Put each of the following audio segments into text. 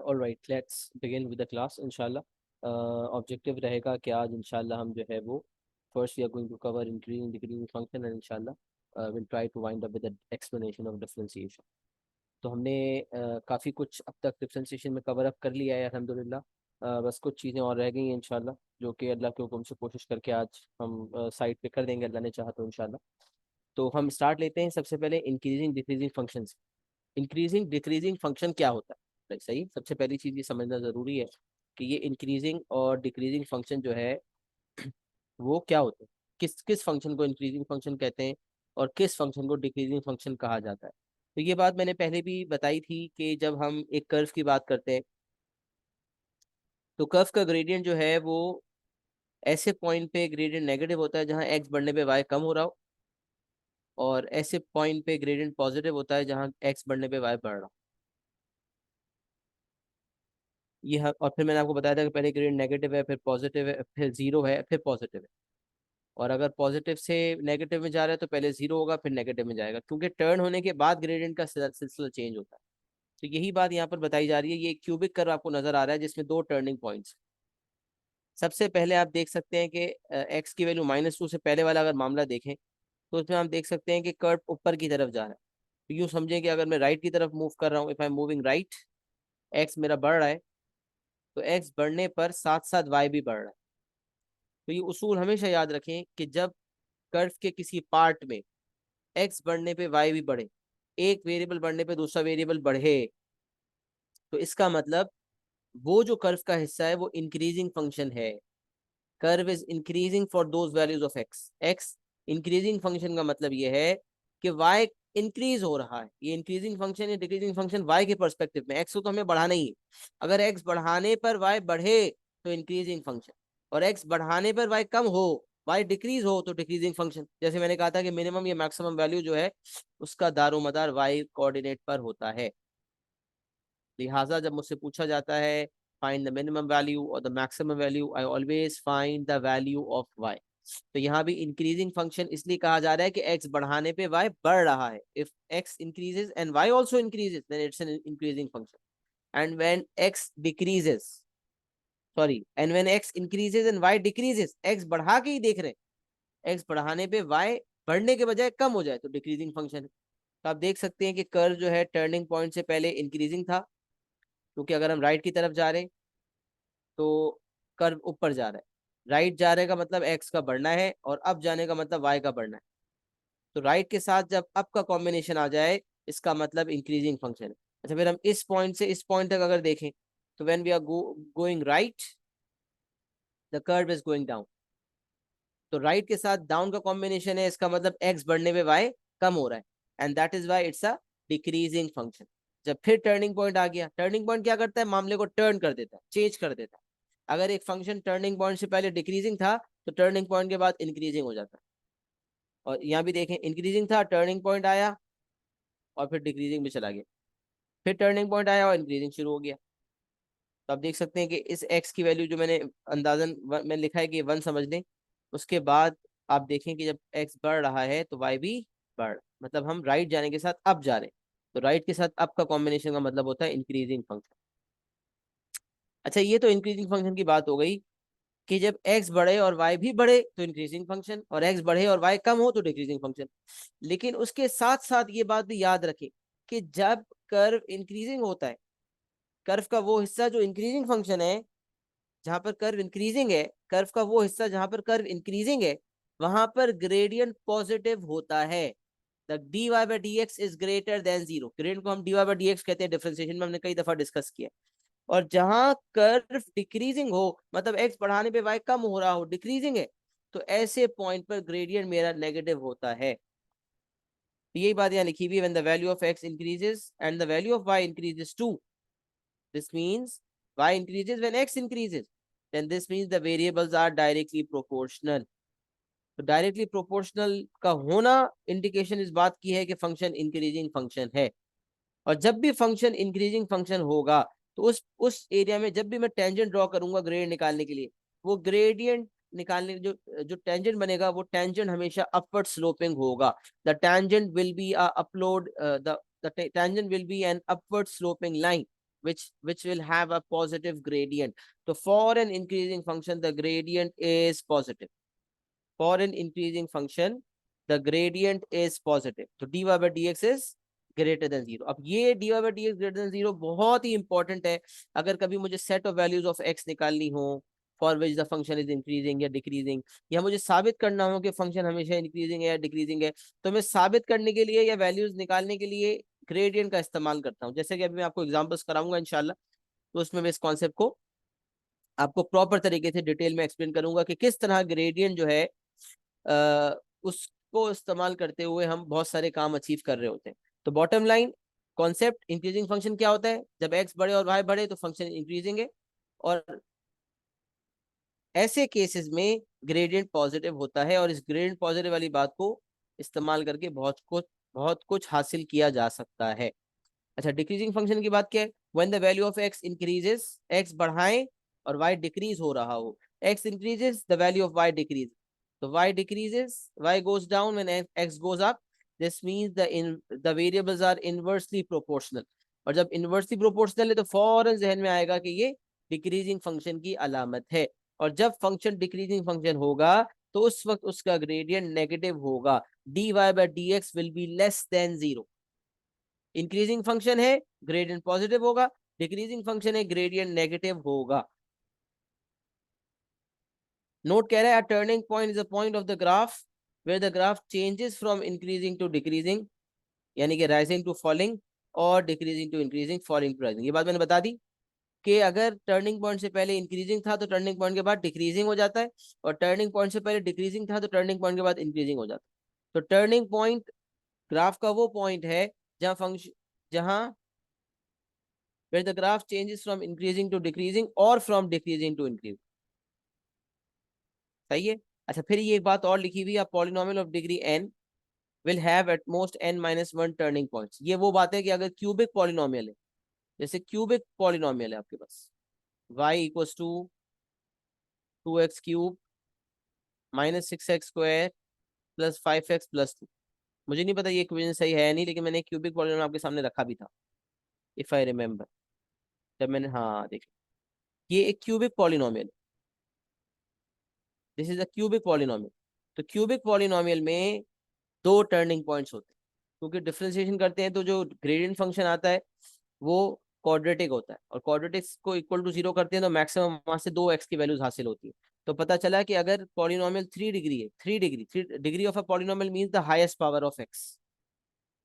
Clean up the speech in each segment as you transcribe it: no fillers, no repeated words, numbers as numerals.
Alright, let's begin with the class इंशाल्लाह। Objective रहेगा कि आज इंशाल्लाह हम जो है वो first we are going to cover increasing decreasing function and इंशाल्लाह will try to wind up with the explanation of differentiation. तो हमने काफ़ी कुछ अब तक डिफरेंशिएशन में कवर अप कर लिया है अल्हम्दुलिल्लाह। बस कुछ चीज़ें और रह गई हैं इंशाल्लाह, जो कि अल्लाह के हुक्म से कोशिश करके आज हम साइड पे कर देंगे, अल्लाह ने चाहा तो इंशाल्लाह। तो हम स्टार्ट लेते हैं सबसे पहले इंक्रीजिंग डिक्रीजिंग फंक्शन से। इंक्रीजिंग डिक्रीजिंग फंक्शन क्या होता है? सही, सबसे पहली चीज़ ये समझना ज़रूरी है कि ये इंक्रीजिंग और डिक्रीजिंग फंक्शन जो है वो क्या होते हैं, किस किस फंक्शन को इंक्रीजिंग फंक्शन कहते हैं और किस फंक्शन को डिक्रीजिंग फंक्शन कहा जाता है। तो ये बात मैंने पहले भी बताई थी कि जब हम एक कर्व की बात करते हैं तो कर्व का ग्रेडियंट जो है वो ऐसे पॉइंट पे ग्रेडियंट नेगेटिव होता है जहां एक्स बढ़ने पे वाई कम हो रहा हो, और ऐसे पॉइंट पे ग्रेडियंट पॉजिटिव होता है जहां एक्स बढ़ने पे वाई बढ़ रहा हो। और फिर मैंने आपको बताया था कि पहले ग्रेडियंट नेगेटिव है, फिर पॉजिटिव है, फिर जीरो है, फिर पॉजिटिव है। और अगर पॉजिटिव से नेगेटिव में जा रहा है तो पहले जीरो होगा फिर नेगेटिव में जाएगा, क्योंकि टर्न होने के बाद ग्रेडियंट का सिलसिला चेंज होता है। तो यही बात यहाँ पर बताई जा रही है। ये क्यूबिक कर्व आपको नजर आ रहा है जिसमें दो टर्निंग पॉइंट्स। सबसे पहले आप देख सकते हैं कि एक्स की वैल्यू -2 से पहले वाला अगर मामला देखें तो उसमें हम देख सकते हैं कि कर्व ऊपर की तरफ जा रहा है। तो यूँ समझें कि अगर मैं राइट की तरफ मूव कर रहा हूँ, if I am moving right, x मेरा बढ़ रहा है, तो एक्स बढ़ने पर साथ साथ वाई भी बढ़ रहा है। तो ये उसूल हमेशा याद रखें कि जब कर्व के किसी पार्ट में एक्स बढ़ने पे वाई भी बढ़े, एक वेरिएबल बढ़ने पे दूसरा वेरिएबल बढ़े, तो इसका मतलब वो जो कर्व का हिस्सा है वो इंक्रीजिंग फंक्शन है। Curve is increasing for those values of x. X increasing function का मतलब ये है कि वाई इंक्रीज हो रहा है। ये इंक्रीजिंग फंक्शन या डिक्रीजिंग फंक्शन वाई के पर्सपेक्टिव में, एक्स को तो हमें बढ़ाना ही है। अगर एक्स बढ़ाने पर वाई बढ़े तो इंक्रीजिंग फंक्शन, और एक्स बढ़ाने पर वाई कम हो, वाई डिक्रीज हो तो डिक्रीजिंग फंक्शन। जैसे मैंने कहा था कि मिनिमम या मैक्सिमम वैल्यू जो है उसका दारोमदार वाई कोऑर्डिनेट पर होता है। लिहाजा जब मुझसे पूछा जाता है फाइंड द मिनिमम वैल्यू और the maximum value, I always find the value of y. तो यहाँ भी इंक्रीजिंग फंक्शन इसलिए कहा जा रहा है कि एक्स बढ़ाने पे वाई बढ़ रहा है। If x increases and y also increases then it's an increasing function. And when x decreases, sorry, and when x increases and y decreases, x बढ़ा के ही देख रहे हैं, एक्स बढ़ाने पे वाई बढ़ने के बजाय कम हो जाए तो डिक्रीजिंग फंक्शन है। तो आप देख सकते हैं कि कर्व जो है टर्निंग पॉइंट से पहले इंक्रीजिंग था, क्योंकि अगर हम राइट की तरफ जा रहे हैं तो कर्व ऊपर जा रहा है। राइट जा रहे का मतलब एक्स का बढ़ना है और अप जाने का मतलब वाई का बढ़ना है। तो राइट के साथ जब अप का कॉम्बिनेशन आ जाए इसका मतलब इंक्रीजिंग फंक्शन है। अच्छा, फिर हम इस पॉइंट से इस पॉइंट तक अगर देखें तो when we are going right, the curve is going down. तो राइट के साथ डाउन का कॉम्बिनेशन है, इसका मतलब एक्स बढ़ने पे वाई कम हो रहा है, and that is why it's a decreasing function. जब फिर टर्निंग पॉइंट आ गया, टर्निंग पॉइंट क्या करता है, मामले को टर्न कर देता है, चेंज कर देता है। अगर एक फंक्शन टर्निंग पॉइंट से पहले डिक्रीजिंग था तो टर्निंग पॉइंट के बाद इंक्रीजिंग हो जाता है। और यहाँ भी देखें, इंक्रीजिंग था, टर्निंग पॉइंट आया और फिर डिक्रीजिंग में चला गया, फिर टर्निंग पॉइंट आया और इंक्रीजिंग शुरू हो गया। तो आप देख सकते हैं कि इस एक्स की वैल्यू जो मैंने अंदाजन मैंने लिखा है कि 1 समझ लें। उसके बाद आप देखें कि जब एक्स बढ़ रहा है तो वाई भी बढ़, मतलब हम राइट जाने के साथ अप जा रहे हैं। तो राइट के साथ अप का कॉम्बिनेशन का मतलब होता है इंक्रीजिंग फंक्शन। अच्छा, ये तो इंक्रीजिंग फंक्शन की बात हो गई कि जब एक्स बढ़े और वाई भी बढ़े तो इंक्रीजिंग फंक्शन, और एक्स बढ़े और वाई कम हो तो डिक्रीजिंग फंक्शन। लेकिन उसके साथ साथ ये बात भी याद रखें कि जब कर्व इंक्रीजिंग होता है, कर्व का वो हिस्सा जो इंक्रीजिंग फंक्शन है, जहां पर कर्व इंक्रीजिंग है, कर्व का वो हिस्सा जहां पर कर्व इंक्रीजिंग है वहां पर ग्रेडियंट पॉजिटिव होता है। The dy by dx is greater than zero. Gradient को हम dy by dx कहते हैं, डिफरेंशिएशन में हमने कई दफा डिस्कस किया। और जहां कर्व डिक्रीजिंग हो, मतलब एक्स बढ़ाने पे वाई कम हो रहा हो, डिक्रीजिंग है, तो ऐसे पॉइंट पर ग्रेडियंट मेरा नेगेटिव होता है। तो यही बात यहाँ लिखी हुई है, when the value of x increases and the value of y increases too, this means y increases when x increases, then this means the variables are directly proportional. तो डायरेक्टली प्रोपोर्शनल का होना इंडिकेशन इस बात की है कि function increasing function है। और जब भी फंक्शन इंक्रीजिंग फंक्शन होगा तो उस एरिया में जब भी मैं टेंजेंट ड्रॉ करूंगा ग्रेडियंट निकालने के लिए, वो ग्रेडियंट निकालने जो जो टेंजेंट बनेगा वो टेंजेंट हमेशा अपवर्ड स्लोपिंग होगा। The tangent will be the tangent will be an upward sloping line. which will have a positive gradient. So for an increasing function, the gradient is positive. For an increasing function, the gradient is positive. तो dy by dx is greater than 0. अब ये dy by dx greater than 0 बहुत ही important है. अगर कभी मुझे set of values of x निकालनी हो for which the function is increasing या डिक्रीजिंग, या मुझे साबित करना हो कि फंक्शन हमेशा इंक्रीजिंग है या डिक्रीजिंग है, तो मैं साबित करने के लिए या वैल्यूज निकालने के लिए ग्रेडियंट का इस्तेमाल करता हूँ. जैसे कि अभी मैं आपको एग्जांपल्स कराऊंगा इंशाल्लाह, तो उसमें मैं इस कॉन्सेप्ट को आपको प्रॉपर तरीके से डिटेल में एक्सप्लेन करूंगा कि किस तरह ग्रेडियंट जो है उसको इस्तेमाल करते हुए हम बहुत सारे काम अचीव कर रहे होते हैं. तो bottom line concept, increasing function क्या होता है? जब x बड़े और y बड़े तो फंक्शन इंक्रीजिंग है, और ऐसे केसेस में ग्रेडियंट पॉजिटिव होता है, और इस ग्रेडियंट पॉजिटिव वाली बात को इस्तेमाल करके बहुत कुछ हासिल किया जा सकता है. अच्छा, डिक्रीजिंग फंक्शन की बात क्या है? When the value of x increases, x बढ़ाएं और y डिक्रीज हो रहा हो. x increases, the value of y decrease. तो y decreases, y goes down when x goes up. This means the variables are inversely proportional. और जब inversely proportional है तो फौरन जहन में आएगा कि ये डिक्रीजिंग फंक्शन की अलामत है. और जब फंक्शन डिक्रीजिंग फंक्शन होगा तो उस वक्त उसका ग्रेडियंट नेगेटिव होगा. dy by dx will be less than 0. Increasing function है, ग्रेडियंट पॉजिटिव होगा. डिक्रीजिंग फंक्शन है, ग्रेडियंट नेगेटिव होगा. नोट कह रहा है turning point is a point of the graph where the graph changes from increasing to decreasing, यानी कि rising to falling, और decreasing to increasing, falling to rising. ये बात मैंने बता दी कि अगर टर्निंग पॉइंट से पहले इंक्रीजिंग था तो टर्निंग पॉइंट के बाद डिक्रीजिंग हो जाता है, और टर्निंग पॉइंट से पहले डिक्रीजिंग था तो टर्निंग पॉइंट के बाद इंक्रीजिंग हो जाता है. तो टर्निंग पॉइंट ग्राफ का वो पॉइंट है जहां where the graph changes from increasing to decreasing or from decreasing to increasing. सही है. अच्छा, फिर ये एक बात और लिखी हुई है, polynomial of degree n will have at most n minus 1 turning points. ये वो बात है कि अगर क्यूबिक पॉलिनोमियल है, जैसे क्यूबिक पॉलिनोमियल है आपके पास y equals to 2x cube minus 6x square plus 5x plus 2. मुझे नहीं पता ये इक्वेशन सही है या नहीं, लेकिन मैंने क्यूबिक पॉलिनोमियल आपके सामने रखा भी था, इफ आई रिमेम्बर. जब मैंने, हाँ देख, ये एक cubic polynomial, this is a cubic polynomial. तो क्यूबिक पॉलिनोमियल में दो टर्निंग पॉइंट्स होते हैं, क्योंकि डिफरेंशिएशन करते हैं तो जो ग्रेडियंट फंक्शन आता है वो क्वाड्रेटिक होता है, और क्वाड्रेटिक्स को इक्वल टू 0 करते हैं तो मैक्सिमम वहां से 2x की वैल्यूज हासिल होती है. तो पता चला कि अगर पॉलिनोमियल 3 डिग्री है, 3 degree of a polynomial means the highest power of x.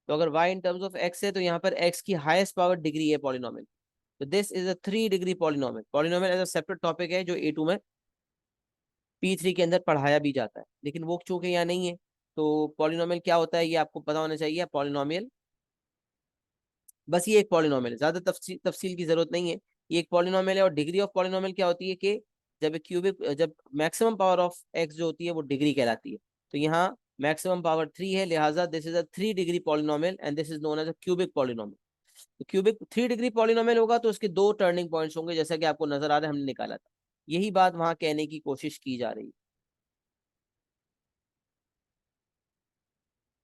तो अगर y in terms of x है तो यहाँ पर x की हाईएस्ट पावर डिग्री है पॉलिनोमियल. तो this is a 3 degree polynomial. Polynomial as a separate topic है जो A2 में P3 के अंदर पढ़ाया भी जाता है, लेकिन वो चूंकि यहाँ नहीं है. तो पॉलिनोमियल क्या होता है ये आपको पता होना चाहिए. पॉलिनोमियल, बस ये एक पॉलिनोमियल है, ज्यादा तफसील की जरूरत नहीं है. ये एक पॉलिनोमियल है, और डिग्री ऑफ पॉलिनोमियल क्या होती है कि जब मैक्सिमम पावर ऑफ एक्स जो होती है वो डिग्री कहलाती है. तो यहाँ मैक्सिमम पावर 3 है, लिहाजा this is a 3 degree polynomial and this is known as a cubic polynomial. तो क्यूबिक 3 डिग्री पॉलिनोमियल होगा तो उसके दो टर्निंग पॉइंट्स होंगे, जैसा कि आपको नजर आ रहा है, हमने निकाला था. यही बात वहां कहने की कोशिश की जा रही है.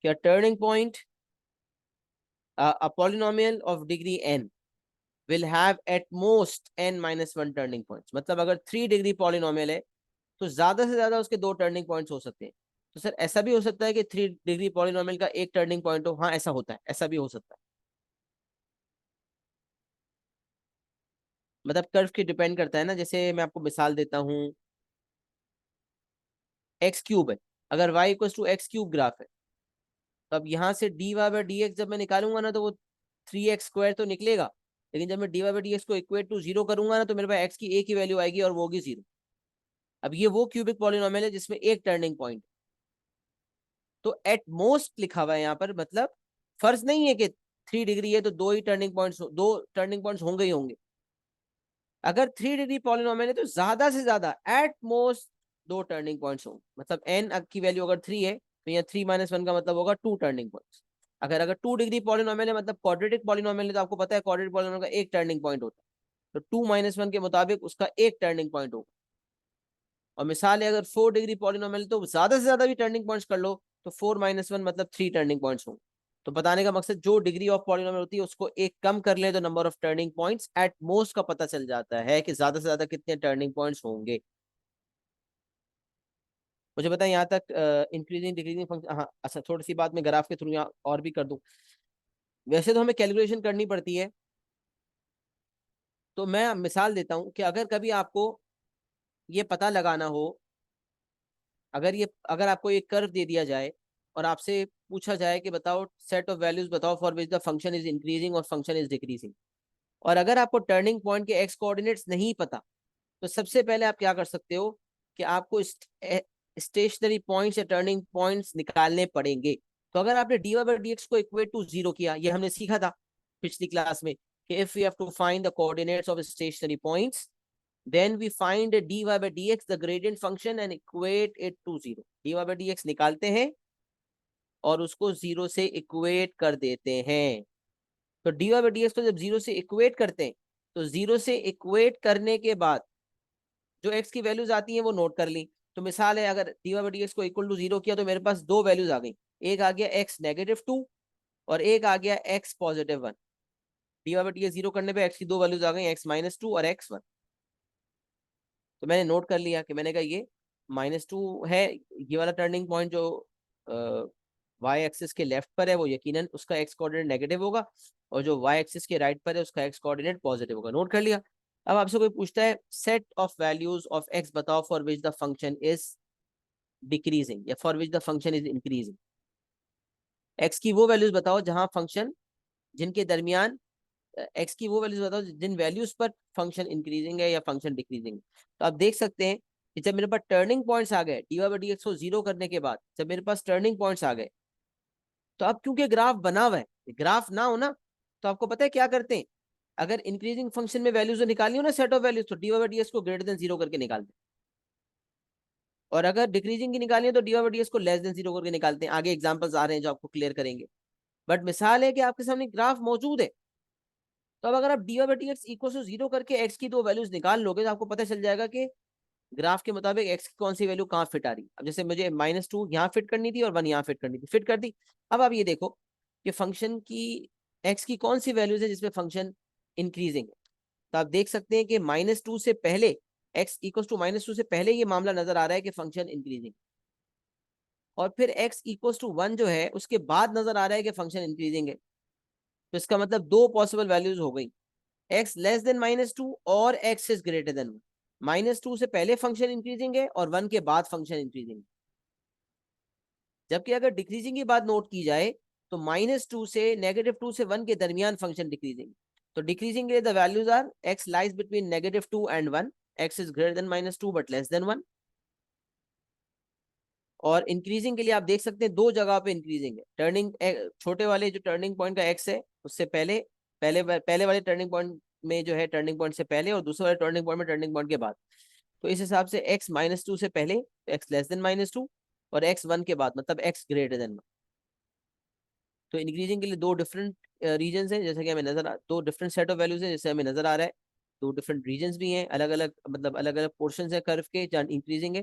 क्या turning point, a polynomial of degree n will have at most n minus 1 turning points. मतलब अगर 3 डिग्री पॉलिनोमियल है तो ज्यादा से ज्यादा उसके दो टर्निंग पॉइंट्स हो सकते हैं. तो सर ऐसा भी हो सकता है कि 3 डिग्री पॉलिनोमियल का एक टर्निंग पॉइंट हो? हाँ ऐसा होता है, ऐसा भी हो सकता है. मतलब कर्व की डिपेंड करता है ना. जैसे मैं आपको मिसाल देता हूँ, एक्स क्यूब है, अगर y equal to x cube graph है, तो अब यहाँ से d y by d x जब मैं निकालूंगा ना तो वो 3x स्क्वायर तो निकलेगा, लेकिन जब मैं d y by d x को इक्वेट टू 0 करूंगा ना तो मेरे पास x की एक ही वैल्यू आएगी और वो होगी 0. अब ये वो क्यूबिक पॉलिनोमियल है जिसमें एक टर्निंग पॉइंट. तो एट मोस्ट लिखा हुआ है यहाँ पर, मतलब फर्ज नहीं है कि 3 डिग्री है तो दो टर्निंग पॉइंट्स होंगे ही होंगे. अगर 3 डिग्री पॉलिनोमियल है तो ज्यादा से ज्यादा एट मोस्ट दो टर्निंग पॉइंट्स होंगे. मतलब एन की वैल्यू अगर 3 है तो यहाँ 3 - 1 का मतलब होगा 2 टर्निंग पॉइंट्स. अगर 2 डिग्री पॉलिनोमियल है, मतलब क्वाड्रेटिक पॉलिनोमियल है, तो आपको पता है क्वाड्रेटिक पॉलिनोमियल का एक टर्निंग पॉइंट होता है. तो 2 - 1 के मुताबिक उसका एक टर्निंग पॉइंट होगा. और मिसाल है अगर 4 डिग्री पॉलिनोमियल तो ज्यादा से ज्यादा भी टर्निंग पॉइंट्स कर लो तो 4 - 1 मतलब 3 टर्निंग पॉइंट्स होंगे. तो बताने का मकसद जो डिग्री ऑफ पॉलिनोमियल होती है उसको एक कम कर ले तो number of turning points at most का पता चल जाता है कि ज्यादा से ज्यादा कितने टर्निंग पॉइंट्स होंगे। मुझे बताएं यहाँ तक इंक्रीजिंग डिक्रीजिंग फंक्शन। हाँ अच्छा, थोड़ी सी बात मैं ग्राफ के थ्रू यहाँ और भी कर दूं। वैसे तो हमें कैलकुलेशन करनी पड़ती है, तो मैं मिसाल देता हूँ कि अगर कभी आपको ये पता लगाना हो, अगर आपको एक कर्व दे दिया जाए और आपसे पूछा जाए कि बताओ सेट ऑफ वैल्यूज बताओ for which the function is increasing और फंक्शन इज डिक्रीजिंग, और अगर आपको टर्निंग पॉइंट के एक्स कोऑर्डिनेट्स नहीं पता, तो सबसे पहले आप क्या कर सकते हो कि आपको स्टेशनरी पॉइंट्स या टर्निंग पॉइंट्स निकालने पड़ेंगे। तो अगर आपने d y by d x को इक्वेट टू जीरो किया, ये हमने सीखा था पिछली क्लास में कि if we have to find the coordinates of stationary points, then we find dy by dx the gradient function and equate it to zero। dy by dx निकालते हैं और उसको जीरो से इक्वेट कर देते हैं। तो dy by dx को जब जीरो से इक्वेट करते हैं, तो जीरो से इक्वेट करने के बाद जो x की वैल्यूज आती हैं वो नोट कर ली। तो मिसाल है, अगर dy by dx को इक्वल टू जीरो किया तो मेरे पास दो वैल्यूज आ गई, एक आ गया x -2 और एक आ गया x +1। dy by dx zero करने पे x की दो वैल्यूज आ गई, x -2 और x1। तो मैंने नोट कर लिया कि मैंने कहा ये -2 है, ये वाला टर्निंग पॉइंट जो वाई एक्सिस के लेफ्ट पर है वो यकीनन उसका एक्स कोऑर्डिनेट नेगेटिव होगा, और जो वाई एक्सिस के राइट पर है उसका एक्स कोऑर्डिनेट पॉजिटिव होगा। नोट कर लिया। अब आपसे कोई पूछता है set of values of x बताओ for which the function is decreasing या for which the function is increasing. X की वो वैल्यूज बताओ जहां फंक्शन, जिनके दरमियान एक्स की वो वैल्यूज बताओ जिन वैल्यूज पर फंक्शन इंक्रीजिंग है या फंक्शन डिक्रीजिंग। तो आप देख सकते हैं कि जब मेरे पास टर्निंग पॉइंट्स आ गए d y by d x को जीरो करने के बाद, जब मेरे पास टर्निंग पॉइंट्स आ गए, तो अब क्योंकि ग्राफ बना हुआ है, ग्राफ ना हो ना, तो आपको पता है क्या करते हैं, अगर इंक्रीजिंग फंक्शन में वैल्यूज निकालनी हो ना, सेट ऑफ वैल्यूज, तो d y by d x को ग्रेटर देन जीरो करके निकालते हैं, और अगर डिक्रीजिंग की निकालनी है तो d y by d x को लेस देन जीरो करके निकालते हैं। आगे एग्जाम्पल्स आ रहे हैं जो आपको क्लियर करेंगे, बट मिसाल है कि आपके सामने ग्राफ मौजूद है। तो अब अगर आप d y by d x equal to zero करके एक्स की दो वैल्यूज निकाल लोगे तो आपको पता चल जाएगा कि ग्राफ के मुताबिक एक्स की कौन सी वैल्यू कहाँ फिट आ रही है। अब जैसे मुझे -2 यहाँ फिट करनी थी और 1 यहाँ फिट करनी थी, फिट कर दी। अब आप ये देखो कि फंक्शन की एक्स की कौन सी वैल्यूज है जिसमें फंक्शन इंक्रीजिंग है। तो आप देख सकते हैं कि -2 से पहले, एक्स इक्वल टू -2 से पहले ये मामला नजर आ रहा है कि फंक्शन इंक्रीजिंग, और फिर एक्स इक्वल टू 1 जो है उसके बाद नजर आ रहा है कि फंक्शन इंक्रीजिंग है। तो इसका मतलब दो पॉसिबल वैल्यूज हो गई, एक्स लेस देन -2 और एक्स इज ग्रेटर देन 1। -2 से पहले फंक्शन इंक्रीजिंग है और 1 के बाद फंक्शन इंक्रीजिंग है। जबकि अगर डिक्रीजिंग की बात नोट की जाए तो -2 से -2 से 1 के दरमियान फंक्शन डिक्रीजिंग। तो डिक्रीजिंग के लिए the values are x lies between -2 and 1, x is greater than -2 but less than 1। और इंक्रीजिंग के लिए आप देख सकते हैं दो जगह पे इंक्रीजिंग है, टर्निंग छोटे वाले जो टर्निंग पॉइंट का एक्स है उससे पहले, पहले वाले टर्निंग पॉइंट में जो है टर्निंग पॉइंट से पहले, और दूसरे वाले टर्निंग पॉइंट में टर्निंग पॉइंट के बाद। तो इस हिसाब से एक्स -2 से पहले, एक्स लेस देन -2, और एक्स 1 के बाद मतलब एक्स ग्रेटर देन 1। तो इंक्रीजिंग के लिए दो डिफरेंट रीजन है, जैसे कि हमें दो डिफरेंट सेट ऑफ वैल्यूज है जैसे हमें नजर आ रहा है। दो डिफरेंट रीजन भी हैं, अलग अलग मतलब अलग अलग पोर्शन है कर्व के जहाँ इंक्रीजिंग है,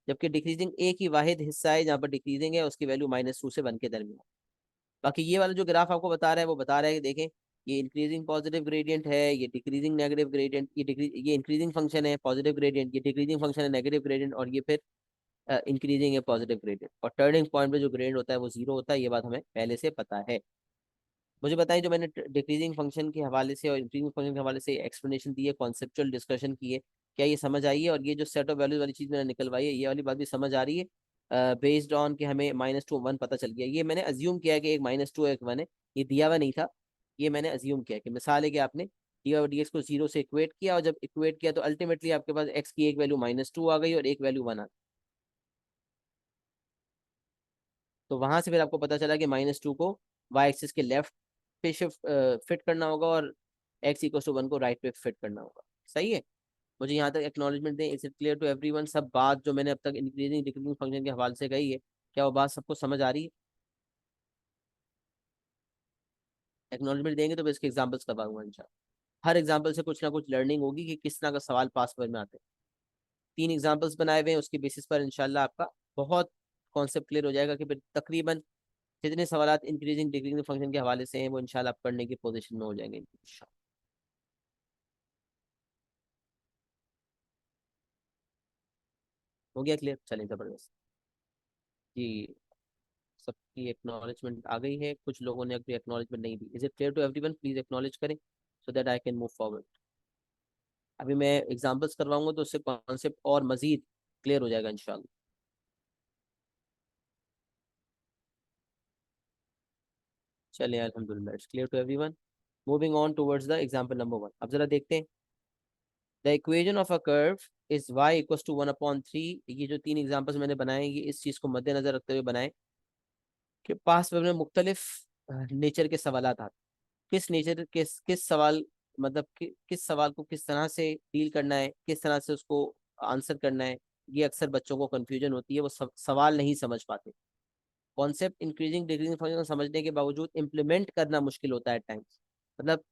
जबकि डिक्रीजिंग एक ही वाहिद हिस्सा है जहाँ पर डिक्रीजिंग है, उसकी वैल्यू -2 से 1 के दरमियान। बाकी ये वाला जो ग्राफ आपको बता रहा है वो बता रहा है कि देखें ये इंक्रीजिंग पॉजिटिव ग्रेडियंट है, ये डिक्रीजिंग नेगेटिव ग्रेडियंट, ये इंक्रीजिंग फंक्शन है पॉजिटिव ग्रेडियंट, ये डिक्रीजिंग फंक्शन है नेगेटिव ग्रेडियंट, और ये फिर इंक्रीजिंग है पॉजिटिव ग्रेडियंट। और टर्निंग पॉइंट पे जो ग्रेडियंट होता है वो जीरो होता है, ये बात हमें पहले से पता है। मुझे बताइए जो मैंने डिक्रीजिंग फंक्शन के हवाले से और इंक्रीजिंग फंक्शन के हवाले से एक्सप्लेनेशन दी है, कॉन्सेप्चुअल डिस्कशन की है, क्या ये समझ आई है? और ये जो सेट ऑफ वैल्यूज वाली चीज़ मैंने निकलवाई है, ये वाली बात भी समझ आ रही है? बेस्ड ऑन कि हमें -2 1 पता चल गया, ये मैंने अज्यूम किया है कि एक -2 एक 1 है, ये दिया हुआ नहीं था, ये मैंने अज्यूम किया कि मिसाल है कि आपने डी और डी एक्स को जीरो से इक्वेट किया, और जब इक्वेट किया तो अल्टीमेटली आपके पास एक्स की एक वैल्यू -2 आ गई और एक वैल्यू 1 आ गई। तो वहां से फिर आपको पता चला कि -2 को वाई एक्सिस के लेफ्ट पे शिफ्ट फिट करना होगा और एक्स इक्वल टू 1 को राइट पे फिट करना होगा। सही है? मुझे यहाँ तक एक्नॉलेजमेंट दें, is it clear to everyone? सब बात जो मैंने अब तक इंक्रीजिंग डिक्रीजिंग फंक्शन के हवाले से कही है, क्या वो बात सबको समझ आ रही है? एक्नॉलेजमेंट देंगे तो मैं इसके एग्जाम्पल्स करवाऊंगा इंशाल्लाह। हर एग्जाम्पल से कुछ ना कुछ लर्निंग होगी कि किस तरह का सवाल पास में आते हैं। 3 एग्जाम्पल्स बनाए हुए हैं, उसके बेसिस पर इंशाल्लाह आपका बहुत कॉन्सेप्ट क्लियर हो जाएगा कि फिर तकरीबन जितने सवाल इंक्रीजिंग डिक्रीजिंग फंक्शन के हवाले से हैं वो इंशाल्लाह आप पढ़ने की पोजीशन में हो जाएंगे इंशाल्लाह। हो गया क्लियर, चलें जबरदस्त जी। सबकी एक्नॉलेजमेंट आ गई है, कुछ लोगों ने अभी एक्नॉलेजमेंट नहीं दी। Is it clear to everyone? Please acknowledge करें so that I can move forward. अभी मैं एग्जांपल्स करवाऊंगा तो उससे कॉन्सेप्ट और मजीद क्लियर हो जाएगा इंशाल्लाह। चलिए अल्हम्दुलिल्लाह, it's clear to everyone. Moving on towards the example number 1। अब जरा देखते हैं। The equation of a curve is y equals to 1/3। ये जो तीन एग्जांपल्स मैंने बनाए ये इस चीज को मद्देनजर रखते हुए बनाए कि पास में मुख्तलिफ नेचर के सवाल आते हैं। किस नेचर किस सवाल मतलब किस सवाल को किस तरह से डील करना है, किस तरह से उसको आंसर करना है, ये अक्सर बच्चों को कंफ्यूजन होती है, वो सवाल नहीं समझ पाते। कॉन्सेप्ट इंक्रीजिंग डिक्रीजिंग फंक्शन समझने के बावजूद इम्प्लीमेंट करना मुश्किल होता है टाइम्स। मतलब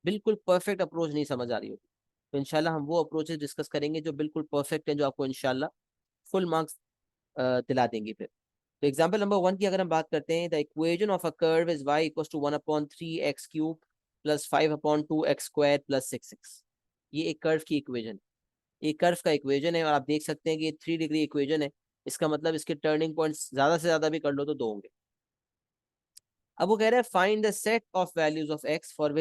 बिल्कुल परफेक्ट अप्रोच नहीं समझ आ रही होती। तो इंशाल्लाह हम वो अप्रोचेस डिस्कस करेंगे जो बिल्कुल परफेक्ट हैं, जो आपको इंशाल्लाह फुल मार्क्स दिला देंगे फिर। तो एग्जाम्पल नंबर 1 की अगर हम बात करते हैं, the equation of a curve is y equals to 1/3x cube plus 5/2x² plus 6x। ये एक कर्व की इक्वेशन, ये कर्व का इक्वेशन है और आप देख सकते हैं कि ये 3 डिग्री इक्वेशन है। इसका मतलब इसके टर्निंग पॉइंट्स ज्यादा से ज्यादा भी कर लो तो दो होंगे। अब वो कह रहा है find the set of values of x for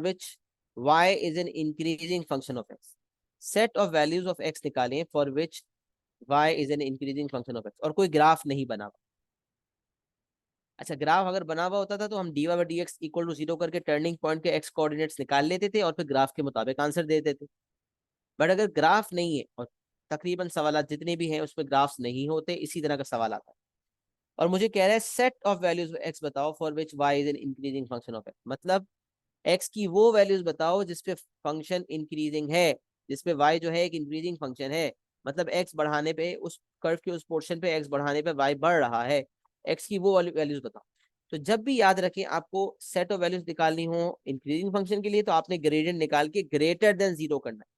which y is an increasing function of x। Set of values of x निकालें for which y is an increasing function of x, और कोई ग्राफ नहीं बना। अच्छा, graph अगर बना हुआ होता था तो हम d y by d x equal to 0 करके टर्निंग पॉइंट के एक्स कोऑर्डिनेट्स निकाल लेते थे और फिर ग्राफ के मुताबिक आंसर देते थे। बट अगर ग्राफ नहीं है, और तकरीबन सवाल जितने भी हैं उसमें ग्राफ्स नहीं होते, इसी तरह का सवाल आता है। और मुझे कह रहा है सेट ऑफ वैल्यूज एक्स बताओ for which y is an increasing function of x. मतलब एक्स की वो वैल्यूज बताओ जिसपे फंक्शन इंक्रीजिंग है, जिसपे वाई जो है एक इंक्रीजिंग फंक्शन है। मतलब एक्स बढ़ाने पे उस कर्व के उस पोर्शन पे एक्स बढ़ाने पे वाई बढ़ रहा है। एक्स की वो वैल्यूज बताओ। तो जब भी याद रखें आपको सेट ऑफ वैल्यूज निकालनी हो इंक्रीजिंग फंक्शन के लिए तो आपने ग्रेडियंट निकाल के ग्रेटर देन 0 करना है।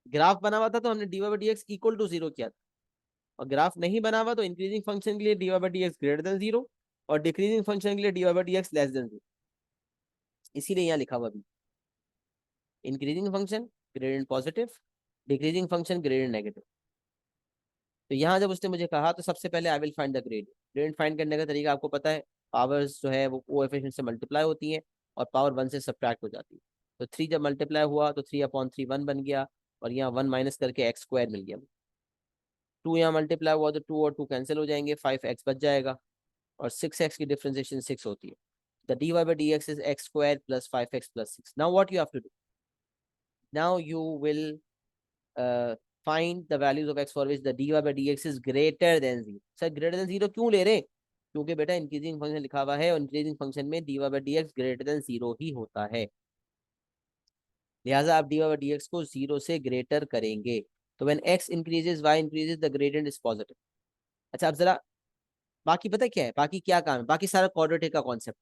ग्राफ बना हुआ था तो हमने d y by d x equal to 0 किया था, और ग्राफ नहीं बना हुआ तो इंक्रीजिंग फंक्शन के लिए d y by d x greater than 0 और डिक्रीजिंग फंक्शन के लिए d y by d x less than 0। इसीलिए यहाँ लिखा हुआ भी increasing function gradient positive, decreasing function gradient negative. तो यहाँ जब उसने मुझे कहा तो सबसे पहले I will find the gradient. Gradient find करने का तरीका आपको पता है, पावर्स जो है वो कोएफिशिएंट से मल्टीप्लाई होती हैं और पावर 1 से सब्ट्रैक्ट हो जाती है। तो 3 जब मल्टीप्लाई हुआ तो 3/3 1 बन गया, और यहाँ 1 माइनस करके एक्स स्क्वायर मिल गया। 2 यहाँ मल्टीप्लाई हुआ तो 2 और 2 कैंसिल हो जाएंगे, 5x बच जाएगा, और 6x की डिफरेंशिएशन 6 होती है। The dy by dx is x square plus 5x plus 6. Now what you have to do? Now you will find the values of x for which the dy by dx is greater than 0. Sir greater than 0 क्यों ले रहे हैं? क्योंकि बेटा increasing function लिखा हुआ है और इंक्रीजिंग फंक्शन में dy by dx greater than 0 ही होता है। लिहाजा आप dy by dx को 0 से ग्रेटर करेंगे। तो when x increases y increases the gradient is positive। अच्छा, अब जरा बाकी पता क्या है, बाकी क्या काम है, बाकी सारा क्वाड्रेटिक का कॉन्सेप्ट।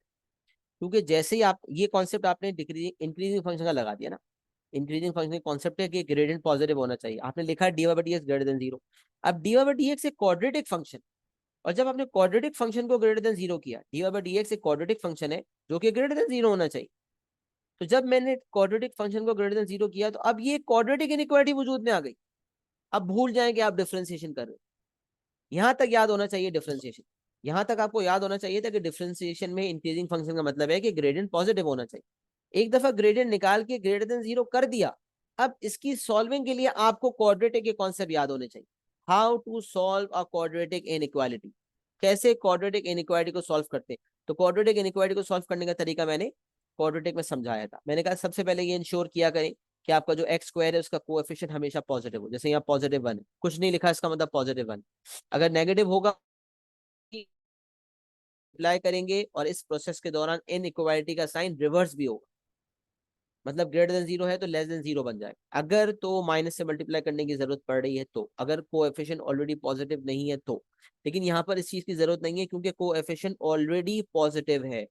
क्योंकि जैसे ही आप ये कॉन्सेप्ट आपने डिक्रीजिंग इंक्रीजिंग फंक्शन का लगा दिया ना, इंक्रीजिंग फंक्शन कॉन्सेप्ट है कि ग्रेडियंट पॉजिटिव होना चाहिए, आपने लिखा है d y by d x greater than 0। अब d y by d x एक क्वाड्रेटिक फंक्शन, और जब आपने क्वाड्रेटिक फंक्शन को ग्रेटर देन 0 किया, d y by d x एक क्वाड्रेटिक फंक्शन है जो कि ग्रेटर देन 0 होना चाहिए। तो जब मैंने क्वाड्रेटिक फंक्शन को ग्रेटर देन 0 किया तो अब ये क्वाड्रेटिक इनइक्वालिटी वजूद में आ गई। अब भूल जाएं कि आप डिफरेंशिएशन कर रहे हो। यहां तक याद होना चाहिए डिफरेंशिएशन, यहां तक आपको याद होना चाहिए था कि डिफरेंशिएशन में इंक्रीजिंग फंक्शन का मतलब है कि ग्रेडियंट पॉजिटिव होना चाहिए। एक दफा ग्रेडियंट निकाल के ग्रेटर देन 0 कर दिया, अब इसकी सॉल्विंग के लिए आपको क्वाड्रेटिक के कॉन्सेप्ट याद होने चाहिए। How to solve a quadratic inequality, कैसे क्वाड्रेटिक इनइक्वालिटी को सॉल्व करते हैं। तो क्वाड्रेटिक इनइक्वालिटी को सॉल्व करने का तरीका मैंने क्वाड्रेटिक में समझाया था। मैंने कहा सबसे पहले ये इंश्योर किया करें कि आपका जो एक्स स्क्वायर है उसका कोएफिशिएंट हमेशा पॉजिटिव हो। जैसे यहाँ +1 है, कुछ नहीं लिखा इसका मतलब +1। अगर नेगेटिव होगा अप्लाई करेंगे और इस प्रोसेस के दौरान इन इक्वालिटी का साइन रिवर्स भी होगा। मतलब ग्रेटर देन 0 है तो लेस देन 0 बन जाए। अगर तो माइनस से मल्टीप्लाई करने की जरूरत पड़ रही है तो, अगर कोएफिशिएंट ऑलरेडी पॉजिटिव नहीं है तो। लेकिन यहाँ पर इस चीज की जरूरत नहीं है क्योंकि कोएफिशिएंट ऑलरेडी पॉजिटिव है।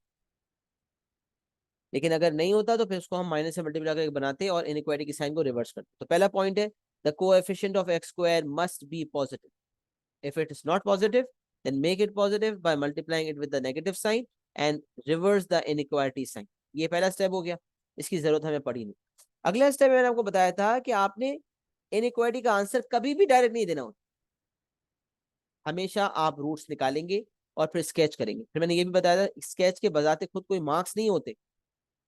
लेकिन अगर नहीं होता तो फिर उसको हम माइनस से मल्टीप्लाई करके बनाते और इनइक्वालिटी की साइन को रिवर्स करते। तो पहला पॉइंट है the coefficient of x square must be positive. If it is not positive then make it positive by multiplying it with the negative sign and reverse the inequality sign. ये पहला step हो गया, इसकी जरूरत हमें पड़ी नहीं। अगला स्टेप मैंने आपको बताया था कि आपने इनइक्वालिटी का आंसर कभी भी डायरेक्ट नहीं देना होता, हमेशा आप रूट्स निकालेंगे और फिर स्केच करेंगे। फिर मैंने ये भी बताया था स्केच के बजाते खुद कोई मार्क्स नहीं होते,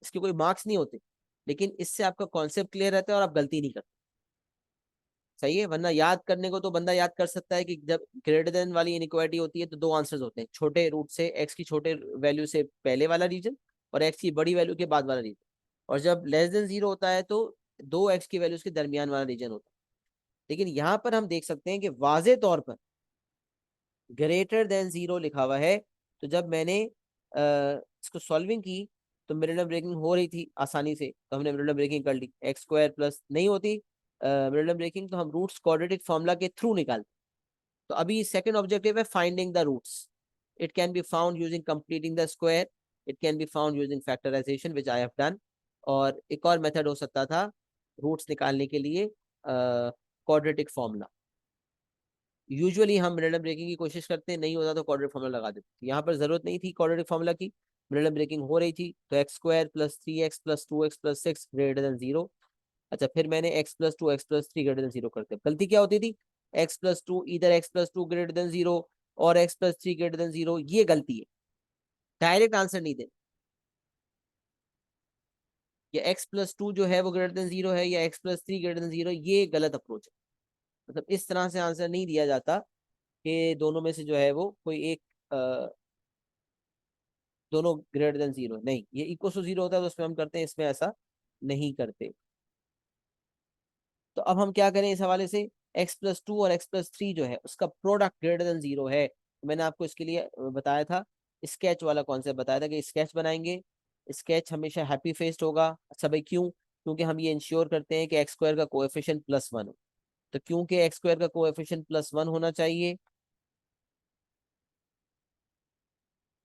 इसके कोई मार्क्स नहीं होते, लेकिन इससे आपका कॉन्सेप्ट क्लियर रहता है और आप गलती नहीं करते। सही है, वरना याद करने को तो बंदा याद कर सकता है कि जब ग्रेटर देन वाली इनइक्वालिटी होती है तो दो आंसर्स होते हैं, छोटे रूट से एक्स की छोटे वैल्यू से पहले वाला रीजन और एक्स की बड़ी वैल्यू के बाद वाला रीजन, और जब लेस देन जीरो होता है तो दो एक्स की वैल्यूज के दरमियान वाला रीजन होता है। लेकिन यहाँ पर हम देख सकते हैं कि वाजे तौर पर ग्रेटर देन जीरो लिखा हुआ है, तो जब मैंने इसको सॉल्विंग की तो मिडिल ब्रेकिंग हो रही थी आसानी से, तो हमने मिडिल ब्रेकिंग कर ली। एक्स स्क्वायर प्लस नहीं होती मिडिल ब्रेकिंग, तो हम रूट्स क्वाड्रेटिक फॉर्मूला के थ्रू निकालते। तो अभी सेकंड ऑब्जेक्टिव है finding the roots. It can be found using completing the square, it can be found using factorisation which I have done, और एक और मेथड हो सकता था रूट्स निकालने के लिए क्वाड्रेटिक फॉर्मूला। यूजुअली हम मिडल ब्रेकिंग की कोशिश करते हैं, नहीं होता तो क्वाड्रेटिक फॉर्मूला लगा देते। यहाँ पर जरूरत नहीं थी क्वाड्रेटिक फॉर्मूला की, मिडल ब्रेकिंग हो रही थी, तो x square plus 3x plus 2x plus 6 greater than zero. अच्छा, फिर मैंने x plus 2 x plus 3 greater than zero करते। गलती क्या होती थी, x प्लस 2 इधर x plus 2 greater than zero और x plus 3 greater than zero, ये गलती है। डायरेक्ट आंसर नहीं दे, या x प्लस 2 जो है वो ग्रेटर देन जीरो है या x plus 3 greater than zero, ये गलत अप्रोच है। मतलब इस तरह से आंसर नहीं दिया जाता कि दोनों में से जो है वो कोई एक दोनों ग्रेटर देन जीरो, नहीं, ये इक्वल टू जीरो होता है तो उसमें हम करते हैं, इसमें ऐसा नहीं करते। तो अब हम क्या करें इस हवाले से, x प्लस 2 और x प्लस 3 जो है उसका प्रोडक्ट ग्रेटर देन जीरो है। तो मैंने आपको इसके लिए बताया था, स्केच वाला कॉन्सेप्ट बताया था कि स्केच बनाएंगे, स्केच हमेशा हैप्पी फेस्ड होगा। अच्छा भाई क्यों, क्योंकि हम ये इंश्योर करते हैं कि एक्स स्क्वायर का कोएफिशिएंट प्लस वन हो। तो क्योंकि एक्स स्क्वायर का कोएफिशिएंट प्लस वन होना चाहिए,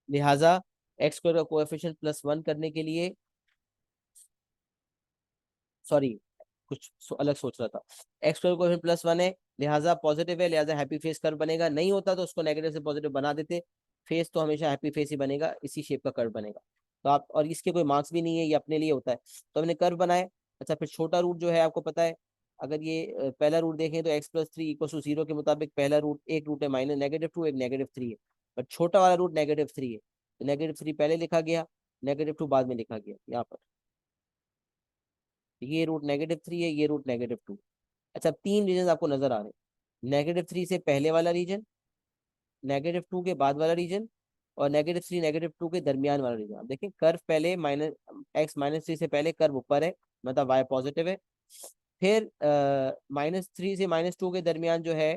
लिहाजा एक्स स्क्वायर का कोएफिशिएंट प्लस वन करने के लिए, सॉरी कुछ अलग सोच रहा था, एक्स स्क्वायर को प्लस वन है, लिहाजा पॉजिटिव है, लिहाजा हैप्पी फेस कर्व बनेगा। नहीं होता तो उसको नेगेटिव से पॉजिटिव बना देते, फेस तो हमेशा हैप्पी फेस ही बनेगा, इसी शेप का कर्व बनेगा। तो आप, और इसके कोई मार्क्स भी नहीं है, ये अपने लिए होता है। तो हमने कर्व बनाए। अच्छा, फिर छोटा रूट जो है आपको पता है, अगर ये पहला रूट देखें तो x plus three equal to zero के मुताबिक पहला रूट, एक रूट है माइनस नेगेटिव टू, एक नेगेटिव थ्री है, बट छोटा वाला रूट नेगेटिव थ्री है, तो नेगेटिव थ्री पहले लिखा गया, नेगेटिव टू बाद में लिखा गया यहाँ पर। ये रूट नेगेटिव थ्री है, ये रूट नेगेटिव टू। अच्छा, अब तीन रीजन आपको नजर आ रहे हैं, नेगेटिव थ्री से पहले वाला रीजन, नेगेटिव टू के बाद वाला रीजन, और नेगेटिव थ्री नेगेटिव टू के दरमियान वाला रीजन। आप देखें कर्व पहले माइनस एक्स माइनस थ्री से पहले कर्व ऊपर है, मतलब वाई पॉजिटिव है। फिर माइनस थ्री से माइनस टू के दरमियान जो है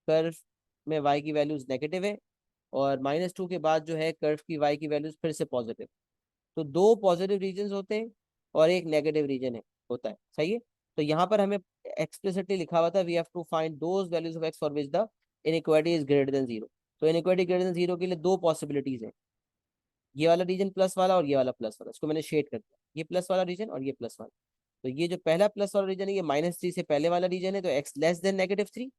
कर्व में वाई की वैल्यूज नेगेटिव है, और माइनस टू के बाद जो है कर्व की वाई की वैल्यूज फिर से पॉजिटिव। तो दो पॉजिटिव रीजन होते हैं और एक नेगेटिव रीजन है, होता है। सही है, तो यहाँ पर हमें एक्सप्लिसिटली लिखा हुआ था we have to find those values of x for which the inequality is greater than zero. तो इनइक्वालिटी ग्रेटर देन जीरो के लिए दो पॉसिबिलिटीज है, ये वाला रीजन प्लस वाला और ये वाला प्लस वाला। इसको मैंने शेड कर दिया, ये प्लस वाला रीजन और ये प्लस वाला। तो ये जो पहला प्लस वाला रीजन है ये माइनस थ्री से पहले वाला रीजन है, तो x less than negative three,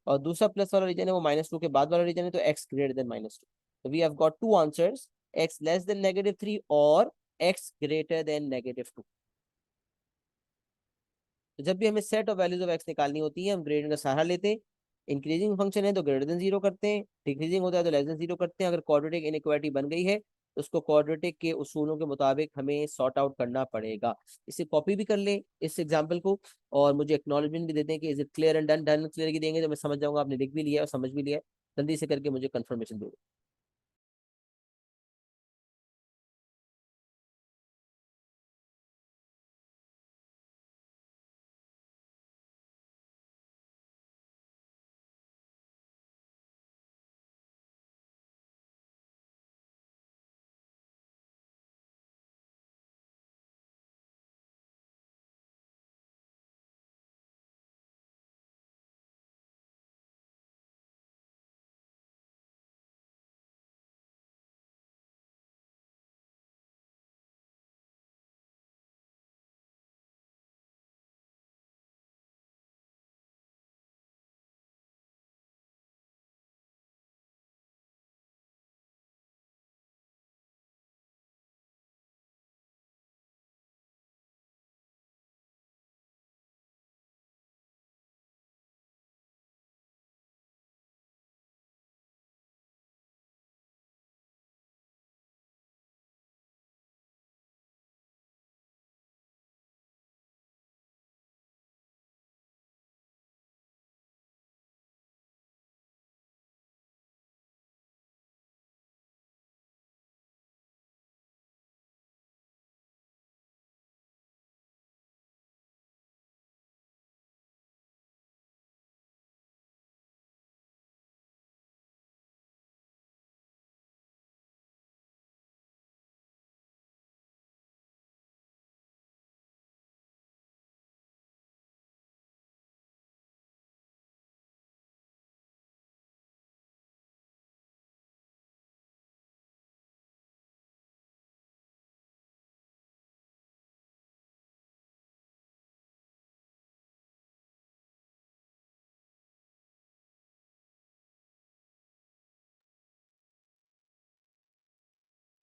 और दूसरा प्लस वाला रीजन है वो माइनस टू के बाद वाला रीजन है, तो x greater than minus two. तो we have got two answers, x less than negative three और x greater than negative two. तो जब भी हमें set of values of x निकालनी होती है हम ग्रेडियंट का सहारा लेते हैं। इंक्रीजिंग फंक्शन है तो ग्रेटर देन जीरो करते हैं, डिक्रीजिंग होता है तो लेस देन जीरो करते हैं। अगर क्वाड्रेटिक इनइक्वालिटी बन गई है तो उसको क्वाड्रेटिक के उसूलों के मुताबिक हमें सॉर्ट आउट करना पड़ेगा। इसे कॉपी भी कर ले इस एग्जाम्पल को, और मुझे एक्नॉलेजमेंट भी देते हैं कि is it clear and done. Done clear की देंगे तो मैं समझ जाऊंगा आपने लिख भी लिया और समझ भी लिया। जल्दी से करके मुझे कंफर्मेशन दो।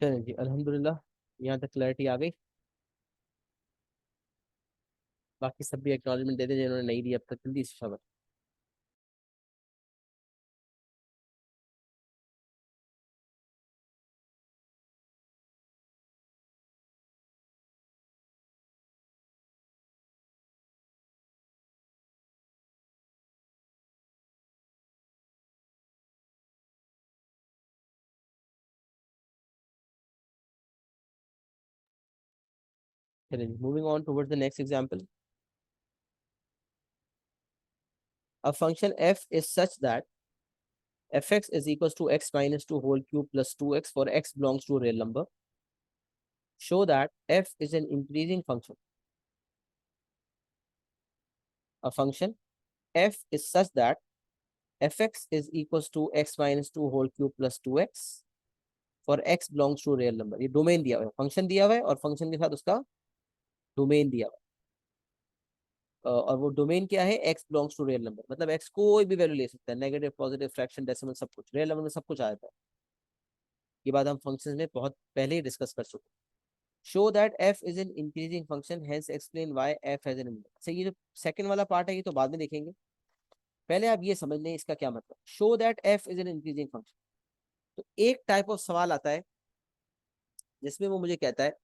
चलिए जी, अल्हम्दुलिल्लाह, यहाँ तक क्लैरिटी आ गई। बाकी सब भी एक्नॉलेजमेंट दे दें जिन्होंने नहीं दी अब तक, जल्दी से खबर। चलिए, moving on towards the next example. A function f is such that fx is equals to x minus 2 whole cube plus 2x for x belongs to a real number. Show that f is an increasing function. A function f is such that fx is equals to x minus 2 whole cube plus 2x for x belongs to a real number. ये domain दिया हुआ है, function दिया हुआ है और function के साथ उसका डोमेन दिया हुआ है। और वो डोमेन क्या है, x belongs to real number, मतलब x कोई भी वैल्यू ले सकता है, नेगेटिव, पॉजिटिव, फ्रैक्शन, डेसिमल, सब कुछ रियल नंबर में सब कुछ आ जाता है। ये बात हम फंक्शंस में बहुत पहले ही डिस्कस कर चुके हैं। Show that f is an increasing function, hence explain why F has an increasing. अच्छा, ये जो सेकंड वाला पार्ट है ये तो बाद में देखेंगे, पहले आप ये समझ लें इसका क्या मतलब। Show that f is an increasing function, तो एक टाइप ऑफ सवाल आता है जिसमें वो मुझे कहता है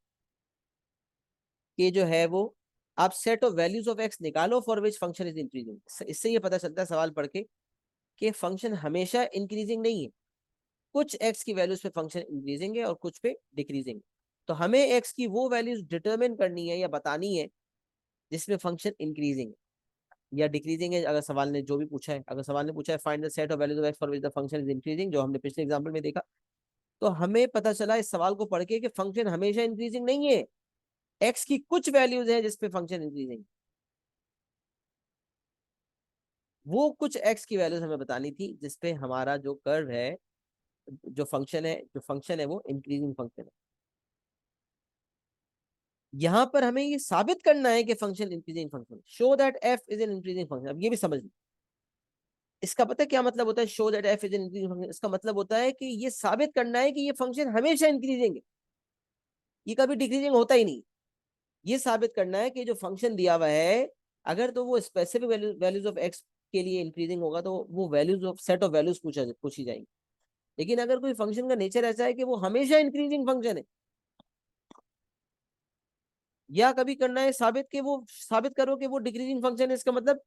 कि जो है वो आप set of values of x निकालो for which function is increasing. इससे ये पता चलता है सवाल पढ़ के कि फंक्शन हमेशा इंक्रीजिंग नहीं है, कुछ एक्स की वैल्यूज पे फंक्शन इंक्रीजिंग है और कुछ पे डिक्रीजिंग। तो हमें एक्स की वो वैल्यूज डिटरमिन करनी है या बतानी है जिसमें फंक्शन इंक्रीजिंग है या डिक्रीजिंग है। अगर सवाल ने जो भी पूछा है, अगर सवाल ने पूछा है find the set of values of x for which the function is increasing, जो हमने पिछले एग्जांपल में देखा, तो हमें पता चला इस सवाल को पढ़ के कि फंक्शन हमेशा इंक्रीजिंग नहीं है, एक्स की कुछ वैल्यूज है जिसपे फंक्शन इंक्रीजिंग। वो कुछ एक्स की वैल्यूज हमें बतानी थी जिसपे हमारा जो कर्व है, जो फंक्शन है वो इंक्रीजिंग फंक्शन है। यहां पर हमें ये साबित करना है कि function increasing function, show that f is an increasing function. अब ये भी समझ लो इसका पता है क्या मतलब होता है, show that f is an increasing function. इसका मतलब होता है कि ये साबित करना है कि ये फंक्शन हमेशा इंक्रीजिंग है, ये कभी डिक्रीजिंग होता ही नहीं। ये साबित करना है कि जो फंक्शन दिया हुआ है, अगर तो वो स्पेसिफिक वैल्यूज ऑफ एक्स के लिए इंक्रीजिंग होगा तो वो values of set of values पूछी जाएंगी। लेकिन अगर कोई फंक्शन का नेचर ऐसा है कि वो हमेशा इंक्रीजिंग फंक्शन है, या कभी करना है साबित कि वो साबित करो कि वो डिक्रीजिंग फंक्शन है, इसका मतलब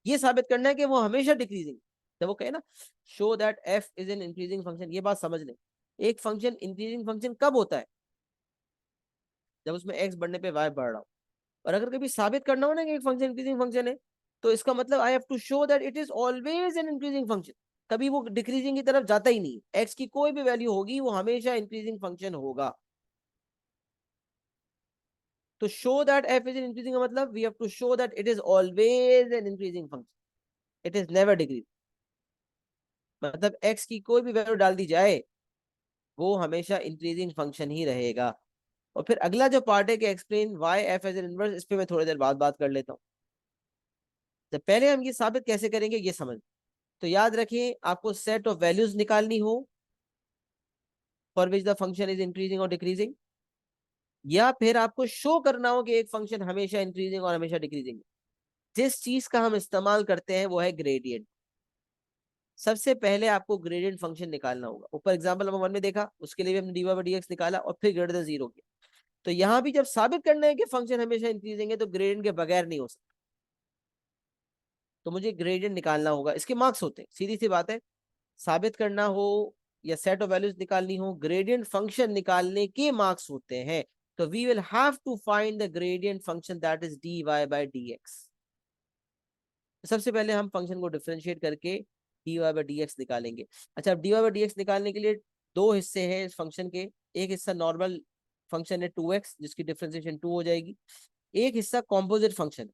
ये साबित करना है कि वो हमेशा डिक्रीजिंग। जब वो कहे ना show that f is an increasing function, ये बात समझ लें। एक फंक्शन इंक्रीजिंग फंक्शन कब होता है, जब उसमें एक्स बढ़ने पे वाई बढ़ रहा हो। और अगर कभी साबित करना हो ना कि एक फंक्शन इंक्रीजिंग फंक्शन है, तो इसका मतलब I have to show that it is always an increasing function, कभी वो डिक्रीजिंग की तरफ जाता ही नहीं। एक्स की कोई भी वैल्यू होगी वो हमेशा इंक्रीजिंग फंक्शन होगा। तो show that f is an increasing का मतलब we have to show that it is always an increasing function, it is never decrease. मतलब एक्स की कोई भी वैल्यू डाल दी जाए वो हमेशा इंक्रीजिंग फंक्शन ही रहेगा। और फिर अगला जो पार्ट है कि explain why f as an inverse, इस पे मैं थोड़ी देर बाद बात कर लेता हूँ। तो पहले हम ये साबित कैसे करेंगे ये समझ। तो याद रखिए आपको सेट ऑफ वैल्यूज निकालनी हो for which the function is increasing और डिक्रीजिंग, या फिर आपको शो करना हो कि एक फंक्शन हमेशा इंक्रीजिंग और हमेशा डिक्रीजिंग। जिस चीज का हम इस्तेमाल करते हैं वो है ग्रेडियंट। सबसे पहले आपको ग्रेडियंट फंक्शन निकालना होगा। ऊपर एग्जांपल नंबर 1 में देखा, उसके लिए भी हमने d y by d x निकाला और फिर ग्रेटर देन 0 किया। तो यहाँ भी जब साबित करना है कि फंक्शन हमेशा इंक्रीजिंग है तो ग्रेडियंट के बगैर नहीं हो सकता, तो मुझे ग्रेडियंट निकालना होगा। इसके मार्क्स होते हैं, सीधी सी बात है। साबित करना हो या सेट ऑफ वैल्यूज निकालनी हो, ग्रेडियंट फंक्शन निकालने के मार्क्स होते हैं। तो we will have to find the gradient function that is d y by d x. सबसे पहले हम फंक्शन को डिफरेंशिएट करके d y by d x निकालेंगे। अच्छा, अब d y by d x निकालने के लिए दो हिस्से हैं इस फंक्शन के। एक हिस्सा नॉर्मल फंक्शन है 2x जिसकी डिफरेंशिएशन 2 हो जाएगी। एक हिस्सा कॉम्पोजिट फंक्शन है,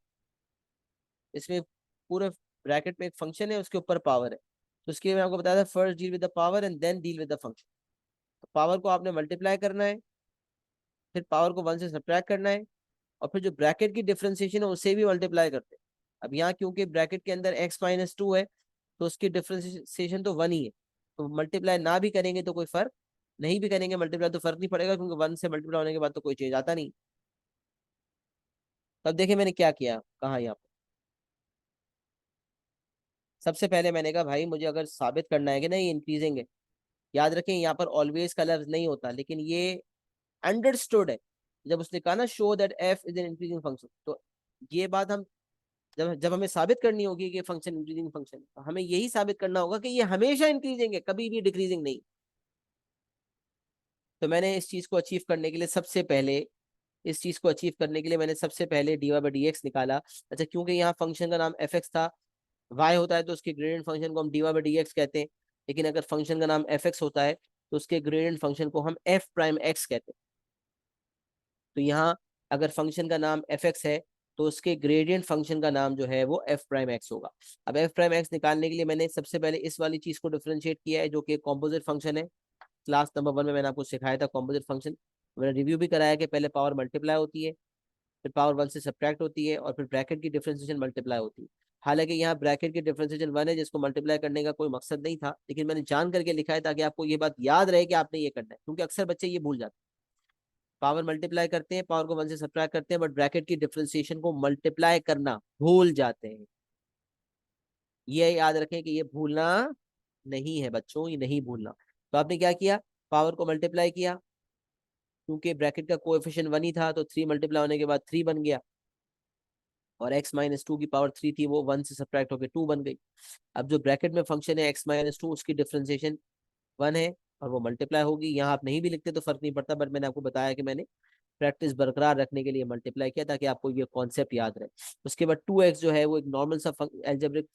इसमें पूरे ब्रैकेट में एक फंक्शन है उसके ऊपर पावर है। तो उसके लिए मैं आपको बताया था first deal with the power and then deal with the function. तो पावर को आपने मल्टीप्लाई करना है, फिर पावर को 1 से सब्ट्रैक्ट करना है, और फिर जो ब्रैकेट की डिफरेंशिएशन है उससे भी मल्टीप्लाई करते हैं। अब यहाँ क्योंकि ब्रैकेट के अंदर x-2 है तो उसकी डिफरेंशिएशन तो 1 ही है, तो मल्टीप्लाई ना भी करेंगे तो कोई फर्क नहीं भी करेंगे मल्टीप्लाई तो फर्क नहीं पड़ेगा, क्योंकि 1 से मल्टीप्लाई होने के बाद तो कोई चेंज आता नहीं। तब देखिए मैंने क्या किया, कहा यहाँ पे सबसे पहले मैंने कहा भाई मुझे अगर साबित करना है कि नहीं इंक्रीजिंग है, याद रखें यहाँ पर ऑलवेज का लफ्ज नहीं होता, लेकिन ये अंडरस्टूड है। जब उसने कहा ना show that f is an increasing function, तो ये बात हम जब जब हमें साबित करनी होगी कि फंक्शन इंक्रीजिंग फंक्शन, तो हमें यही साबित करना होगा कि ये हमेशा इंक्रीजिंग है, कभी भी डिक्रीजिंग नहीं। तो मैंने इस चीज को अचीव करने के लिए सबसे पहले इस चीज को अचीव करने के लिए मैंने सबसे पहले dy बाई डी एक्स निकाला। अच्छा, क्योंकि यहाँ फंक्शन का नाम एफ एक्स था, y होता है तो उसके ग्रेडियंट फंक्शन को हम dy बाई डी एक्स कहते हैं। लेकिन अगर फंक्शन का नाम एफ एक्स होता है तो उसके ग्रेडियंट फंक्शन को हम एफ प्राइम एक्स कहते हैं। तो यहाँ अगर फंक्शन का नाम एफ एक्स है तो उसके ग्रेडियंट फंक्शन का नाम जो है वो एफ प्राइम एक्स होगा। अब एफ प्राइम एक्स निकालने के लिए मैंने सबसे पहले इस वाली चीज को डिफरेंशिएट किया है, जो कि कॉम्पोजिट फंक्शन है। क्लास नंबर 1 में मैंने आपको सिखाया था कॉम्पोजिट फंक्शन। मैंने रिव्यू भी कराया कि पहले पावर मल्टीप्लाई होती है, फिर पावर 1 से सब्ट्रैक्ट होती है, और फिर ब्रैकेट की डिफरेंशिएशन मल्टीप्लाई होती है। हालांकि यहाँ ब्रैकेट की डिफरेंशिएशन 1 है, जिसको मल्टीप्लाई करने का कोई मकसद नहीं था, लेकिन मैंने जान करके लिखा है ताकि आपको ये बात याद रहे कि आपने ये करना है, क्योंकि अक्सर बच्चे ये भूल जाते हैं। पावर मल्टीप्लाई करते हैं, पावर को 1 से सब्ट्रैक्ट करते हैं, बट ब्रैकेट की डिफरेंशिएशन को मल्टीप्लाई करना भूल जाते हैं। ये याद रखें कि ये भूलना नहीं है बच्चों, ये नहीं भूलना। तो आपने क्या किया, पावर को मल्टीप्लाई किया, क्योंकि ब्रैकेट का कोएफिशिएंट 1 ही था तो 3 मल्टीप्लाई होने के बाद 3 बन गया, और x माइनस टू की पावर 3 थी वो 1 से सब्ट्रैक्ट होकर 2 बन गई। अब जो ब्रैकेट में फंक्शन है x माइनस टू, उसकी डिफरेंशिएशन 1 है और वो मल्टीप्लाई होगी। यहाँ आप नहीं भी लिखते तो फर्क नहीं पड़ता, बट मैंने आपको बताया कि मैंने प्रैक्टिस बरकरार रखने के लिए मल्टीप्लाई किया ताकि आपको ये कॉन्सेप्ट याद रहे। उसके बाद 2x जो है वो एक नॉर्मल सा एल्जेब्रिक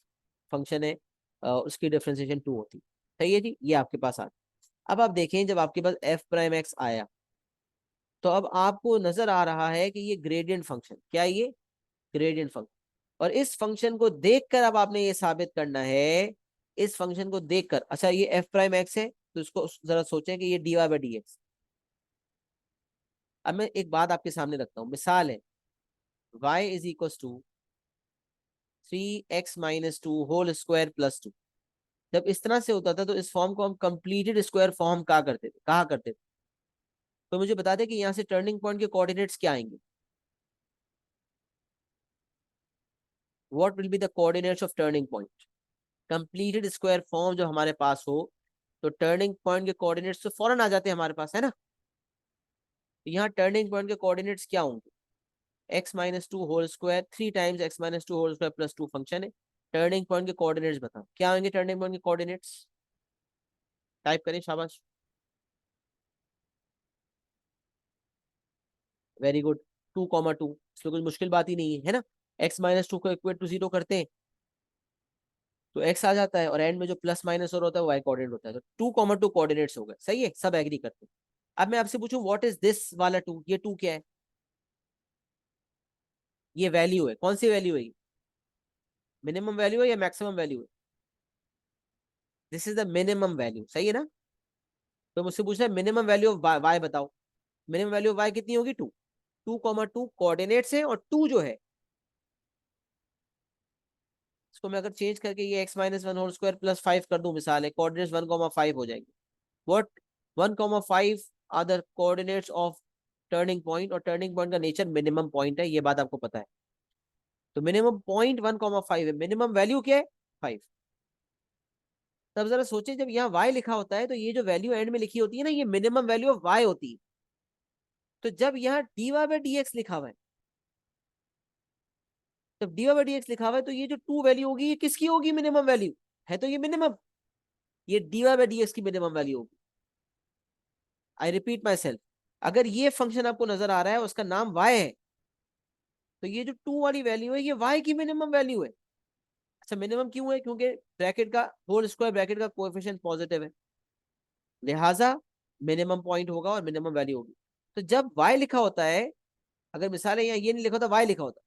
फंक्शन है, उसकी डिफरेंशिएशन 2 होती है। सही है जी, ये आपके पास आ। अब आप देखें जब आपके पास एफ प्राइम एक्स आया, तो अब आपको नजर आ रहा है कि ये ग्रेडियंट फंक्शन, क्या है ये ग्रेडियंट फंक्शन। और इस फंक्शन को देखकर अब आपने ये साबित करना है, इस फंक्शन को देखकर, अच्छा ये एफ प्राइम एक्स है तो इसको जरा सोचें कि ये d y by d x. अब मैं एक बात आपके सामने रखता हूँ, मिसाल है y is equal to 3x-2 whole square plus 2। जब इस तरह से होता था तो इस फॉर्म को हम कंप्लीटेड स्क्वायर फॉर्म कहा करते थे। तो मुझे बता दें कि यहाँ से टर्निंग पॉइंट के कोऑर्डिनेट्स क्या आएंगे, what will be the coordinates of turning point. Completed square form जो हमारे पास हो तो टर्निंग पॉइंट के कोऑर्डिनेट्स तो फौरन आ जाते हैं हमारे पास, है ना। तो यहाँ टर्निंग पॉइंट के कोऑर्डिनेट्स क्या होंगे, x-2 whole square 3 times x-2 whole square plus 2 function है। टर्निंग पॉइंट के कोऑर्डिनेट्स बताओ क्या होंगे, टर्निंग पॉइंट के कोऑर्डिनेट्स टाइप करें, शाबाश, वेरी गुड। 2,2, इसमें कुछ मुश्किल बात ही नहीं है ना। x-2 को इक्वेट टू 0 करते हैं तो x आ जाता है, और एंड में जो प्लस माइनस और होता है वो y कोऑर्डिनेट होता है, तो 2,2 कोऑर्डिनेट्स हो गए, सही है, सब एग्री करते हैं। अब मैं आपसे पूछूं व्हाट इज दिस वाला 2, ये 2 क्या है, ये वैल्यू है, कौन सी वैल्यू है, मिनिमम वैल्यू है या मैक्सिमम वैल्यू है, this is the minimum value, सही है ना। तो मुझसे पूछा है मिनिमम वैल्यू ऑफ वाई बताओ, मिनिमम वैल्यू ऑफ वाई कितनी होगी, 2। 2,2 कोऑर्डिनेट्स है, और 2 जो है इसको मैं अगर चेंज करके ये x-1 होल स्क्वायर प्लस 5 कर दूं, मिसाल है कोऑर्डिनेट्स 1,5 हो जाएंगे। What 1,5 are the coordinates of turning point, और टर्निंग पॉइंट का नेचर मिनिमम पॉइंट है, ये बात आपको पता है। तो मिनिमम पॉइंट 1,5 है, मिनिमम वैल्यू क्या है 5। तब जरा सोचें जब यहाँ y लिखा होता है तो ये जो वैल्यू एंड में लिखी होती है ना, ये मिनिमम वैल्यू ऑफ y होती है। तो जब यहाँ dy बाई डी एक्स लिखा हुआ है, जब dy बाई डी एक्स लिखा हुआ है तो ये जो 2 वैल्यू होगी ये किसकी होगी, मिनिमम वैल्यू है, तो ये मिनिमम, ये dy बाई डी एक्स की मिनिमम वैल्यू होगी। आई रिपीट माई सेल्फ, अगर ये फंक्शन आपको नजर आ रहा है उसका नाम y है, तो ये जो 2 वाली वैल्यू है ये y की मिनिमम वैल्यू है। अच्छा, मिनिमम क्यों है, क्योंकि ब्रैकेट का होल स्क्वायर ब्रैकेट का कोएफिशिएंट पॉजिटिव है, लिहाजा मिनिमम पॉइंट होगा और मिनिमम वैल्यू होगी। तो जब y लिखा होता है, अगर मिसाल है यहाँ ये नहीं लिखा होता y लिखा होता,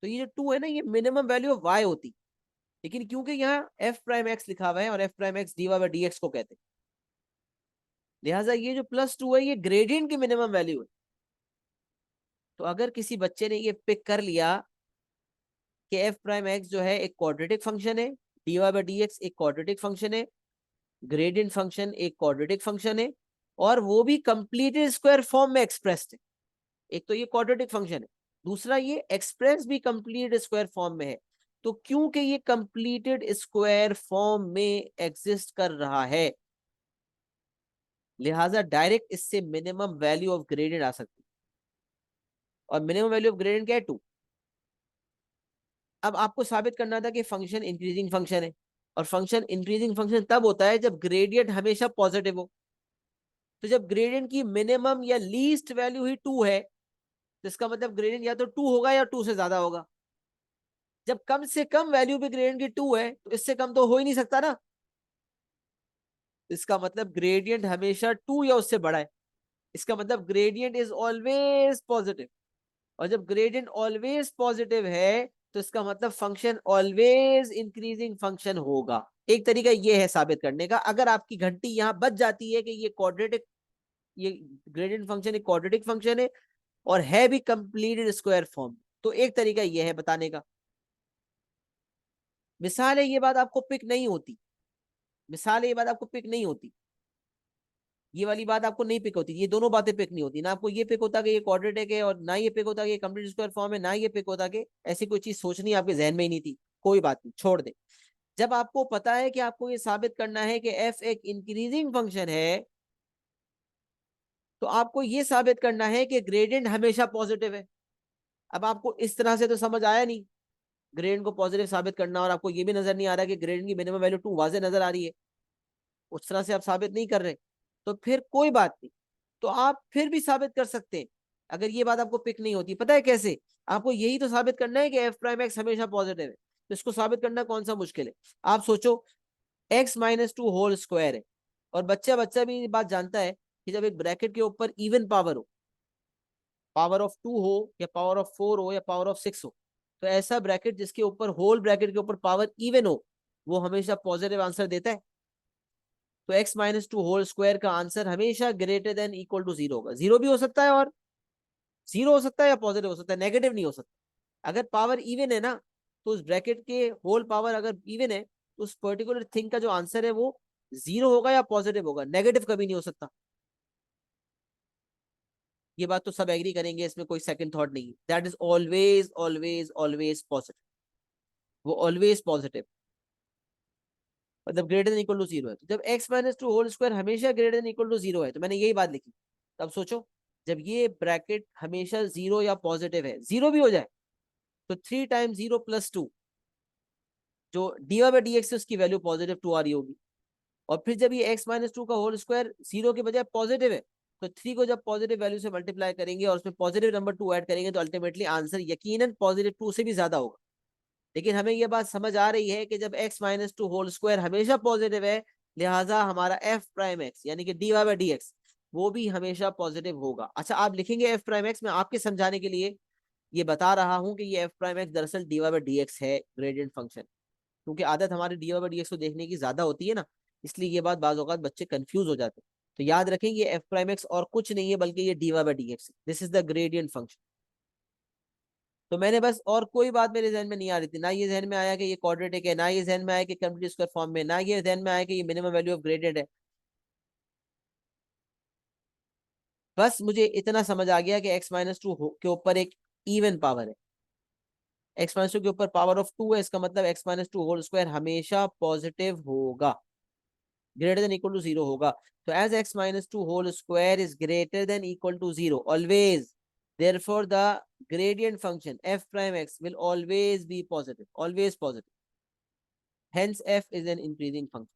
तो ये जो 2 है ना ये मिनिमम वैल्यू ऑफ y होती। लेकिन क्योंकि यहाँ एफ प्राइम एक्स लिखा हुआ है और f prime x d y by d x को कहते हैं, लिहाजा ये जो +2 है ये ग्रेडियंट की मिनिमम वैल्यू है। तो अगर किसी बच्चे ने ये पिक कर लिया कि एफ प्राइम एक्स जो है एक क्वाड्रेटिक फंक्शन है, d y by d x एक क्वाड्रेटिक फंक्शन है, ग्रेडियंट फंक्शन एक क्वाड्रेटिक फंक्शन है, और वो भी कंप्लीटेड स्क्वायर फॉर्म में एक्सप्रेस्ड है। एक तो ये क्वाड्रेटिक फंक्शन है, दूसरा ये एक्सप्रेस भी कंप्लीटेड स्क्वायर फॉर्म में है। तो क्योंकि ये कंप्लीटेड स्क्वायर फॉर्म में एग्जिस्ट कर रहा है, लिहाजा डायरेक्ट इससे मिनिमम वैल्यू ऑफ ग्रेडियंट आ सकती है, और मिनिमम वैल्यू ऑफ ग्रेडियंट क्या है, 2। अब आपको साबित करना था कि फंक्शन इंक्रीजिंग फंक्शन है, और फंक्शन इंक्रीजिंग फंक्शन तब होता है जब ग्रेडियंट हमेशा पॉजिटिव हो। तो जब ग्रेडियंट की मिनिमम या लीस्ट वैल्यू ही 2 है, तो इसका मतलब ग्रेडियंट या तो 2 होगा या 2 से ज्यादा होगा। जब कम से कम वैल्यू भी ग्रेडियंट की 2 है, तो इससे कम तो हो ही नहीं सकता ना। इसका मतलब ग्रेडियंट हमेशा 2 या उससे बड़ा है। इसका मतलब ग्रेडियंट इज ऑलवेज पॉजिटिव। और जब ग्रेडियंट ऑलवेज पॉजिटिव है, तो इसका मतलब फंक्शन ऑलवेज इंक्रीजिंग फंक्शन होगा। एक तरीका ये है साबित करने का, अगर आपकी घंटी यहां बच जाती है कि ये क्वाड्रेटिक, ये ग्रेडियंट फंक्शन एक क्वाड्रेटिक फंक्शन है और है भी कंप्लीटेड स्क्वायर फॉर्म, तो एक तरीका ये है बताने का। मिसाल है ये बात आपको पिक नहीं होती, मिसाल है ये बात आपको पिक नहीं होती, ये वाली बात आपको नहीं पिक होती, ये दोनों बातें पिक नहीं होती ना। आपको ये पिक होता कि ये क्वाड्रेटिक है, और ना ये पिक होता कि ये कंप्लीट स्क्वायर फॉर्म है, ना ये पिक होता कि ऐसी कोई चीज सोचनी आपके जहन में ही नहीं थी। कोई बात नहीं, छोड़ दे। जब आपको पता है कि आपको ये साबित करना है कि एफ एक इंक्रीजिंग फंक्शन है, तो आपको ये साबित करना है कि ग्रेडियंट हमेशा पॉजिटिव है। अब आपको इस तरह से तो समझ आया नहीं ग्रेडियंट को पॉजिटिव साबित करना, और आपको ये भी नजर नहीं आ रहा कि ग्रेडियंट की मिनिमम वैल्यू 2 वाजे नजर आ रही है, उस तरह से आप साबित नहीं कर रहे। तो फिर कोई बात नहीं, तो आप फिर भी साबित कर सकते हैं। अगर ये बात आपको पिक नहीं होती, पता है कैसे, आपको यही तो साबित करना है कि एफ प्राइम एक्स हमेशा पॉजिटिव है। तो इसको साबित करना कौन सा मुश्किल है। आप सोचो, x-2 होल स्क्वायर है, और बच्चा बच्चा भी ये बात जानता है कि जब एक ब्रैकेट के ऊपर इवन पावर हो, पावर ऑफ 2 हो या पावर ऑफ 4 हो या पावर ऑफ 6 हो, तो ऐसा ब्रैकेट जिसके ऊपर होल ब्रैकेट के ऊपर पावर इवन हो, वो हमेशा पॉजिटिव आंसर देता है। तो x-2 होल स्क्वायर का आंसर हमेशा ग्रेटर देन इक्वल टू 0 होगा। 0 भी हो सकता है, और 0 हो सकता है या पॉजिटिव हो सकता है, नेगेटिव नहीं हो सकता। अगर पावर इवन है ना, तो उस ब्रैकेट के होल पावर अगर इवन है, तो उस पर्टिकुलर थिंग का जो आंसर है वो 0 होगा या पॉजिटिव होगा, नेगेटिव कभी नहीं हो सकता। ये बात तो सब एग्री करेंगे, इसमें कोई सेकंड थॉट नहीं है। That is always always always positive, वो ऑलवेज पॉजिटिव, मतलब ग्रेटर देन इक्वल टू 0 है। तो जब x-2 होल स्क्वायर हमेशा ग्रेटर देन इक्वल टू 0 है, तो मैंने यही बात लिखी। तब सोचो, जब ये ब्रैकेट हमेशा 0 या पॉजिटिव है, 0 भी हो जाए, तो 3 टाइम्स 0 + 2, जो dy/dx है उसकी वैल्यू पॉजिटिव 2 आ रही होगी। और फिर जब ये x-2 का होल स्क्वायर 0 के बजाय पॉजिटिव है, तो 3 को जब पॉजिटिव वैल्यू से मल्टीप्लाई करेंगे और उसमें पॉजिटिव नंबर 2 ऐड करेंगे, तो अल्टीमेटली आंसर यकीनन पॉजिटिव 2 से भी ज्यादा होगा। लेकिन हमें यह बात समझ आ रही है कि जब x-2 होल स्क्वायर हमेशा पॉजिटिव है, लिहाजा हमारा एफ प्राइम एक्स यानी कि dy/dx वो भी हमेशा पॉजिटिव होगा। अच्छा, आप लिखेंगे एफ प्राइम एक्स, मैं आपके समझाने के लिए ये बता रहा हूं कि ये एफ प्राइम एक्स दरअसल dy/dx है, ग्रेडियंट फंक्शन। क्योंकि आदत हमारी dy/dx को देखने की ज्यादा होती है ना, इसलिए ये बात बाज औकात बच्चे कंफ्यूज हो जाते हैं। तो याद रखें, ये एफ प्राइम एक्स और कुछ नहीं है बल्कि ये dy/dx, this is the gradient function. तो मैंने बस, और कोई बात मेरे जहन में नहीं आ रही थी, ना ये जहन में आया कि ये क्वाड्रेटिक है, ना ये जहन में आया कि कंप्लीट स्क्वायर फॉर्म में, ना ये जहन में आया कि ये मिनिमम वैल्यू ऑफ ग्रेडियंट है। बस मुझे इतना समझ आ गया कि x-2 के ऊपर एक इवन पावर है, x-2 के ऊपर पावर ऑफ 2 है, इसका मतलब x-2 होल स्क्वायर हमेशा पॉजिटिव होगा, ग्रेटर देन इक्वल टू 0 होगा। तो as x-2 whole square is greater than equal to 0 always, therefore the gradient function f prime x will always be positive, always positive, hence f is an increasing function।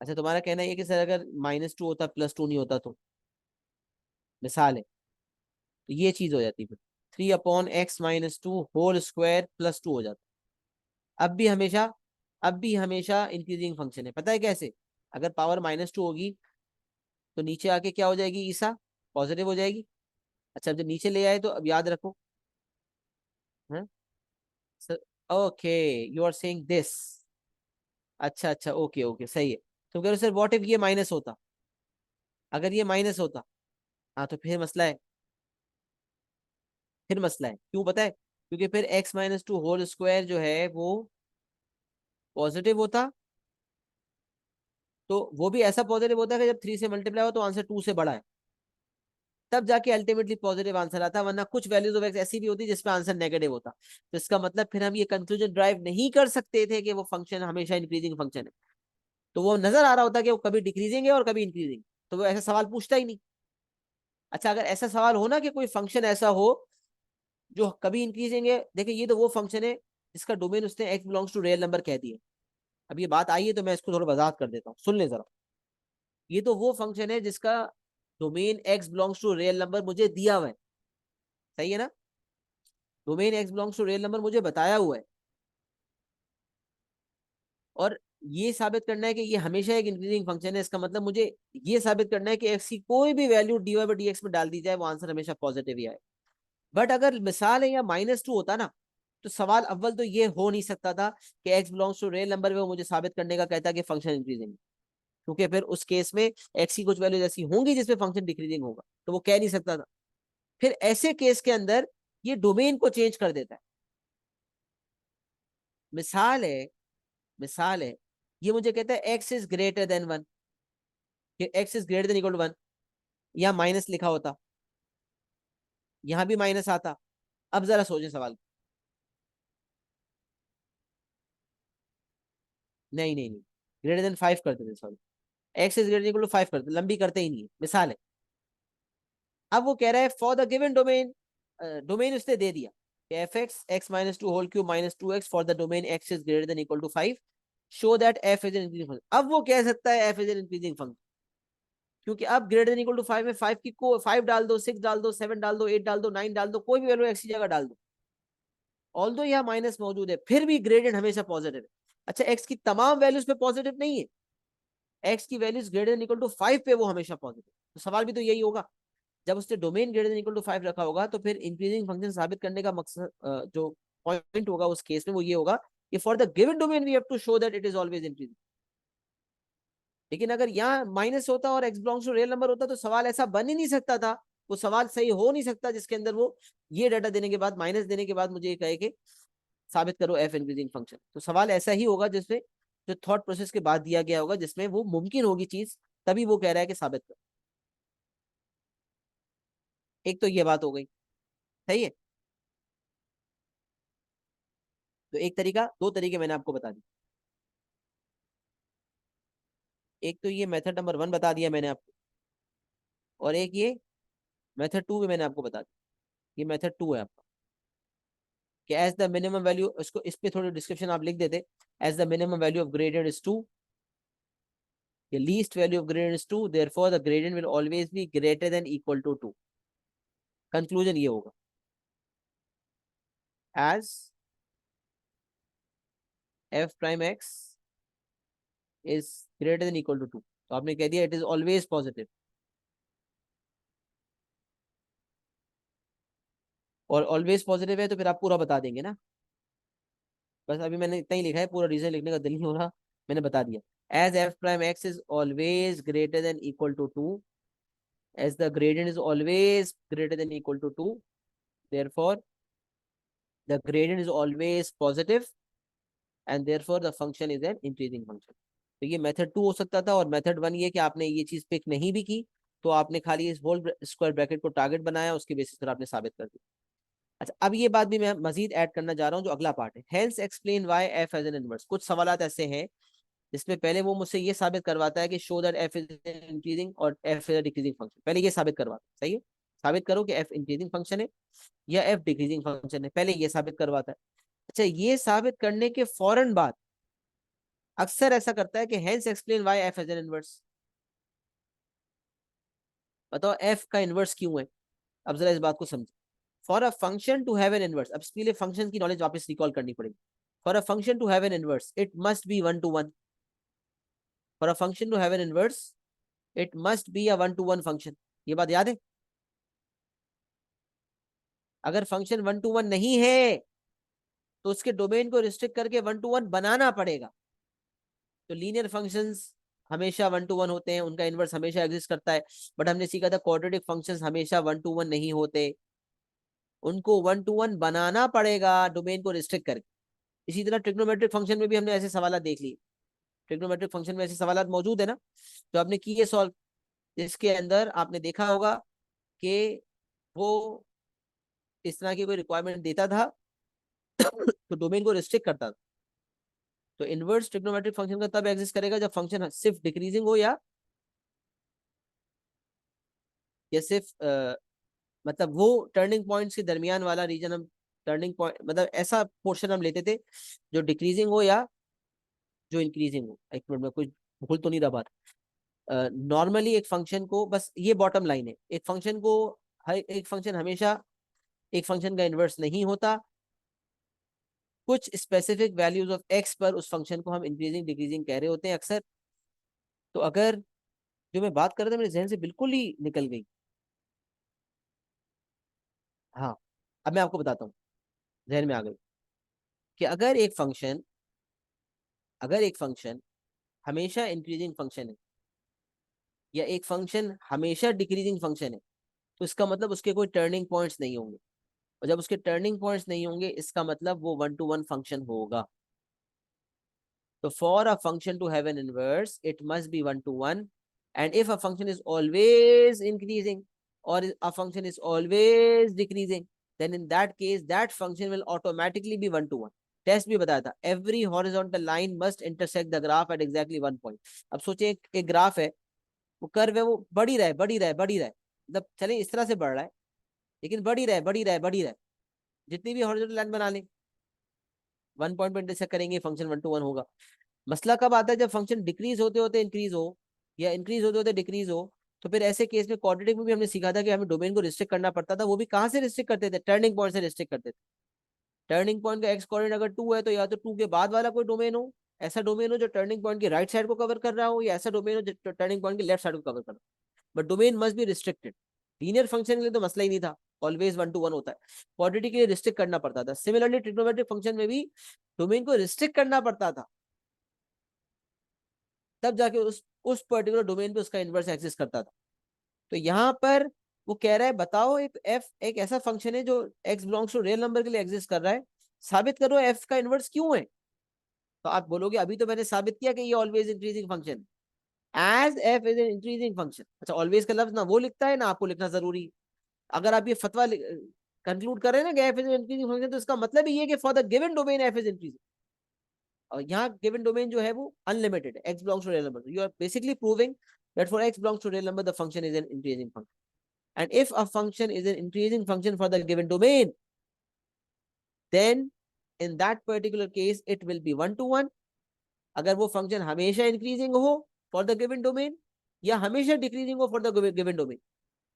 अच्छा, तुम्हारा कहना है कि sir अगर -2 होता +2 नहीं होता, तो मिसाल है, तो ये चीज हो जाती है फिर 3/x-2 होल स्क्वायर +2 हो जाता। अब भी हमेशा, अब भी हमेशा इंक्रीजिंग फंक्शन है। पता है कैसे, अगर पावर -2 होगी, तो नीचे आके क्या हो जाएगी, ईसा पॉजिटिव हो जाएगी। अच्छा, अब जब नीचे ले आए, तो अब याद रखो, okay, you are saying this. अच्छा अच्छा, ओके ओके, सही है। तो कह रहे हो सर व्हाट इफ ये माइनस होता, अगर ये माइनस होता, हाँ तो फिर मसला है, फिर मसला है। क्यों पता है, क्योंकि फिर x-2 होल स्क्वायर जो है वो पॉजिटिव होता, तो वो भी ऐसा पॉजिटिव होता है कि जब 3 से मल्टीप्लाई हो तो आंसर 2 से बड़ा है, तब जाके अल्टीमेटली पॉजिटिव आंसर आता है, वरना कुछ वैल्यूज ऑफ एक्स ऐसी भी होती है जिसमें आंसर नेगेटिव होता। तो इसका मतलब फिर हम ये कंक्लूजन ड्राइव नहीं कर सकते थे कि वो फंक्शन हमेशा इंक्रीजिंग फंक्शन है। तो वो नजर आ रहा होता कि वो कभी डिक्रीजिंग है और कभी इंक्रीजिंग, तो वो ऐसा सवाल पूछता ही नहीं। अच्छा, अगर ऐसा सवाल हो ना कि कोई फंक्शन ऐसा हो जो कभी इंक्रीजिंग है, देखिए ये तो वो फंक्शन है जिसका डोमेन उसने x belongs to real number कह दिया। अब ये बात आई है तो मैं इसको थोड़ा वजाहत कर देता हूँ, सुन ले जरा। ये तो वो फंक्शन है जिसका domain x belongs to real number मुझे दिया हुआ है, सही है ना। Domain x belongs to real number मुझे बताया हुआ है, और ये साबित करना है कि ये हमेशा एक इंक्रीजिंग फंक्शन है। इसका मतलब मुझे ये साबित करना है कि एक्स की कोई भी value d y by d x में डाल दी जाए वो आंसर हमेशा पॉजिटिव ही आए। बट अगर मिसाल है या -2 होता ना, तो सवाल अव्वल तो ये हो नहीं सकता था कि x belongs to real number में वो मुझे साबित करने का कहता कि फंक्शन इंक्रीजिंग, क्योंकि फिर उस केस में एक्स की कुछ वैल्यूज ऐसी होंगी जिसमें फंक्शन डिक्रीजिंग होगा, तो वो कह नहीं सकता था। फिर ऐसे केस के अंदर ये डोमेन को चेंज कर देता है। मिसाल है, मिसाल है, ये मुझे कहता है x is greater than 1, x is greater than equal to 1, यहाँ माइनस लिखा होता, यहाँ भी माइनस आता। अब जरा सोचे सवाल। नहीं नहीं नहीं, ग्रेटर देन 5 करते थे, sorry, x is greater equal to 5 करते, लंबी करते ही नहीं है, मिसाल है। अब वो कह रहा है for the given domain, domain उसने दे दिया f x x -2 whole cube -2x for the domain x is greater than equal to 5, show that f is an increasing function. अब वो कह सकता है f is an increasing function, क्योंकि अब ग्रेटर देन इक्वल टू 5 में 5 की को 5 डाल दो, 6 डाल दो, 7 डाल दो, 8 डाल दो, 9 डाल दो, कोई भी वैल्यू एक्स की जगह डाल दो, ऑल्दो यहाँ माइनस मौजूद है फिर भी ग्रेडेड हमेशा पॉजिटिव है। अच्छा, एक्स की तमाम वैल्यूज पे पॉजिटिव नहीं है, एक्स की values greater than equal to 5 पे वो हमेशा पॉजिटिव। तो सवाल भी तो यही होगा, जब उसने domain greater than equal to 5 रखा होगा तो फिर इंक्रीजिंग फंक्शन साबित करने का मकसद, जो पॉइंट होगा उस केस में वो ये होगा कि for the given domain we have to show that it is always increasing. लेकिन अगर यहाँ माइनस होता और x belongs to real number होता तो सवाल ऐसा बन ही नहीं सकता था, वो सवाल सही हो नहीं सकता जिसके अंदर वो ये डाटा देने के बाद, माइनस देने के बाद मुझे ये कहे कि साबित करो एफ इंक्रीजिंग फंक्शन। तो सवाल ऐसा ही होगा जिसमें जो थॉट प्रोसेस के बाद दिया गया होगा, जिसमें वो मुमकिन होगी चीज, तभी वो कह रहा है कि साबित करो। एक तो ये बात हो गई, सही है। तो एक तरीका, दो तरीके मैंने आपको बता दिए। एक तो ये मेथड नंबर 1 बता दिया मैंने आपको, और एक ये मेथड 2 भी मैंने आपको बता दिया। ये मेथड 2 है आपका, कि एज द मिनिमम वैल्यू, इसको इस पे थोड़ी डिस्क्रिप्शन आप लिख देते। As the minimum value of gradient is 2, the least value of gradient is 2, therefore the gradient will always be greater than equal to 2। Conclusion ये होगा, as f prime x is greater than equal to 2, तो आपने कह दिया it is always positive, और always positive है तो फिर आप पूरा बता देंगे ना। बस अभी मैंने इतना ही लिखा है, पूरा रीजन लिखने का दिल नहीं हो रहा, मैंने बता दिया। As f prime x is always greater than equal to 2, as the gradient is always greater than equal to 2, therefore the gradient is always positive and therefore the function is an increasing function। तो ये method 2 हो सकता था, और method 1 ये कि आपने ये चीज पिक नहीं भी की, तो आपने खाली इस होल स्क्वायर ब्रैकेट को टारगेट बनाया, उसके बेसिस पर आपने साबित कर दिया। अच्छा, अब ये बात भी मैं मजीद ऐड करना चाह रहा हूँ, जो अगला पार्ट है, hence explain why f as an inverse. कुछ सवाल ऐसे हैं जिसमें पहले वो मुझसे ये साबित करवाता है कि show that f is increasing और एफ इज डिक्रीजिंग फंक्शन, पहले ये साबित करवाता है, सही है। साबित करो कि एफ इंक्रीजिंग फंक्शन है या एफ डिक्रीजिंग फंक्शन है, पहले ये साबित करवाता है। अच्छा, ये साबित करने के फौरन बाद अक्सर ऐसा करता है कि hence explain why f as an inverse. बताओ एफ का इनवर्स क्यों है। अब जरा इस बात को समझो। For a function to have an inverse, अब इसके लिए फंक्शन की नॉलेज वापस रिकॉल करनी पड़ेगी। For a function to have an inverse it must be 1 to 1। For a function to have an inverse it must be a 1 to 1 function. ये बात याद है। अगर फंक्शन 1 to 1 नहीं है तो उसके डोमेन को रिस्ट्रिक्ट करके 1 to 1 बनाना पड़ेगा। तो लीनियर फंक्शंस हमेशा 1 to 1 होते हैं, उनका इनवर्स हमेशा एग्जिस्ट करता है। बट हमने सीखा था क्वाड्रेटिक फंक्शंस हमेशा 1 to 1 नहीं होते, उनको 1 to 1 बनाना पड़ेगा डोमेन को रिस्ट्रिक्ट करके। इसी तरह ट्रिग्नोमेट्रिक फंक्शन में भी हमने ऐसे सवाल देख लिए ट्रिग्नोमेट्रिक फंक्शन में ऐसे सवाल मौजूद है ना, जो आपने किए सॉल्व, जिसके अंदर आपने देखा होगा कि वो इस तरह की कोई रिक्वायरमेंट देता था तो डोमेन को रिस्ट्रिक्ट करता था। तो इनवर्स ट्रिग्नोमेट्रिक फंक्शन का तब एग्जिस्ट करेगा जब फंक्शन सिर्फ डिक्रीजिंग हो, या सिर्फ मतलब वो टर्निंग पॉइंट्स के दरमियान वाला रीजन, हम टर्निंग पॉइंट मतलब ऐसा पोर्शन हम लेते थे जो डिक्रीजिंग हो या जो इंक्रीजिंग हो। एक मिनट में कोई भूल तो नहीं रहा बात। नॉर्मली एक फंक्शन को, बस ये बॉटम लाइन है, एक फंक्शन को, हर एक फंक्शन हमेशा एक फंक्शन का इन्वर्स नहीं होता। कुछ स्पेसिफिक वैल्यूज ऑफ एक्स पर उस फंक्शन को हम इंक्रीजिंग डिक्रीजिंग कह रहे होते हैं अक्सर। तो अगर जो मैं बात कर रहा था मेरे जहन से बिल्कुल ही निकल गई। हाँ, अब मैं आपको बताता हूँ, जहन में आ गई कि अगर एक फंक्शन हमेशा इंक्रीजिंग फंक्शन है या एक फंक्शन हमेशा डिक्रीजिंग फंक्शन है, तो इसका मतलब उसके कोई टर्निंग पॉइंट्स नहीं होंगे। और जब उसके टर्निंग पॉइंट्स नहीं होंगे, इसका मतलब वो वन टू वन फंक्शन होगा। तो for a function to have an inverse it must be one to one, and if a function is always increasing or a function is always decreasing, then in that case that function will automatically be one to one. Test भी बताया था, every horizontal line must intersect the graph at exactly one point. अब सोचिए एक graph है, वो curve है, वो बढ़ ही रहा है, बढ़ ही रहा है, बढ़ ही रहा है, मतलब चले इस तरह से बढ़ रहा है, लेकिन बढ़ ही रहा है, बढ़ ही रहा है, बढ़ ही रहा है। जितनी भी हॉरिजॉन्टल लाइन बना लें, वन पॉइंट पे इंटरसेक्ट करेंगे, फंक्शन वन टू वन होगा। मसला कब आता है? जब फंक्शन डिक्रीज होते होते इंक्रीज हो या इंक्रीज होते होते डिक्रीज हो। तो फिर ऐसे केस में क्वाड्रेटिक में भी हमने सीखा था कि हमें डोमेन को रिस्ट्रिक्ट करना पड़ता था। वो भी कहाँ से रिस्ट्रिक्ट करते थे? टर्निंग पॉइंट से रिस्ट्रिक्ट करते थे। टर्निंग पॉइंट का एक्स कोऑर्डिनेट अगर 2 है, तो या तो 2 के बाद वाला कोई डोमेन हो, ऐसा डोमेन हो जो टर्निंग पॉइंट की राइट साइड को कवर कर रहा हो, या ऐसा डोमेन हो जो टर्निंग पॉइंट की लेफ्ट साइड को कवर कर रहा हो। But domain must be restricted. Linear function के लिए तो मसला ही नहीं था, ऑलवेज वन टू वन होता है। क्वाड्रेटिक के लिए रिस्ट्रिक्ट करना पड़ता था। सिमिलरली ट्रिग्नोमेट्रिक फंक्शन में भी डोमेन को रिस्ट्रिक्ट करना पड़ता था, तब जाके उस पर्टिकुलर डोमेन पे उसका इनवर्स एग्जिस्ट करता था। तो यहाँ पर वो कह रहा है बताओ एक एफ एक ऐसा फंक्शन है जो x belongs to real number के लिए एग्जिस्ट कर रहा है, साबित करो एफ का इनवर्स क्यों है। तो आप बोलोगे अभी तो मैंने साबित किया कि ये always increasing function, as f is an increasing function. अच्छा, ऑलवेज का लफ्ज ना वो लिखता है ना आपको लिखना जरूरी। अगर आप ये फतवा कंक्लूड कर रहे हैं ना कि f is an increasing function, तो इसका मतलब ये है कि for the given domain f is increasing. और यहाँ गिवन डोमेन जो है वो अनलिमिटेड है, x belongs to real number. You are basically proving that for x belongs to real number the function is an increasing function. And if a function is an increasing function for the given domain, then in that particular case it will be one to one. अगर वो function हमेशा increasing हो for the given domain, या हमेशा decreasing हो for the given domain,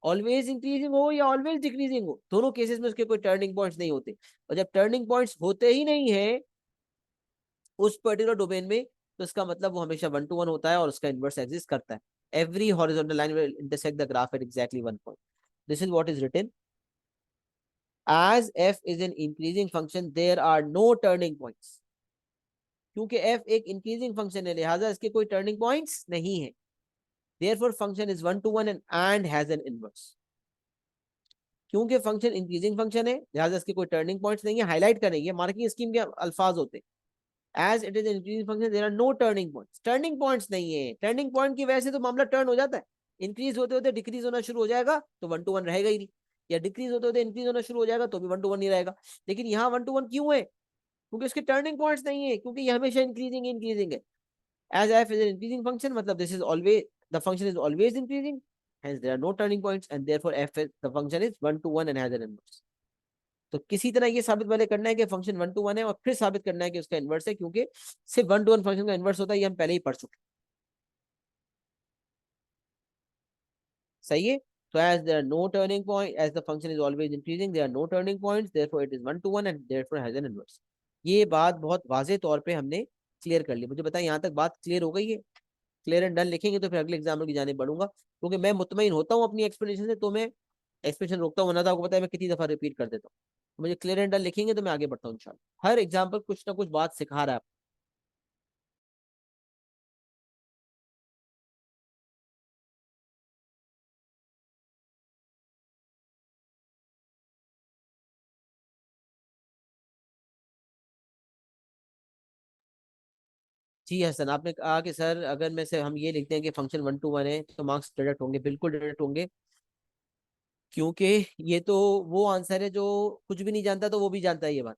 always increasing हो या always decreasing हो, दोनों केसेस में उसके कोई टर्निंग पॉइंट्स नहीं होते। और जब टर्निंग पॉइंट्स होते ही नहीं है उस पर्टिकुलर डोमेन में, तो इसका मतलब वो हमेशा वन टू वन होता है और उसका इनवर्स एग्जिस्ट करता है। Every horizontal line will intersect the graph at exactly one point. This is what is written. As f is an increasing function, there are no turning points. क्योंकि f एक increasing function है, लिहाजा इसके कोई turning points नहीं है। Therefore function is one to one and has an inverse. क्योंकि function increasing function है, लिहाजा इसके कोई टर्निंग पॉइंट्स नहीं है। हाईलाइट करेंगे, मार्किंग स्कीम के अल्फाज होते हैं। As it is an increasing function, there are no turning points. Turning points नहीं है। टर्निंग पॉइंट की वजह से तो मामला टर्न हो जाता है। इंक्रीज होते होते डिक्रीज होना शुरू हो जाएगा तो वन टू वन रहेगा ही नहीं, या डिक्रीज होते होते इंक्रीज होना शुरू हो जाएगा तो भी वन टू वन नहीं रहेगा। लेकिन यहाँ वन टू वन क्यों है? क्योंकि उसके टर्निंग पॉइंट्स नहीं है, क्योंकि ये हमेशा इंक्रीजिंग इंक्रीजिंग है। As f is an increasing function, मतलब this is always the function is always increasing, hence there are no turning points and therefore f is, the function is one to one and has an inverse. तो किसी तरह ये साबित पहले करना है कि फंक्शन वन टू वन है, और फिर साबित करना है कि उसका इनवर्स है, क्योंकि सिर्फ वन टू वन फंक्शन का इनवर्स होता है, ये हम पहले ही पढ़ चुके। सही है। तो as there are no turning point, as the function is always increasing, there are no turning points, therefore it is one to one and therefore has an inverse. ये बात बहुत वाजे तौर पे हमने क्लियर कर ली। मुझे बताएं यहाँ तक बात क्लियर हो गई है? क्लियर एंड डन लिखेंगे तो फिर अगले एग्जाम्पल की जाने बढ़ूंगा, क्योंकि मैं मुतमईन होता हूँ अपनी एक्सप्लेनेशन से, तो मैं एक्सप्लेनेशन रोकता हूँ, ना तो आपको पता है मैं कितनी दफा रिपीट कर देता हूँ। तो मुझे क्लियर एंड डन लिखेंगे तो मैं आगे बढ़ता हूँ इंशाल्लाह। हर एग्जाम्पल कुछ ना कुछ बात सिखा रहा है। जी हसन, आपने कहा कि सर अगर मैं से हम ये लिखते हैं कि फंक्शन 1 to 1 है तो मार्क्स डिडक्ट होंगे, बिल्कुल डिडक्ट होंगे, क्योंकि ये तो वो आंसर है जो कुछ भी नहीं जानता तो वो भी जानता है ये बात।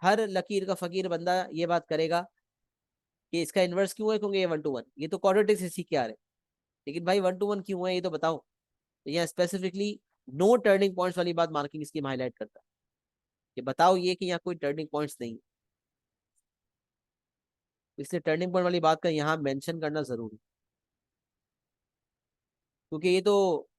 हर लकीर का फकीर बंदा ये बात करेगा कि इसका इन्वर्स क्यों है, क्योंकि ये 1 to 1, ये तो क्वाड्रेटिक से सीख के आ रहे हैं। लेकिन भाई 1 to 1 क्यों है ये तो बताओ। तो यहाँ स्पेसिफिकली नो टर्निंग पॉइंट्स वाली बात मार्किंग स्कीम हाईलाइट करता है कि बताओ ये कि यहाँ कोई टर्निंग पॉइंट्स नहीं है। इसलिए टर्निंग पॉइंट वाली बात का यहाँ मेंशन करना जरूरी है। क्योंकि ये तो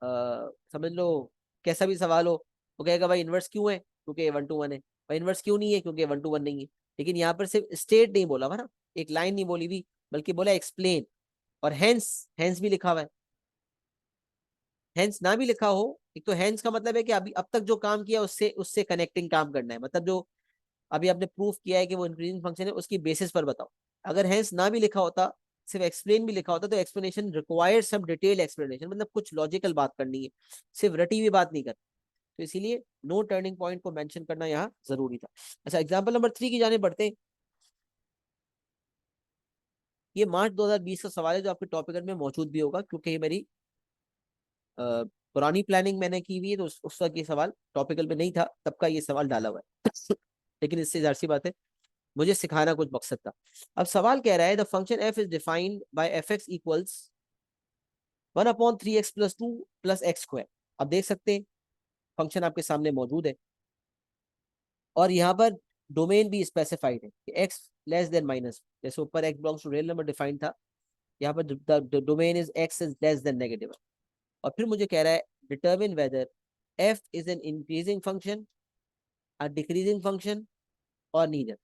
समझ लो कैसा भी सवाल हो वो कहेगा भाई इन्वर्स क्यों है, क्योंकि ये 1 to 1 है। भाई इन्वर्स क्यों नहीं है, क्योंकि 1 to 1 नहीं है। लेकिन यहाँ पर सिर्फ स्टेट नहीं बोला हुआ ना, एक लाइन नहीं बोली हुई, बल्कि बोला एक्सप्लेन, और हेंस, हेंस भी लिखा हुआ है। हेंस ना भी लिखा हो, एक तो हेंस का मतलब है कि अभी अब तक जो काम किया उससे उससे कनेक्टिंग काम करना है, मतलब जो अभी आपने प्रूफ किया है कि वो इंक्रीजिंग फंक्शन है उसकी बेसिस पर बताओ। अगर हेंस ना भी लिखा होता, सिर्फ एक्सप्लेन भी लिखा होता, तो एक्सप्लेनेशन रिक्वायर्ड सम डिटेल एक्सप्लेनेशन, मतलब कुछ लॉजिकल बात करनी है, सिर्फ रटी हुई बात नहीं करनी। तो इसीलिए नो टर्निंग पॉइंट को मेंशन करना यहाँ जरूरी था। अच्छा, एग्जांपल नंबर 3 की जाने बढ़ते हैं। ये मार्च 2020 का सवाल है जो आपके टॉपिक में मौजूद भी होगा, क्योंकि ये मेरी पुरानी प्लानिंग मैंने की हुई है, तो उस वक्त ये सवाल टॉपिकल में नहीं था, तब का ये सवाल डाला हुआ है। लेकिन इससे जाहिर सी बात है मुझे सिखाना कुछ मकसद था। अब सवाल कह रहा है the function F is defined by F x equals 1/3x+2 + x²। अब देख सकते हैं फंक्शन आपके सामने मौजूद है, और यहाँ पर डोमेन भी स्पेसिफाइड है कि एक्स लेस देन माइनस, जैसे ऊपर x belongs to real number defined था, यहाँ पर domain is x is less than negative. और फिर मुझे कह रहा है determine whether f is an increasing function, a decreasing function, और नीदर।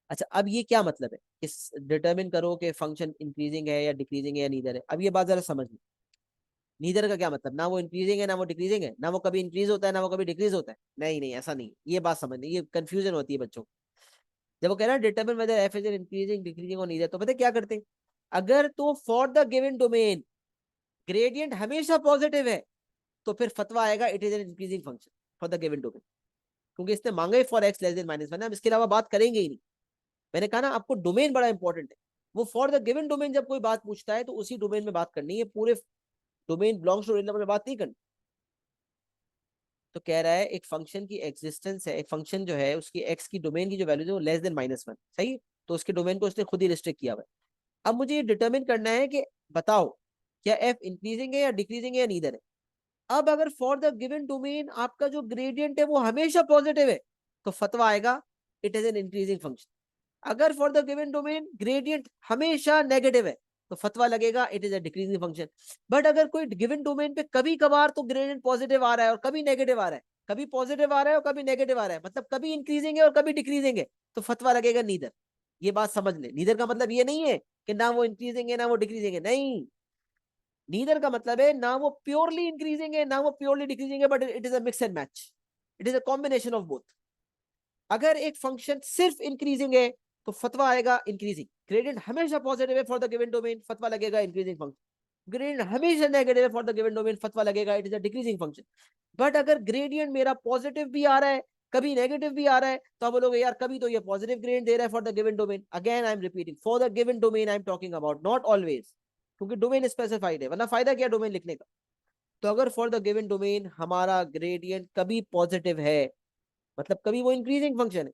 अच्छा, अब ये क्या मतलब है, इस डिटर्मिन करो कि फंक्शन इंक्रीजिंग है या डिक्रीजिंग है या नीदर है। अब ये बात जरा समझ लो, नीदर का क्या मतलब, ना वो इंक्रीजिंग है ना वो डिक्रीजिंग है, ना वो कभी इंक्रीज होता है ना वो कभी डिक्रीज होता है, नहीं नहीं ऐसा नहीं, ये बात समझनी, ये कंफ्यूजन होती है बच्चों को। जब वो कह रहा है determine whether f is increasing decreasing और नीदर, तो पता है क्या करते हैं, अगर तो for the given domain gradient हमेशा पॉजिटिव है, तो फिर फतवा आएगा it is an increasing function for the given domain, क्योंकि इसने मांगा ही फॉर एक्स लेस देन -1, हम इसके अलावा बात करेंगे ही नहीं। मैंने कहा ना आपको डोमेन बड़ा इंपॉर्टेंट है। वो फॉर द गिवन डोमेन जब कोई बात पूछता है तो उसी डोमेन में बात करनी है, पूरे domain belongs to real number में बात नहीं करनी। तो कह रहा है एक फंक्शन की एग्जिस्टेंस है, एक फंक्शन जो है उसकी एक्स की डोमेन की जो वैल्यू है वो लेस देन -1, सही। तो उसके डोमेन को उसने खुद ही रिस्ट्रिक्ट किया हुआ है। अब मुझे ये डिटरमिन करना है कि बताओ क्या एफ इंक्रीजिंग है या डिक्रीजिंग है या नीदर है। अब अगर फॉर द गिवन डोमेन आपका जो ग्रेडियंट है वो हमेशा पॉजिटिव है, तो फतवा आएगा it is an increasing function. अगर for the given domain gradient हमेशा नेगेटिव है, तो फतवा लगेगा it is a decreasing function. But अगर कोई गिवन डोमेन पे कभी कभार तो ग्रेडियंट पॉजिटिव आ रहा है और कभी नेगेटिव आ रहा है, कभी पॉजिटिव आ रहा है और कभी नेगेटिव आ रहा है, मतलब कभी इंक्रीजिंग है और कभी डिक्रीजिंग है, तो फतवा लगेगा नीदर। ये बात समझ ले, नीदर का मतलब ये नहीं है कि ना वो इंक्रीजिंग है ना वो डिक्रीजिंग है, नहीं। नीदर का मतलब है ना वो प्योरली इंक्रीजिंग है ना वो प्योरली डिक्रीजिंग है, but it is a mix and match, it is a combination of both. अगर एक फंक्शन सिर्फ इंक्रीजिंग है तो फतवा आएगा इंक्रीजिंग, ग्रेडियंट हमेशा पॉजिटिव है फॉर द गिवन डोमेन, फतवा लगेगा इंक्रीजिंग फंक्शन। ग्रेडियंट हमेशा नेगेटिव है फॉर द गिवन डोमेन, फतवा लगेगा it is a decreasing function. But अगर ग्रेडियंट मेरा पॉजिटिव भी आ रहा है कभी नेगेटिव भी आ रहा है, तो आप बोलोगे यार कभी तो ये पॉजिटिव ग्रेडियंट दे रहा है for the given domain. Again I am repeating, for the given domain I am talking about, not always, क्योंकि डोमेन स्पेसिफाइड है, वरना फायदा क्या डोमेन लिखने का। तो अगर फॉर द गिवन डोमेन हमारा ग्रेडियंट कभी पॉजिटिव है, मतलब कभी वो इंक्रीजिंग फंक्शन है,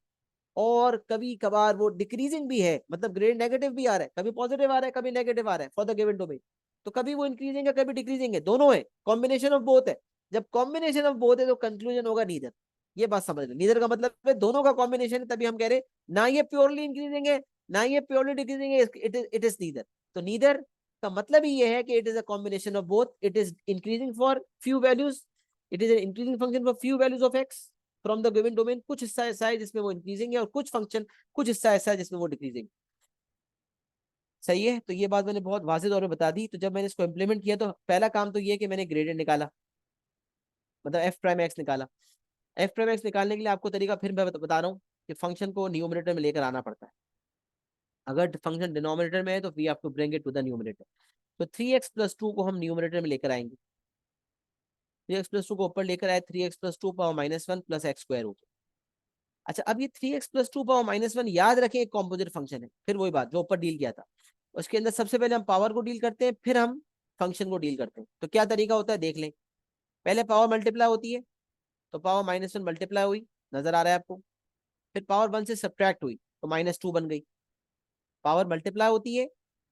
और कभी कभार वो डिक्रीजिंग भी है, मतलब ग्रेड नेगेटिव भी आ रहा है, कभी पॉजिटिव आ रहा है कभी नेगेटिव आ रहा है फॉर द गिवन डोमेन, तो कभी वो इंक्रीजिंग है कभी डिक्रीजिंग है, दोनों है, कॉम्बिनेशन ऑफ बोथ है। जब कॉम्बिनेशन ऑफ बोथ है तो कंक्लूजन होगा नीदर। ये बात समझ लो, नीदर का मतलब है दोनों का कॉम्बिनेशन है, तभी हम कह रहे हैं ना ये प्योरली इंक्रीजिंग है ना ये प्योरली डिक्रीजिंग है, इट इज नीदर। तो नीदर का मतलब ही ये है कि it is a combination of both, it is increasing for few values, it is an increasing function for few values of x from the given domain. कुछ हिस्सा ऐसा है जिसमें वो इंक्रीजिंग है और कुछ फंक्शन कुछ हिस्सा ऐसा है जिसमें वो डिक्रीजिंग। सही है, तो ये बात मैंने बहुत वाज़ेह तौर पे बता दी। तो जब मैंने इसको इम्प्लीमेंट किया तो पहला काम तो ये कि मैंने ग्रेडियंट निकाला, मतलब एफ प्राइम एक्स निकाला। एफ प्राइम एक्स निकालने के लिए आपको तरीका फिर मैं बता रहा हूँ कि फंक्शन को न्यूमरेटर में लेकर आना पड़ता है। अगर फंक्शन डिनोमिनेटर में है तो we have to bring it to the numerator. तो 3x+2 को हम न्यूमरेटर में लेकर आएंगे। 3x+2 को ऊपर लेकर आए, 3x+2 पावर -1 + x² हो गया। अच्छा, अब ये 3x+2 पावर -1 याद रखें एक कॉम्पोजिट फंक्शन है, फिर वही बात जो ऊपर डील किया था उसके अंदर सबसे पहले हम पावर को डील करते हैं, फिर हम फंक्शन को डील करते हैं। तो क्या तरीका होता है देख लें। पहले पावर मल्टीप्लाई होती है, तो पावर -1 मल्टीप्लाई हुई, नजर आ रहा है आपको। फिर पावर 1 से सब्ट्रैक्ट हुई तो -2 बन गई। पावर मल्टीप्लाई होती है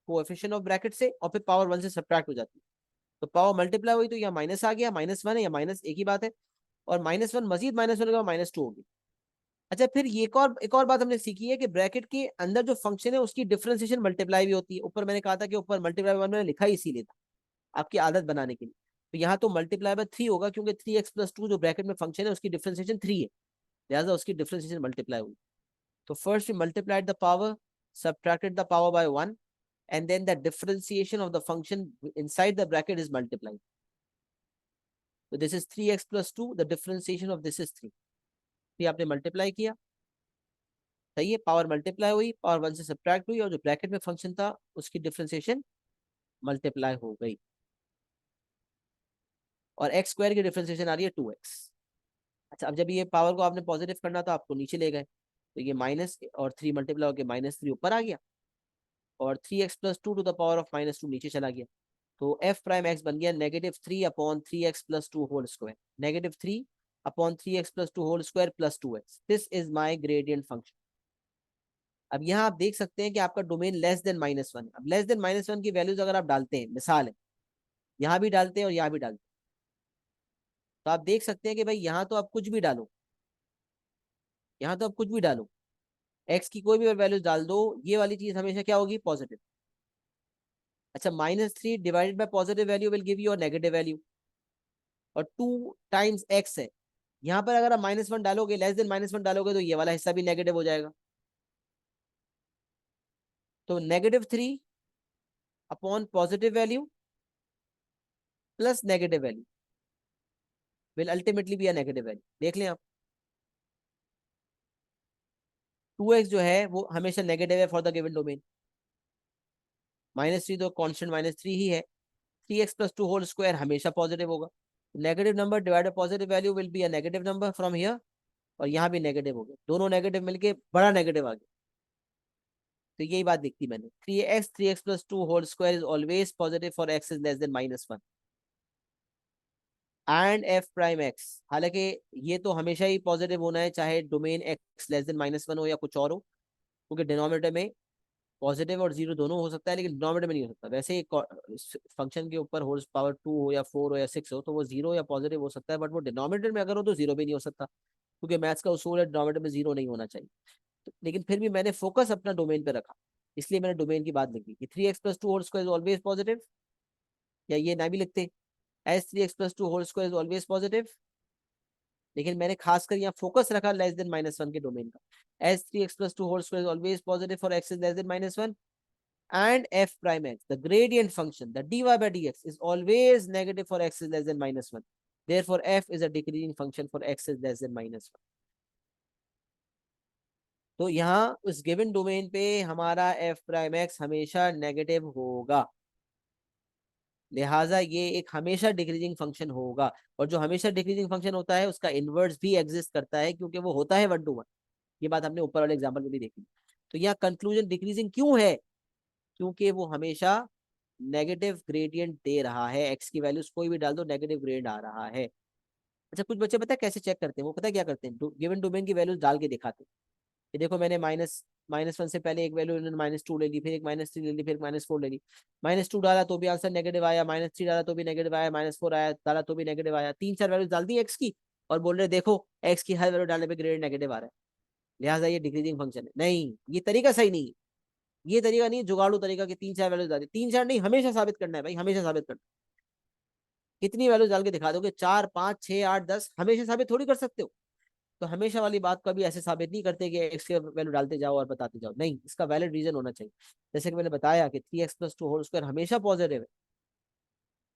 कोएफिशिएंट ऑफ ब्रैकेट से, और फिर पावर 1 से सब्ट्रैक्ट हो जाती है। तो पावर मल्टीप्लाई हुई तो यहाँ माइनस आ गया, -1 है या माइनस एक ही बात है, और -1 मजीद -1 के बाद -2 होगी। अच्छा, फिर ये एक और बात हमने सीखी है कि ब्रैकेट के अंदर जो फंक्शन है उसकी डिफरेंशिएशन मल्टीप्लाई भी होती है। ऊपर मैंने कहा था कि ऊपर मल्टीप्लाई बाय 1 मैंने लिखा ही इसीलिए था, आपकी आदत बनाने के लिए। तो यहाँ तो मल्टीप्लाई बाय 3 होगा, क्योंकि 3x+2 जो ब्रैकेट में फंक्शन है उसकी डिफरेंशिएशन 3 है, लिहाजा उसकी डिफरेंशिएशन मल्टीप्लाई हुई। तो first we multiplied the power, subtracted the power by 1, and then the differentiation of the function inside the bracket is multiplied. So this is 3x+2, the differentiation of this is 3। फिर आपने multiply किया, सही है, power multiply हुई, power 1 से subtract हुई, और जो ब्रैकेट में फंक्शन था उसकी डिफरेंशिएशन मल्टीप्लाई हो गई, और एक्स स्क्वायर की डिफरेंशिएशन आ रही है 2x। अच्छा, अब जब ये पावर को आपने पॉजिटिव करना तो आपको नीचे ले गए, तो ये माइनस और 3 मल्टीप्लाई होकर -3 ऊपर आ गया, और 3x+2 to the power of -2 नीचे चला गया। तो एफ प्राइम एक्स बन गया -3/3x+2 whole square, -3/3x+2 whole square plus 2x। This is my gradient function. अब यहाँ आप देख सकते हैं कि आपका डोमेन <-1 है। अब <-1 की वैल्यूज अगर आप डालते हैं, मिसाल है यहाँ भी डालते हैं और यहाँ भी डालते हैं, तो आप देख सकते हैं कि भाई यहाँ तो आप कुछ भी डालो, यहाँ तो आप कुछ भी डालो, एक्स की कोई भी वैल्यूज डाल दो, ये वाली चीज हमेशा क्या होगी, पॉजिटिव। अच्छा, -3 divided by positive value will give you और नेगेटिव वैल्यू, और 2 टाइम्स एक्स है, यहाँ पर अगर आप -1 डालोगे, <-1 डालोगे, तो ये वाला हिस्सा भी नेगेटिव हो जाएगा। तो -3 upon positive value plus negative value will ultimately be a negative value. देख लें आप, 2x जो है वो हमेशा नेगेटिव है फॉर द गिवन डोमेन, -3 तो कांस्टेंट -3 ही है, 3x+2 होल स्क्वायर हमेशा पॉजिटिव होगा। Negative number divided positive value will be a negative number from here, और यहाँ भी नेगेटिव हो गया, दोनों नेगेटिव मिलके बड़ा नेगेटिव आ गया। तो यही बात दिखती मैंने, 3x+2 whole square is always positive for x is <-1 and f prime x. हालांकि ये तो हमेशा ही पॉजिटिव होना है, चाहे डोमेन x <-1 हो या कुछ और हो, क्योंकि डिनोमिनेटर में पॉजिटिव और जीरो दोनों हो सकता है, लेकिन डिनोमिनेटर में नहीं हो सकता। वैसे फंक्शन के ऊपर होल पावर 2 हो या 4 हो या 6 हो तो वो जीरो या पॉजिटिव हो सकता है, बट वो डिनोमिनेटर में अगर हो तो जीरो भी नहीं हो सकता, क्योंकि मैथ्स का उसूल है डिनोमिनेटर में जीरो नहीं होना चाहिए। लेकिन फिर भी मैंने फोकस अपना डोमेन पे रखा, इसलिए मैंने डोमेन की बात लिखी कि 3x+2 whole square is always positive, या ये ना भी लिखते as 3x+2 whole square is always positive, लेकिन मैंने खासकर यहाँ फोकस रखा <-1 के डोमेन का, as 3x+2 whole square is always positive for x is <-1 and f prime x, the gradient function, the dy by dx is always negative for x is less than -1, therefore f is a decreasing function for x is less than -1। तो यहाँ उस given domain पे हमारा f prime x हमेशा negative होगा, लिहाजा ये एक हमेशा डिक्रीजिंग फंक्शन होगा, और जो हमेशा डिक्रीजिंग फंक्शन होता है उसका इनवर्स भी एग्जिस्ट करता है, क्योंकि वो होता है 1:1। ये बात हमने ऊपर वाले एग्जाम्पल में भी देखी। तो यहाँ कंक्लूजन डिक्रीजिंग क्यों है, क्योंकि वो हमेशा नेगेटिव ग्रेडियंट दे रहा है, एक्स की वैल्यूज कोई भी डाल दो नेगेटिव ग्रेड आ रहा है। अच्छा, कुछ बच्चे पता है कैसे चेक करते हैं, वो पता है क्या करते हैं, गिवन डोमेन की वैल्यूज डाल के दिखाते हैं कि देखो मैंने माइनस वन से पहले एक वैल्यू इन्होंने -2 ले ली, फिर एक -3 ले ली, फिर -4 ले ली, -2 डाला तो भी आंसर नेगेटिव आया, -3 डाला तो भी नेगेटिव आया, -4 आया डाला तो भी नेगेटिव आया, 3-4 वैल्यूज डाल दी एक्स की, और बोल रहे देखो एक्स की हर वैल्यू डालने पे ग्रेड नेगेटिव आ रहा है, लिहाजा ये डिक्रीजिंग फंक्शन है। नहीं, ये तरीका सही नहीं है, ये तरीका नहीं, जुगाड़ू तरीका कि 3-4 वैल्यूज डाली, 3-4 नहीं, हमेशा साबित करना है भाई, हमेशा साबित करना। कितनी वैल्यूज डाल के दिखा दोगे, 4, 5, 6, 8, 10, हमेशा साबित थोड़ी कर सकते हो। तो हमेशा वाली बात को अभी ऐसे साबित नहीं करते कि एक्स के वैल्यू डालते जाओ और बताते जाओ, नहीं, इसका वैलिड रीजन होना चाहिए। जैसे कि मैंने बताया कि 3x+2 होल स्क्वायर हमेशा पॉजिटिव है,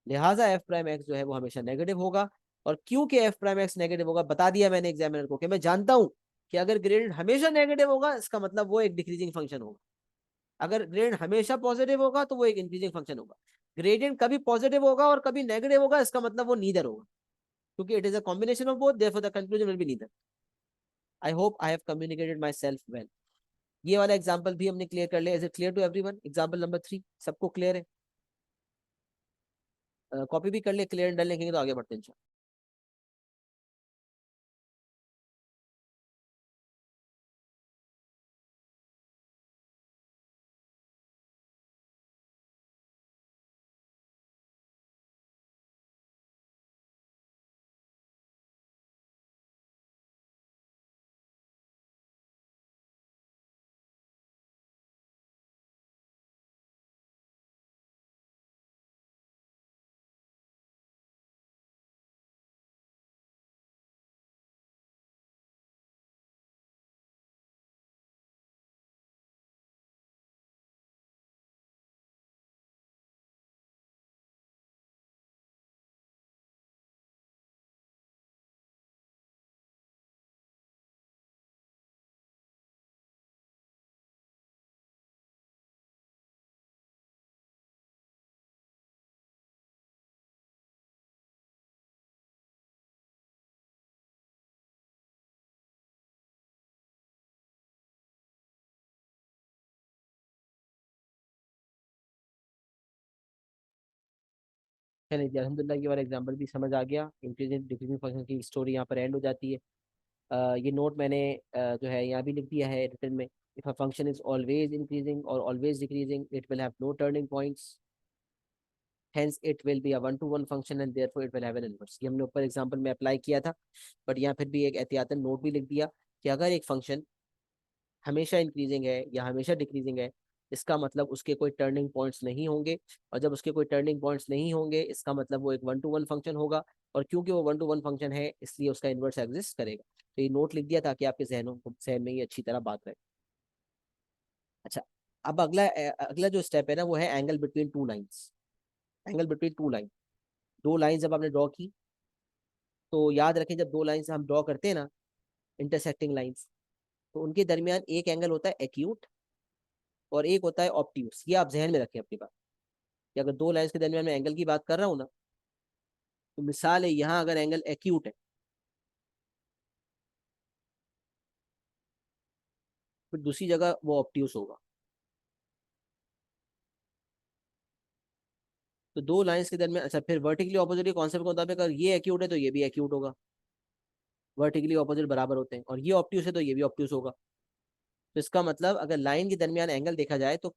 लिहाजा एफ प्राइम एक्स जो है वो हमेशा नेगेटिव होगा। और क्योंकि एफ प्राइम एक्स नेगेटिव होगा, बता दिया मैंने एग्जामिनर को कि मैं जानता हूं कि अगर ग्रेड हमेशा नेगेटिव होगा इसका मतलब वो एक डिक्रीजिंग फंक्शन होगा, अगर ग्रेड हमेशा पॉजिटिव होगा तो वो एक इंक्रीजिंग फंक्शन होगा। ग्रेडियंट कभी पॉजिटिव होगा और कभी नेगेटिव होगा, इसका मतलब वो नीदर होगा, क्योंकि it is a combination of both, therefore the conclusion will be neither. I hope I have communicated myself well. ये वाला एग्जाम्पल भी हमने क्लियर कर लिया। Is it clear to everyone? Example number 3 सबको क्लियर है? कॉपी भी कर ले, क्लियर डन लिखेंगे तो आगे बढ़ते हैं इंशाल्लाह। चलिए जी, अल्हम्दुलिल्लाह ये वाला एग्जाम्पल भी समझ आ गया। इंक्रीजिंग डिक्रीजिंग फंक्शन की स्टोरी यहाँ पर एंड हो जाती है। ये नोट मैंने जो है यहाँ भी लिख दिया है रिटर्न में। If a function is always increasing और always decreasing it will have no turning points, hence it will be a one to one function and therefore it will have an inverse। ये हमने ऊपर example में apply किया था, but यहाँ फिर भी एक एहतियातन नोट भी लिख दिया कि अगर एक फंक्शन हमेशा इंक्रीजिंग है या हमेशा डिक्रीजिंग है, इसका मतलब उसके कोई टर्निंग पॉइंट्स नहीं होंगे। और जब उसके कोई टर्निंग पॉइंट्स नहीं होंगे, इसका मतलब वो एक वन टू वन फंक्शन होगा। और क्योंकि वो वन टू वन फंक्शन है, इसलिए उसका इन्वर्स एग्जिस्ट करेगा। तो ये नोट लिख दिया ताकि आपके जहन में ये अच्छी तरह बात रहे। अच्छा, अब अगला अगला जो स्टेप है ना, वो है angle between two lines. Angle between to line, दो लाइन जब आपने ड्रॉ की, तो याद रखें जब दो लाइन्स हम ड्रॉ करते हैं ना, इंटरसेक्टिंग लाइन्स, तो उनके दरमियान एक एंगल होता है एक्यूट और एक होता है ऑप्टियूस। ये आप जहन में रखें अपनी बात, कि अगर दो लाइन्स के दरमियान मैं एंगल की बात कर रहा हूँ ना, तो मिसाल है यहाँ अगर एंगल एक्यूट है, फिर दूसरी जगह वो ऑप्टियूस होगा। तो दो लाइन्स के दरमियान, अच्छा फिर वर्टिकली ऑपोजिट के कॉन्सेप्ट के मुताबिक अगर ये एक्यूट है तो ये भी एक्यूट होगा। वर्टिकली ऑपोजिट बराबर होते हैं। और ये ऑप्टियूस है तो ये भी ऑप्टियूस होगा। तो इसका मतलब अगर लाइन के दरमियान एंगल देखा जाए, तो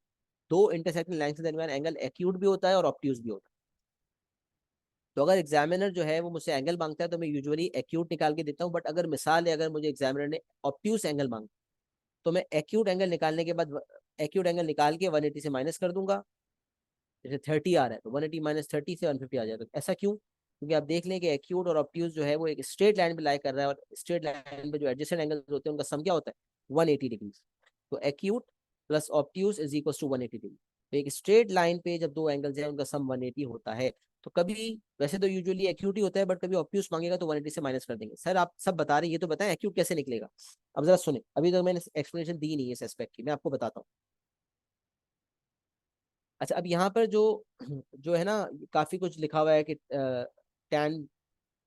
दो इंटरसेक्टिंग लाइन के दरमियान एंगल एक्यूट भी होता है और ऑप्टियूस भी होता है। तो अगर एग्जामिनर जो है वो मुझसे एंगल मांगता है, तो मैं यूजुअली एक्यूट निकाल के देता हूँ। बट अगर मिसाल है, अगर मुझे एग्जामिनर ने ऑप्ट्यूस एंगल मांगा, तो मैं एक्यूट एंगल निकालने के बाद एक्यूट एंगल निकाल के 180 से माइनस कर दूंगा। जैसे 30 आ रहा है तो 180 माइनस 30 से 150 आ जाएगा। ऐसा क्यों? क्योंकि आप देख लें कि एक्यूट और ऑप्ट्यूस जो है वो एक स्ट्रेट लाइन पे लाई कर रहा है, और स्ट्रेट लाइन पे जो एडजेसेंट एंगल्स होते हैं उनका सम क्या होता है? 180 डिग्री। तो acute plus obtuse is equal to 180 degree. तो एक स्ट्रेट लाइन पे जब दो एंगल्स हैं उनका सम 180 होता है। तो कभी, वैसे तो यूजुअली एक्यूट ही होता है, बट कभी ऑप्ट्यूस मांगेगा तो 180 से माइनस कर देंगे। सर आप सब बता रहे हैं, ये तो बताएं एक्यूट कैसे निकलेगा। अब जरा सुने, अभी तक मैंने एक्सप्लेनेशन दी नहीं है इस एस्पेक्ट की, मैं आपको बताता हूँ। अच्छा, अब यहाँ पर जो जो है ना, काफी कुछ लिखा हुआ है कि टैन,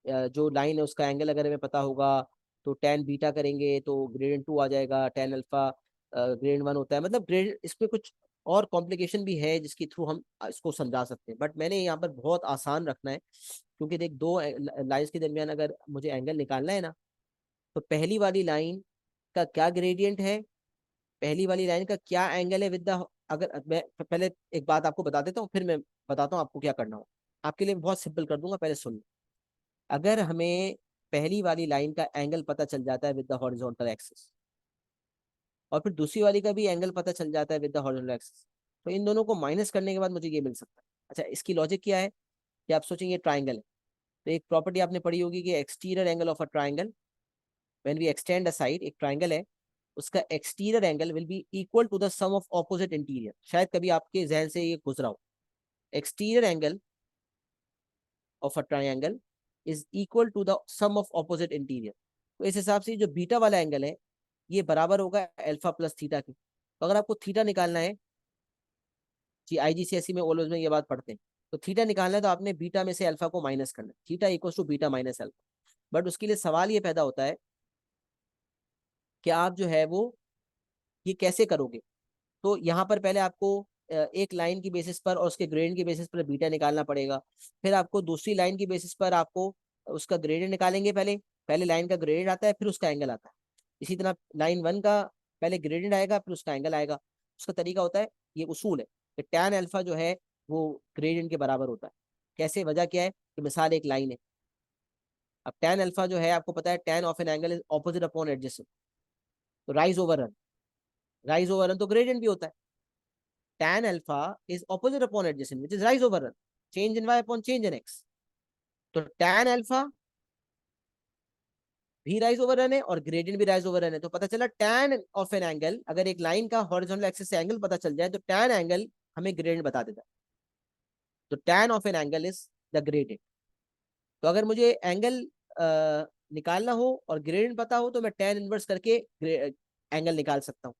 जो लाइन है उसका एंगल अगर हमें पता होगा, तो टैन बीटा करेंगे तो ग्रेडियंट 2 आ जाएगा। टैन अल्फा ग्रेडियंट 1 होता है। मतलब ग्रेड इसमें कुछ और कॉम्प्लिकेशन भी है जिसके थ्रू हम इसको समझा सकते हैं, बट मैंने यहाँ पर बहुत आसान रखना है। क्योंकि देख, दो लाइंस के दरमियान अगर मुझे एंगल निकालना है ना, तो पहली वाली लाइन का क्या ग्रेडियंट है, पहली वाली लाइन का क्या एंगल है विद द, अगर मैं पहले एक बात आपको बता देता हूँ, फिर मैं बताता हूँ आपको क्या करना हो। आपके लिए बहुत सिंपल कर दूंगा, पहले सुन लो। अगर हमें पहली वाली लाइन का एंगल पता चल जाता है विद द हॉरिजॉन्टल एक्सिस, और फिर दूसरी वाली का भी एंगल पता चल जाता है विद द हॉरिजॉन्टल एक्सिस, तो इन दोनों को माइनस करने के बाद मुझे ये मिल सकता है। अच्छा, इसकी लॉजिक क्या है कि आप सोचेंगे ट्राइंगल है, तो एक प्रॉपर्टी आपने पढ़ी होगी कि exterior angle of a triangle, when we extend a side, एक ट्राइंगल है, उसका exterior angle will be equal to the sum of opposite interior. शायद कभी आपके जहन से ये गुजरा हो। Exterior angle of a triangle is equal to the sum of opposite interior. तो इस हिसाब से जो बीटा वाला एंगल है, ये बराबर होगा अल्फा प्लस थीटा के। तो अगर आपको थीटा निकालना है, जी आईजीसीएसई में ऑलवेज में ये बात पढ़ते हैं, तो थीटा निकालना है तो आपने बीटा में से अल्फा को माइनस करना है। Theta equal to beta minus alpha. But उसके लिए सवाल ये पैदा होता है कि आप जो है वो ये कैसे करोगे। तो यहाँ पर पहले आपको एक लाइन की बेसिस पर और उसके ग्रेडियंट की बेसिस पर बीटा निकालना पड़ेगा। फिर आपको दूसरी लाइन की बेसिस पर आपको उसका ग्रेडियंट निकालेंगे। पहले पहले लाइन का ग्रेडियंट आता है, फिर उसका एंगल आता है। इसी तरह लाइन वन का पहले ग्रेडियंट आएगा, फिर उसका एंगल आएगा। उसका तरीका होता है, ये उसूल है कि टैन अल्फा जो है वो ग्रेडियंट के बराबर होता है। कैसे, वजह क्या है कि मिसाल एक लाइन है। अब टैन अल्फा जो है आपको पता है, tan of an angle is opposite upon adjacent. तो rise over run, rise over run तो ग्रेडियंट भी होता है। tan alpha is opposite upon adjacent, which is rise over run. Change in y upon change in x. तो tan alpha भी rise over run है और gradient भी rise over run है। तो पता चला tan ऑफ एन एंगल, अगर एक लाइन का हॉरिजॉन्टल एक्सिस से एंगल पता चल जाए तो tan एंगल हमें ग्रेडियंट बता देता है। तो tan of an angle is the gradient. तो अगर मुझे एंगल निकालना हो और ग्रेडियंट पता हो तो मैं tan इनवर्स करके एंगल निकाल सकता हूँ।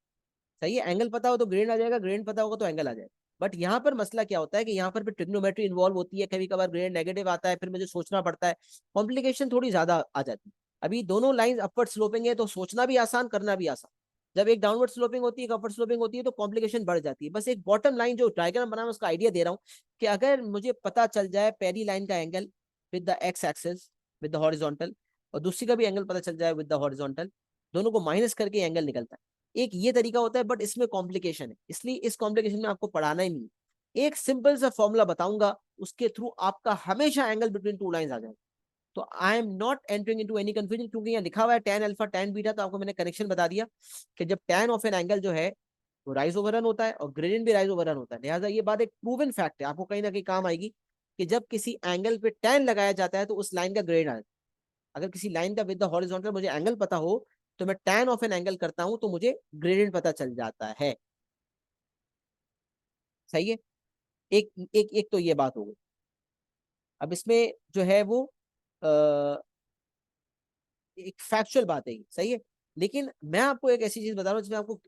सही है, एंगल पता हो तो ग्रेडियंट आ जाएगा, ग्रेडियंट पता होगा तो एंगल आ जाएगा। बट यहाँ पर मसला क्या होता है कि यहाँ पर भी ट्रिग्नोमेट्री इन्वॉल्व होती है, कभी कभार ग्रेडियंट नेगेटिव आता है, फिर मुझे सोचना पड़ता है, कॉम्प्लिकेशन थोड़ी ज्यादा आ जाती है। अभी दोनों लाइन अपवर्ड स्लोपिंग है तो सोचना भी आसान, करना भी आसान। जब एक डाउनवर्ड स्लोपिंग होती है, एक अपवर्ड स्लोपिंग होती है तो कॉम्प्लिकेशन बढ़ जाती है। बस एक बॉटम लाइन जो डायग्राम बना उसका आइडिया दे रहा हूँ कि अगर मुझे पता चल जाए पहली लाइन का angle with the x axis with the horizontal, और दूसरी का भी एंगल पता चल जाए विद द हॉरिजॉन्टल, दोनों को माइनस करके एंगल निकलता है। एक ये तरीका होता है, बट इसमें कॉम्प्लिकेशन है, इसलिए इस कॉम्प्लिकेशन में आपको पढ़ाना ही नहीं। एक सिंपल सा फॉर्मूला बताऊंगा, उसके थ्रू आपका हमेशा एंगल बिटवीन टू लाइंस आ जाएगा। तो I am not entering into any confusion, क्योंकि यहाँ लिखा हुआ है tan अल्फा tan बीटा, तो आपको मैंने कनेक्शन बता दिया कि जब tan ऑफ एन एंगल जो है वो राइज ओवर रन होता है और ग्रेडियंट भी राइज ओवर रन होता है। लिहाजा ये बात एक प्रूवन फैक्ट है, आपको कहीं ना कहीं काम आएगी कि जब किसी एंगल पे tan लगाया जाता है तो उस लाइन का ग्रेड आए। अगर किसी लाइन का विद द हॉरिजॉन्टल मुझे एंगल पता हो तो मैं tan ऑफ एन एंगल करता हूं तो मुझे ग्रेडियंट पता चल जाता है। सही है, एक एक एक तो ये बात हो गई। अब इसमें जो है वो एक फैक्चुअल बात है, सही है। लेकिन मैं आपको एक ऐसी चीज बता रहा हूँ जिसमें आपको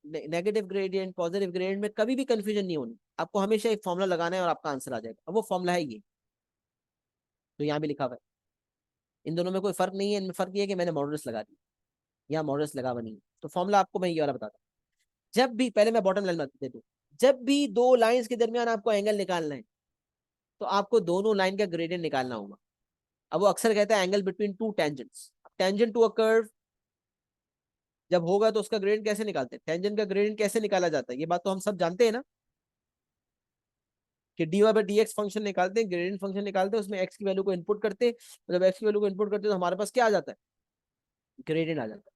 नेगेटिव ग्रेडियंट पॉजिटिव ग्रेडियंट में कभी भी कंफ्यूजन नहीं होनी। आपको हमेशा एक फॉर्मूला लगाना है और आपका आंसर आ जाएगा। अब वो फॉर्मूला है ये, तो यहाँ भी लिखा हुआ है। इन दोनों में कोई फर्क नहीं है, इनमें फर्क ये है कि मैंने मॉडुलस लगा दी, यहाँ मॉडुलस लगा हुआ नहीं है। तो फॉर्मूला आपको मैं ये वाला बताता हूँ। जब भी, पहले मैं बॉटम लाइन दे दूँ, जब भी दो लाइंस के दरमियान आपको एंगल निकालना है तो आपको दोनों लाइन का ग्रेडियंट निकालना होगा। अब वो अक्सर कहता है angle between two tangents. Tangent to a curve जब होगा तो उसका ग्रेडियंट कैसे निकालते हैं, टेंजेंट का ग्रेडियंट कैसे निकाला जाता है, ये बात तो हम सब जानते हैं ना, कि d y by d x function निकालते हैं, ग्रेडियंट फंक्शन निकालते हैं, उसमें एक्स की वैल्यू को इनपुट करते हैं। जब एक्स की वैल्यू को इनपुट करते हैं तो हमारे पास क्या आ जाता है, ग्रेडियंट आ जाता है।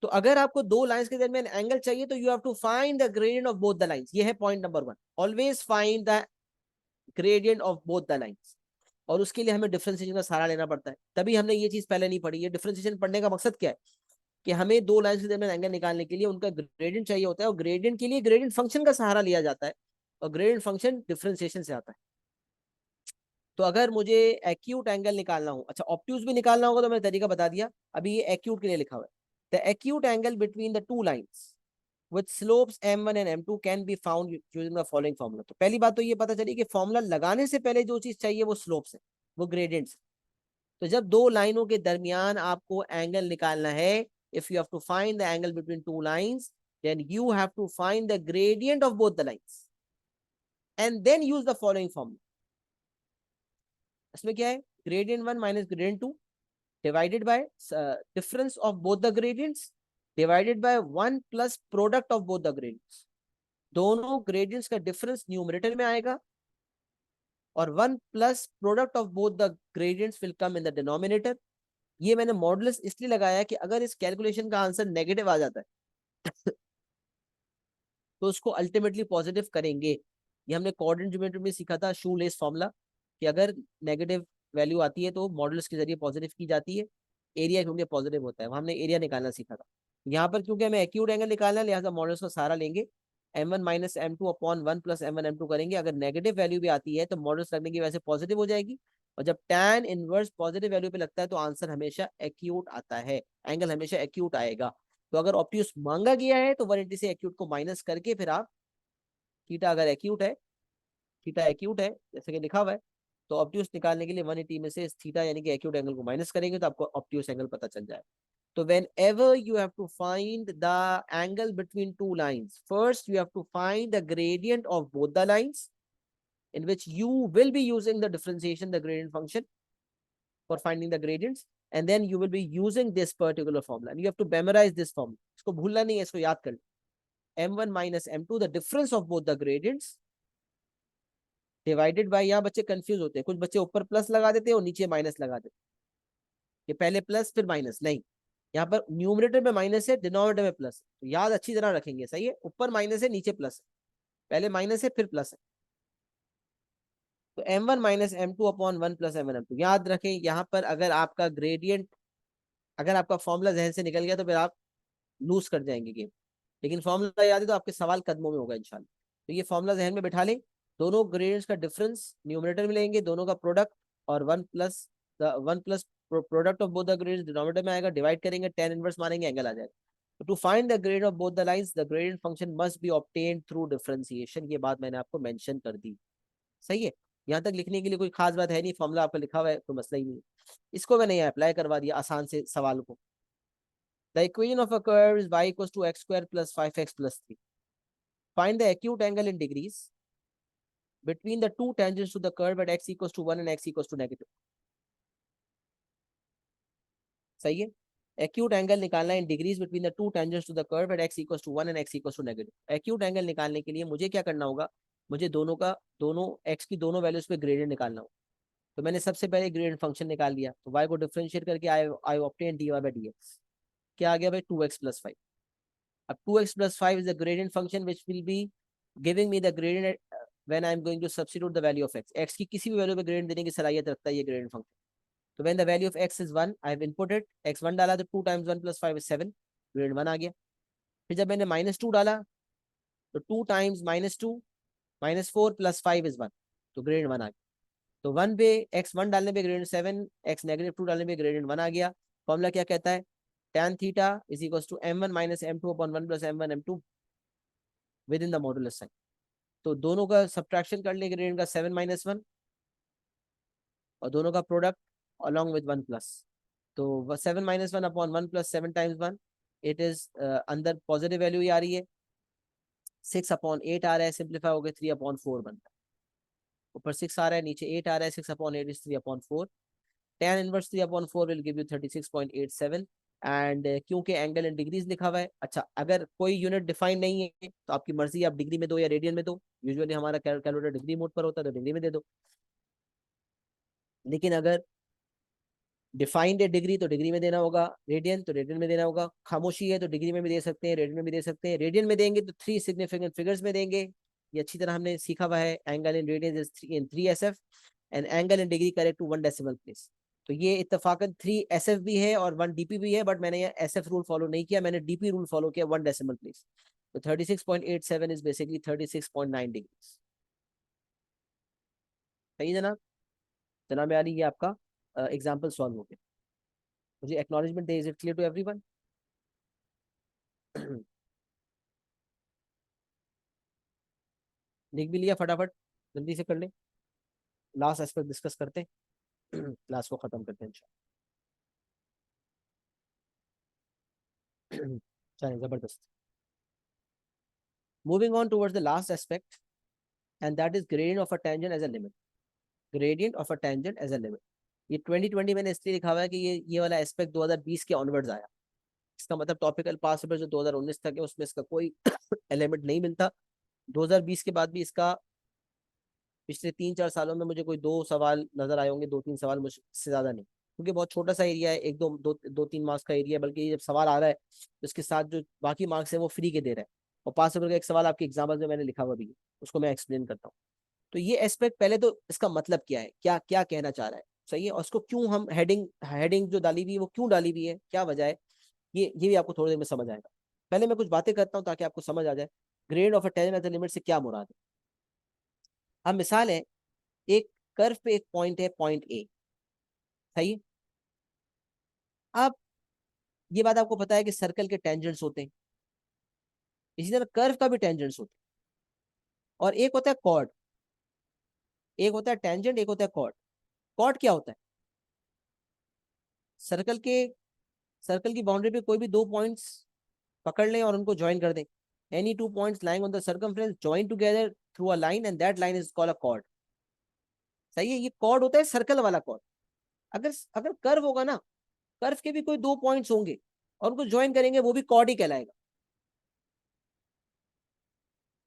तो अगर आपको दो लाइंस के दरमियान एंगल चाहिए तो you have to find the gradient of both the lines. ये है point number one, always find the gradient of both the lines. और उसके लिए हमें डिफरेंशिएशन का सहारा लेना पड़ता है। तभी हमने ये चीज पहले नहीं पढ़ी है। डिफरेंशिएशन पढ़ने का मकसद क्या है कि हमें दो लाइंस के दरमियान एंगल निकालने के लिए उनका ग्रेडियंट चाहिए होता है, और ग्रेडियंट के लिए ग्रेडियंट फंक्शन का सहारा लिया जाता है, और ग्रेडियंट फंक्शन डिफरेंशिएशन से आता है। तो अगर मुझे एक्यूट एंगल निकालना हो, अच्छा ऑब्ट्यूज भी निकालना होगा तो मैंने तरीका बता दिया। अभी ये एक्यूट के लिए लिखा हुआ है, the acute angle between the two lines with slopes m1 and m2 can be found using the following formula। तो पहली बात तो ये पता चली कि फॉर्मूला लगाने से पहले जो चीज चाहिए वो स्लोप्स है, वो ग्रेडियंट्स। तो जब दो लाइनों के दरमियान आपको एंगल निकालना है, if you have to find the angle between two lines, then you have to find the gradient of both the lines and then use the following formula. इसमें क्या है, gradient one minus gradient two divided by difference of both the gradients divided by one plus product of both the gradients. दोनों gradients का difference numerator में आएगा और one plus product of both the gradients will come in the denominator. ये मैंने modulus इसलिए लगाया कि अगर इस कैलकुलेशन का आंसर नेगेटिव आ जाता है तो उसको अल्टीमेटली पॉजिटिव करेंगे। ये हमने कोऑर्डिनेट ज्योमेट्री में सीखा था, शू लेस फॉर्मूला, कि अगर नेगेटिव वैल्यू आती है तो मॉडुलस के जरिए पॉजिटिव की जाती है। एरिया क्योंकि पॉजिटिव होता है, हमने एरिया निकालना सीखा था। यहाँ पर क्योंकि हमें एक्यूट एंगल निकालना है लिहाजा मॉडुलस का सहारा लेंगे, m1 minus m2 upon 1 plus m1 m2 करेंगे। अगर नेगेटिव वैल्यू भी आती है तो मॉडुलस लगने की वजह से पॉजिटिव हो जाएगी, और जब tan इनवर्स पॉजिटिव वैल्यू पे लगता है तो आंसर हमेशा एक्यूट आता है, एंगल हमेशा एक्यूट आएगा। तो अगर ऑब्ट्यूस मांगा गया है तो 180 से एक्यूट को माइनस करके फिर आप थीटा अगर एक्यूट है, थीटा एक्यूट है जैसे कि लिखा हुआ है, तो ऑब्ट्यूस निकालने के लिए 180 में से थीटा यानी कि एक्यूट एंगल को माइनस करेंगे तो आपको ऑब्ट्यूस एंगल पता चल जाए। तो whenever you have to find the angle between two lines, first you have to find the gradient of both the lines, in which you will be using the differentiation, the gradient function, for finding the gradients, and then you will be using this particular formula, and you have to memorize this formula. इसको भूलना नहीं है, इसको याद कर m1 minus m2, the difference of both the gradients, divided by, यहाँ बच्चे confuse होते हैं, कुछ बच्चे ऊपर प्लस लगा देते हैं और नीचे माइनस लगा देते हैं, कि पहले प्लस फिर माइनस, नहीं, यहाँ पर न्यूमरेटर में माइनस है, डिनोमिनेटर में प्लस, तो याद अच्छी तरह रखेंगे, सही है, ऊपर माइनस है नीचे प्लस है, पहले माइनस है फिर प्लस है, तो m1 minus m2 upon 1 plus m1 m2, याद रखें। यहाँ पर अगर आपका ग्रेडियंट, अगर आपका फॉर्मूला जहन से निकल गया तो फिर आप लूज कर जाएंगे गेम, लेकिन फॉर्मूला याद है तो आपके सवाल कदमों में होगा इंशाल्लाह। तो ये फॉर्मूला जहन में बैठा लें, दोनों ग्रेडियंट्स का डिफरेंस न्यूमरेटर में लेंगे, दोनों का प्रोडक्ट, और one plus product of both the gradients denominator में आएगा, डिवाइड करेंगे, tan इनवर्स मानेंगे, एंगल आ जाएगा। तो to find the gradient of both the lines, the gradient function must be obtained through differentiation, ये बात मैंने आपको मेंशन कर दी, सही है। यहाँ तक लिखने के लिए कोई खास बात है नहीं, फॉर्मूला आपका लिखा हुआ है तो मसला ही नहीं है। इसको मैंने यहाँ अप्लाई करवा दिया आसान से सवाल को। The equation of a curve is y equals to x square plus 5x plus 3, find the acute angle in degrees between the two tangents to the curve at x equals to 1 and x equals to negative, सही है। Acute angle निकालना in degrees between the two tangents to the curve at x equals to 1 and x equals to negative. Acute angle निकालने के लिए मुझे क्या करना होगा, मुझे दोनों x की दोनों वैल्यूज पे ग्रेडियंट निकालना होगा। तो मैंने सबसे पहले ग्रेडियंट फंक्शन निकाल लिया, तो y को डिफरेंशिएट करके आई ऑब्टेन dy बाय dx, क्या आ गया भाई 2x प्लस 5। अब 2x plus 5 is the gradient function which will be giving me the gradient when I am going to substitute the value of x की किसी भी value पे gradient देने की सलाहियत रखता है ये ग्रेडियंट फंक्शन। तो when the value of x is 1, I have inputted x1 डाला तो 2 times 1 plus 5 is 7, ग्रेड 1 आ गया। फिर जब मैंने -2 डाला तो 2 times -2 -4 plus 5 is 1, तो ग्रेड 1 आ गया। तो 1 पे x1 डालने पे ग्रेड 7, x -2 डालने पे ग्रेड 1 आ गया। फॉर्मूला क्या कहता है, tan theta is equal to m1 minus m2 upon 1 plus m1 m2 within the modulus sign. तो दोनों का सब्ट्रैक्शन कर लेंगे, ग्रेड का 7 - 1 और दोनों का प्रोडक्ट अलॉन्ग विद 1 प्लस, तो 7 - 1 upon 1 plus 7 times 1, it is अंदर पॉजिटिव वैल्यू ही आ रही है, 6/8 आ रहा है, सिंप्लीफाई हो गया 3/4 बनता है, ऊपर 6 आ रहा है नीचे 8 आ रहा है, 6/8 is 3/4, tan inverse 3/4 will give you 36.87, and क्योंकि एंगल इन डिग्रीज लिखा हुआ है, अच्छा अगर कोई यूनिट डिफाइन नहीं है तो आपकी मर्जी, आप डिग्री में दो या रेडियन में दो, यूजुअली हमारा कैलकुलेटर डिग्री मोड पर होता है तो डिग्री में दे दो, लेकिन अगर डिफाइंड है डिग्री तो डिग्री में देना होगा, रेडियन तो रेडियन में देना होगा, खामोशी है तो डिग्री में भी दे सकते हैं, रेडियन में भी दे सकते हैं। रेडियन में देंगे तो 3 सिग्निफिकेंट फिगर्स में देंगे, ये अच्छी तरह हमने सीखा हुआ है, angle in radian is 3 SF and angle in degree correct to 1 decimal place. तो ये इत्तेफाकन 3 SF भी है और 1 DP भी है, बट मैंने ये SF रूल फॉलो नहीं किया, मैंने DP रूल फॉलो किया 1 डेसिमल प्लेस। तो 36.87 इज बेसिकली 36.9 डिग्री। सही जनाब, जनाब यानी ये आपका एग्जाम्पल सॉल्व हो गया। मुझे एक्नॉलेजमेंट दे, is it clear to everyone? लिख भी लिया फटाफट, जल्दी से कर ले, लास्ट एस्पेक्ट डिस्कस करते हैं क्लास को खत्म करते हैं इंशाल्लाह। चलिए जबरदस्त, moving on towards the last aspect, and that is gradient of a tangent as a limit. Gradient of a tangent as a limit, ये 2020 मैंने इसलिए लिखा हुआ है कि ये वाला एस्पेक्ट 2020 के ऑनवर्ड्स आया। इसका मतलब टॉपिकल पास पेपर जो 2019 तक है उसमें इसका कोई एलिमेंट नहीं मिलता। 2020 के बाद भी इसका पिछले 3-4 सालों में मुझे कोई 2 सवाल नजर आए होंगे, 2-3 सवाल, मुझसे ज्यादा नहीं, क्योंकि बहुत छोटा सा एरिया है, 1-2-3 मार्क्स का एरिया है, बल्कि ये जब सवाल आ रहा है तो इसके साथ जो बाकी मार्क्स है वो फ्री के दे रहा है, और 5 पेपर का एक सवाल आपके एग्जाम्पल में मैंने लिखा हुआ भी है, उसको मैं एक्सप्लेन करता हूँ। तो ये एस्पेक्ट, पहले तो इसका मतलब क्या है, क्या क्या कहना चाह रहा है, सही है, और उसको क्यों हम हेडिंग हेडिंग जो डाली हुई है वो क्यों डाली हुई है, क्या वजह है, ये भी आपको थोड़ी देर में समझ आएगा। पहले मैं कुछ बातें करता हूँ ताकि आपको समझ आ जाए grade of a tangent at the limit से क्या मुराद है। अब मिसाल है, एक कर्व पे एक पॉइंट है, पॉइंट ए, सही है। अब ये बात आपको पता है कि सर्कल के टेंजेंट्स होते हैं, इसी तरह कर्व का भी टेंजेंट्स होते हैं, और एक होता है कॉर्ड, एक होता है टेंजेंट, एक होता है कॉर्ड। कॉर्ड क्या होता है, सर्कल के सर्कल की बाउंड्री पे कोई भी दो पॉइंट्स पकड़ लें और उनको ज्वाइन कर दें। Any two points lying on the circumference join together through a line and that line is called a cord. सही है, ये कॉर्ड होता है सर्कल वाला कॉर्ड। अगर अगर कर्व होगा ना, कर्व के भी कोई दो पॉइंट्स होंगे और उनको ज्वाइन करेंगे, वो भी कॉर्ड ही कहलाएगा।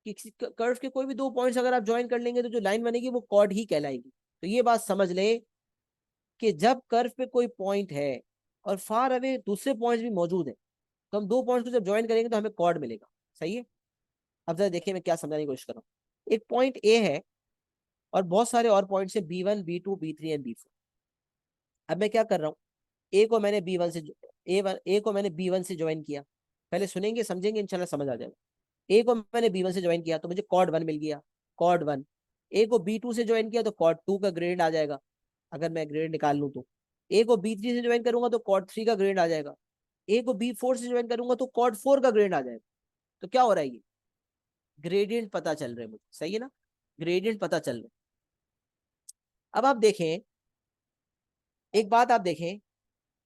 किसी कर्व के कोई भी दो पॉइंट्स अगर आप ज्वाइन कर लेंगे तो जो लाइन बनेगी वो कॉर्ड ही कहलाएगी। तो ये बात समझ ले कि जब कर्व पे कोई पॉइंट है और फार अवे दूसरे पॉइंट्स भी मौजूद है, तो हम दो पॉइंट्स को जब ज्वाइन करेंगे तो हमें कॉर्ड मिलेगा। सही है। अब जरा देखिए मैं क्या समझाने की कोशिश कर रहा हूँ। एक पॉइंट ए है और बहुत सारे और पॉइंट्स है B1 B2 B3 and B4। अब मैं क्या कर रहा हूँ, ए को मैंने B1 से ए को मैंने B1 से ज्वाइन किया। पहले सुनेंगे समझेंगे, इंशाल्लाह समझ आ जाएगा। ए को मैंने B1 से ज्वाइन किया तो मुझे कॉर्ड 1 मिल गया, कॉर्ड 1। ए को B2 से ज्वाइन किया तो कॉर्ड 2 का ग्रेड आ जाएगा, अगर मैं ग्रेड निकाल लूँ तो। ए को B3 से ज्वाइन करूंगा तो कॉर्ड 3 का ग्रेड आ जाएगा। ए को B4 से ज्वाइन करूंगा तो कॉर्ड 4 का ग्रेड आ जाएगा। तो क्या हो रहा है, ये ग्रेडियंट पता चल रहे हैं मुझे। सही है ना, ग्रेडियंट पता चल रहे हैं। अब आप देखें, एक बात आप देखें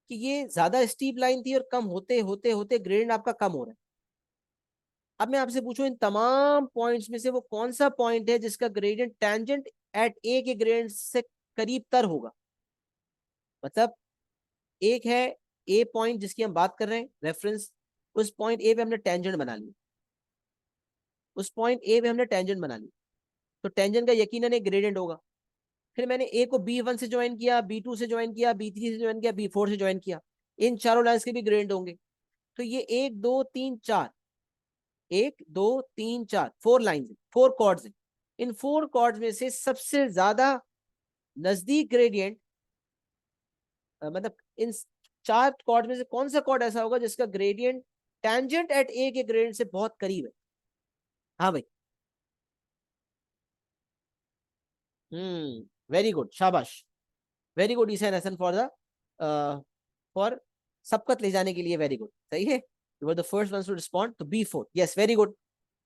कि ये ज्यादा स्टीप लाइन थी और कम होते होते होते ग्रेडियंट आपका कम हो रहा है। अब मैं आपसे पूछूं, इन तमाम पॉइंट्स में से वो कौन सा पॉइंट है जिसका ग्रेडियंट टेंजेंट एट ए के ग्रेडियंट से करीब तर होगा। मतलब एक है ए पॉइंट जिसकी हम बात कर रहे हैं रेफरेंस, उस पॉइंट ए पे हमने टेंजेंट बना लिया, उस पॉइंट ए पे हमने टेंजेंट बना लिया, तो टेंजेंट का यकीनन एक ग्रेडियंट होगा। फिर मैंने ए को B1 से ज्वाइन किया, B2 से ज्वाइन किया, B3 से ज्वाइन किया, B4 से ज्वाइन किया, इन चारों लाइंस के भी ग्रेडियंट होंगे। तो ये एक दो तीन चार, एक दो तीन चार, फोर लाइंस, फोर कॉर्ड्स हैं। इन फोर कॉर्ड्स में से सबसे ज्यादा नजदीक ग्रेडियंट, मतलब इन चार कॉर्ड में से कौन सा कॉर्ड ऐसा होगा जिसका ग्रेडियंट टेंजेंट एट ए के ग्रेडियंट से बहुत करीब है। हाँ भाई, वेरी गुड, शाबाश, very good Isa Hasan for the for सबकत ले जाने के लिए, वेरी गुड, सही है। You were the first one to respond, तो B4, यस वेरी गुड।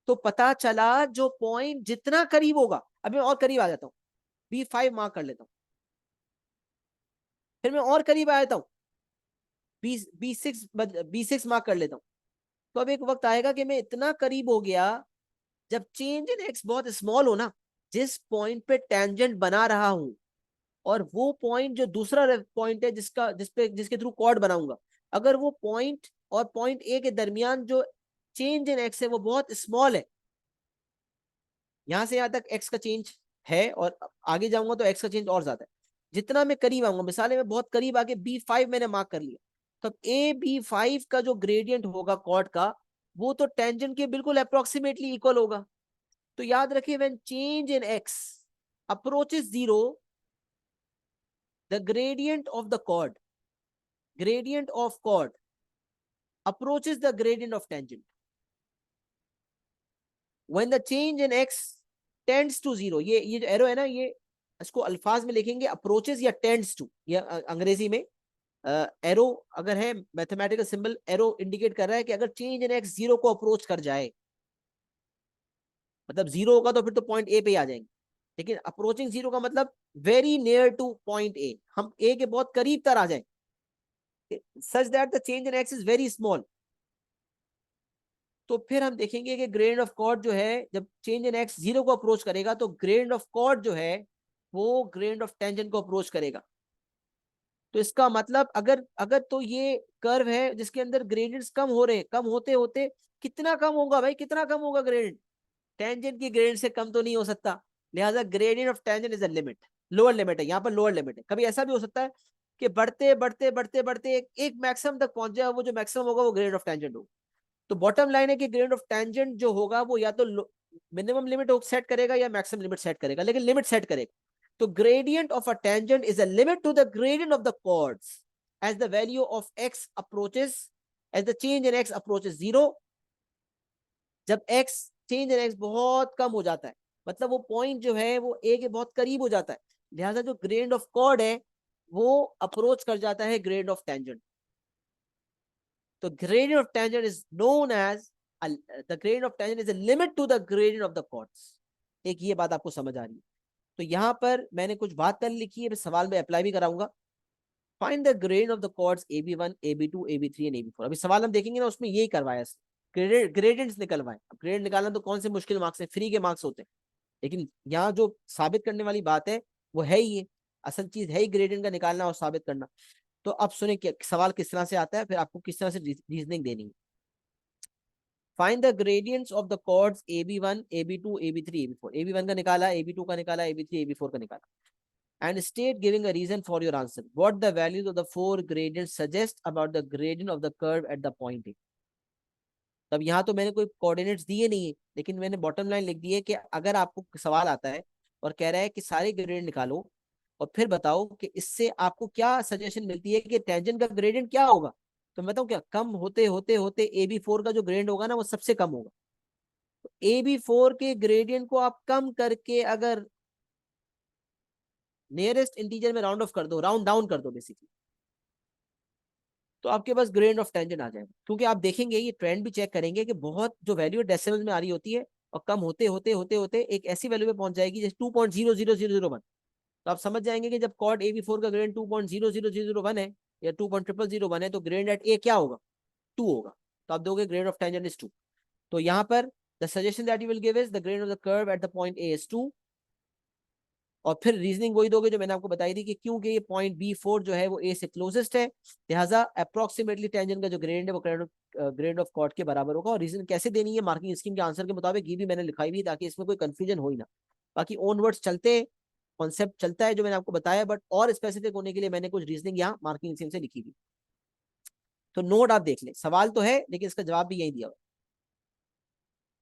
तो पता चला जो पॉइंट जितना करीब होगा, अब मैं और करीब आ जाता हूँ, B5 मार्क कर लेता हूँ, फिर मैं और करीब आ जाता हूँ, B6 मार्क कर लेता हूँ। तो अब एक वक्त आएगा कि मैं इतना करीब हो गया, जब चेंज इन एक्स बहुत स्मॉल हो ना, जिस पॉइंट पे टेंजेंट बना रहा हूं और वो पॉइंट जो दूसरा पॉइंट है जिसके थ्रू कॉर्ड बनाऊंगा, अगर वो पॉइंट और पॉइंट ए के दरमियान जो चेंज इन एक्स है वो बहुत स्मॉल है, यहां से यहां तक एक्स का चेंज है और आगे जाऊंगा तो एक्स का चेंज और ज्यादा है, जितना मैं करीब आऊंगा, मिसाल में बहुत करीब आके B5 मैंने मार्क कर लिया, तो AB5 का जो ग्रेडियंट होगा कॉर्ड का, वो तो टेंजेंट के बिल्कुल अप्रोक्सीमेटली इक्वल होगा। तो याद रखिए, when change in x approaches zero, the gradient of the chord, gradient of chord approaches the gradient of tangent when the change in x tends to zero। ये जो एरो है ना, ये इसको अल्फाज में लिखेंगे अप्रोचेस या टेंड्स टू, ये अंग्रेजी में एरो अगर है, मैथमेटिकल सिंबल एरो इंडिकेट कर रहा है कि अगर चेंज इन एक्स जीरो को अप्रोच कर जाए, मतलब जीरो होगा तो फिर तो पॉइंट ए पे ही आ जाएंगे, लेकिन अप्रोचिंग जीरो का मतलब very near two point A, हम ए के बहुत करीब तर आ जाए, such that the change in x is very small. तो फिर हम देखेंगे कि ग्रेडियंट ऑफ कॉर्ड जो है, जब चेंज इन एक्स जीरो को अप्रोच करेगा तो ग्रेडियंट ऑफ कॉर्ड जो है वो ग्रेडियंट ऑफ टेंजेंट को अप्रोच करेगा। तो इसका मतलब अगर अगर तो ये कर्व है जिसके अंदर ग्रेडियंट्स कम हो रहे हैं, कम होते होते कितना कम होगा भाई, कितना कम होगा ग्रेडियंट, टेंजेंट की ग्रेडियंट से कम तो नहीं हो सकता, लिहाजा gradient of tangent is a limit, lower limit है, यहाँ पर लोअर लिमिट है। कभी ऐसा भी हो सकता है कि बढ़ते बढ़ते बढ़ते बढ़ते एक मैक्सिमम तक पहुंच जाए, वो जो मैक्सिमम होगा वो ग्रेडियंट ऑफ टेंजेंट होगा। तो बॉटम लाइन है कि ग्रेडियंट ऑफ टेंजेंट जो होगा वो या तो मिनिमम लिमिट सेट करेगा या मैक्सिमम लिमिट सेट करेगा, लेकिन लिमिट सेट करेगा। तो gradient of a tangent is a limit to the gradient of the chords as the value of x approaches, as the change in x approaches zero। जब x change in x बहुत कम हो जाता है, मतलब वो point जो है वो a के बहुत करीब हो जाता है, लिहाजा जो ग्रेडियंट ऑफ कॉर्ड है वो अप्रोच कर जाता है ग्रेडियंट ऑफ टेंजेंट। तो gradient of tangent is known as the gradient of tangent is a limit to the gradient of the chords। एक ये बात आपको समझ आ रही है। तो यहां पर मैंने कुछ बात कर लिखी है, सवाल में अप्लाई भी कराऊंगा। Find the grade of the chords AB1, AB2, AB3 and AB4। अभी सवाल हम देखेंगे ना, उसमें यही करवाया, ग्रेडियंट्स निकलवाए। अब ग्रेड निकालना तो कौन से मुश्किल मार्क्स है, फ्री के मार्क्स होते हैं, लेकिन यहाँ जो साबित करने वाली बात है वो है ही ये, असल चीज है ही ग्रेडियंट का निकालना और साबित करना। तो अब सुने कि सवाल किस तरह से आता है, फिर आपको किस तरह से रीजनिंग देनी है। Find the gradients of the chords AB1, AB2, AB3, AB4। AB1 का निकाला, AB2 का निकाला, AB3, AB4 का निकाला। And state giving a reason for your answer. What the values of the four gradients suggest about the gradient of the curve at the point A. तब यहाँ तो मैंने कोई कोऑर्डिनेट्स दिए नहीं है, लेकिन मैंने बॉटम लाइन लिख दी है कि अगर आपको सवाल आता है और कह रहा है कि सारे ग्रेडियंट निकालो और फिर बताओ कि इससे आपको क्या सजेशन मिलती है कि टेंजेंट का ग्रेडियंट क्या होगा, तो मैं बताऊँ क्या, कम होते होते होते AB4 का जो ग्रेडियंट होगा ना वो सबसे कम होगा। तो AB4 के ग्रेडियंट को आप कम करके अगर नियरेस्ट इंटीजर में राउंड ऑफ कर दो, राउंड डाउन कर दो बेसिकली, तो आपके पास ग्रेडियंट ऑफ टेंजेंट आ जाएगा। क्योंकि आप देखेंगे, ये ट्रेंड भी चेक करेंगे कि बहुत जो वैल्यू डेसिमल में आ रही होती है और कम होते होते होते होते एक ऐसी वैल्यू पे पहुंच जाएगी जैसे 2.00001। तो आप समझ जाएंगे कि जब कॉर्ड AB4 का ग्रेडियंट 2.00001 है या 2.00001 है, तो ग्रेडियंट एट ए क्या होगा, 2 होगा। तो आप दोगे ग्रेडियंट ऑफ टेंजेंट इज 2। तो यहाँ पर the suggestion that you will give is the gradient of the curve at the point A is 2। और फिर रीजनिंग वही दोगे जो मैंने आपको बताई थी कि क्योंकि ये पॉइंट B4 जो है वो ए से क्लोजेस्ट है, लिहाजा अप्रोक्सीमेटली टेंजेंट का जो ग्रेडियंट है वो ग्रेडियंट ऑफ कॉर्ड के बराबर होगा। और रीजन कैसे देनी है, मार्किंग स्कीम के आंसर के मुताबिक, ये भी मैंने लिखाई हुई ताकि इसमें कोई कंफ्यूजन हो ही ना। बाकी ओन वर्ड्स चलते, कॉन्सेप्ट चलता है जो मैंने आपको बताया, बट और स्पेसिफिक होने के लिए मैंने कुछ रीजनिंग यहाँ मार्किंग स्कीम से लिखी थी। तो नोट आप देख लें, सवाल तो है लेकिन इसका जवाब भी यही दिया हुआ।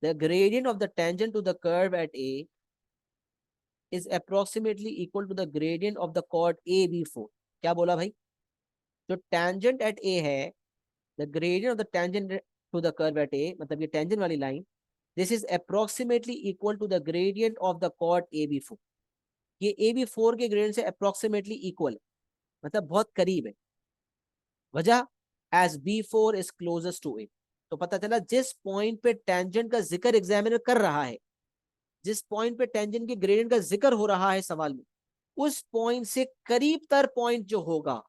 The gradient of the tangent to the curve at a is approximately equal to the gradient of the chord AB4। क्या बोला भाई, जो tangent at A है, the gradient of the tangent to the curve at A, मतलब ये tangent वाली line, this is approximately equal to the gradient of the chord AB4। ये AB4 के ग्रेडियंट से approximately equal है, मतलब बहुत करीब है। वजह, as B4 is closest to A। तो पता चला जिस पॉइंट पे टेंजेंट का जिक्र एग्जामिनर कर रहा है, जिस पॉइंट पे टेंजेंट के ग्रेडियंट का जिक्र हो रहा है सवाल में, उस पॉइंट से करीब तर पॉइंट जो होगा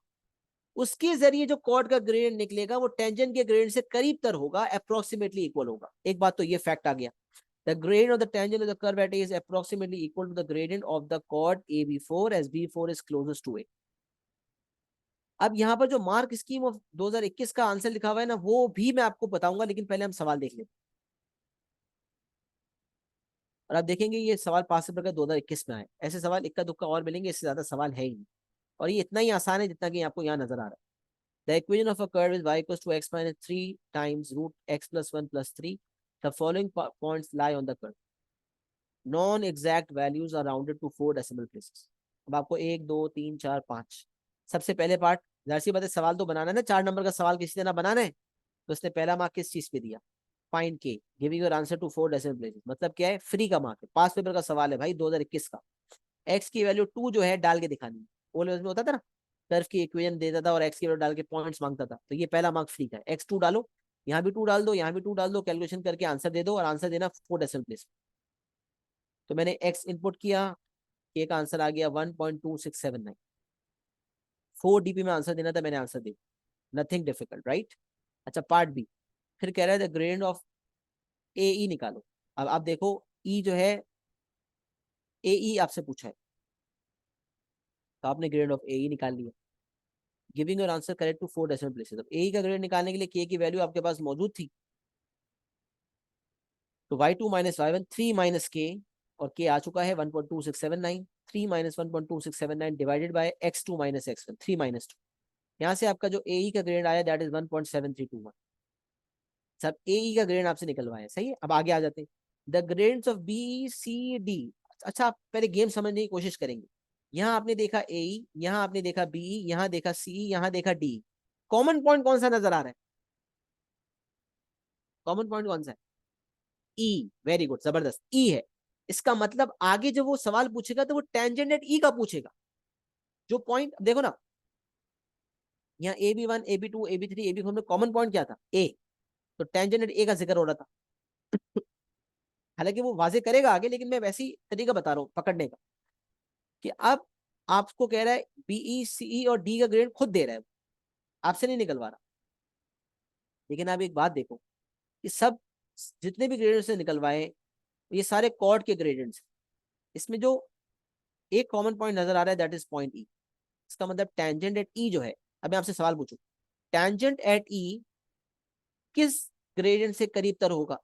उसके जरिए जो कॉर्ड का ग्रेडियंट निकलेगा वो टेंजेंट के ग्रेडियंट से करीब तर होगा, अप्रोक्सीमेटली इक्वल होगा। एक बात तो ये फैक्ट आ गया, the gradient of the tangent of the curve at A is approximately equal to the gradient of the chord AB4 as B4 is closest to A. अब यहाँ पर जो मार्क स्कीम ऑफ 2021 का आंसर लिखा हुआ है ना, वो भी मैं आपको बताऊंगा, लेकिन पहले हम सवाल देख लेते। और आप देखेंगे ये सवाल पास पेपर का 2021 में आए, ऐसे सवाल इक्का दुक्का और मिलेंगे, इससे ज्यादा सवाल है ही नहीं। और ये इतना ही आसान है जितना कि आपको यहाँ नजर आ रहा है। The equation of a curve is y equals to x minus 3 times root x plus 1 plus 3. The following points lie on the curve. Non-exact values are rounded to 4 decimal places. अब आपको 1 2 3 4 5, सबसे पहले पार्ट, जाहिर सी बात है सवाल तो बनाना है ना, 4 नंबर का सवाल किसी ने बनाना है, तो उसने पहला मार्क किस चीज पे दिया, फाइंड के giving your answer to 4 decimal places. मतलब क्या है, फ्री का मार्क है, पास पेपर का सवाल है भाई 2021 का। एक्स की वैल्यू 2 जो है डाल के दिखानी है, ओ लेवल में होता था ना, कर्व की इक्वेशन देता था और एक्स की वैल्यू डाल के पॉइंट्स मांगता था, तो ये पहला मार्क फ्री का है। x2 डालो, यहाँ भी 2 डाल दो, यहाँ भी 2 डाल दो, कैलकुलेशन करके आंसर दे दो और आंसर देना 4 डेसिमल प्लेस। तो मैंने x इनपुट किया, k का आंसर आ गया 1.2679। 4 डीपी में आंसर देना था, मैंने आंसर दिया, नथिंग डिफिकल्ट राइट। अच्छा पार्ट बी, फिर कह रहा है द ग्रेडियंट ऑफ ए ई निकालो। अब आप देखो ई जो है, ए ई आपसे पूछा है, तो आपने ग्रेडियंट ऑफ ए ई निकाल लिया, giving your answer correct to 4 decimal places. अब ए का ग्रेड निकालने के लिए के की वैल्यू आपके पास मौजूद थी, तो y2 माइनस y1 3 माइनस के, और के आ चुका है 1.2679। 3 minus 1.2679 divided by x2 minus x1, 3 minus 2। यहाँ से आपका जो ए का ग्रेड आया दैट इज 1.7321। सब ए का ग्रेड आपसे निकलवाया, सही है। अब आगे आ जाते हैं, the grades of B C D. अच्छा आप पहले गेम समझने की कोशिश करेंगे। यहाँ आपने देखा ए, यहाँ आपने देखा बी, यहाँ देखा सी, यहाँ देखा डी। कॉमन पॉइंट कौन सा नजर आ रहा है, कॉमन पॉइंट कौन सा है, ई। वेरी गुड, जबरदस्त, ई है। इसका मतलब आगे जो वो सवाल पूछेगा तो वो टेंजेंट एट ई का पूछेगा। जो पॉइंट देखो ना, यहाँ AB1 AB2 AB3 AB4 में कॉमन पॉइंट क्या था, ए, तो टेंजेंट एट ए का जिक्र हो रहा था। हालांकि वो वाजे करेगा आगे, लेकिन मैं वैसी तरीका बता रहा हूँ पकड़ने का, कि अब आपको कह रहा है बीई सीई और डी का ग्रेडियंट खुद दे रहा है, आपसे नहीं निकलवा रहा। लेकिन आप एक बात देखो कि सब जितने भी ग्रेडियंट से निकलवाए ये सारे कॉर्ड के ग्रेडियंट्स। इसमें जो एक कॉमन पॉइंट नजर आ रहा है दैट इज पॉइंट ई। इसका मतलब टेंजेंट एट ई जो है, अब मैं आपसे सवाल पूछूं, टेंजेंट एट ई किस ग्रेडियंट से करीब तर होगा?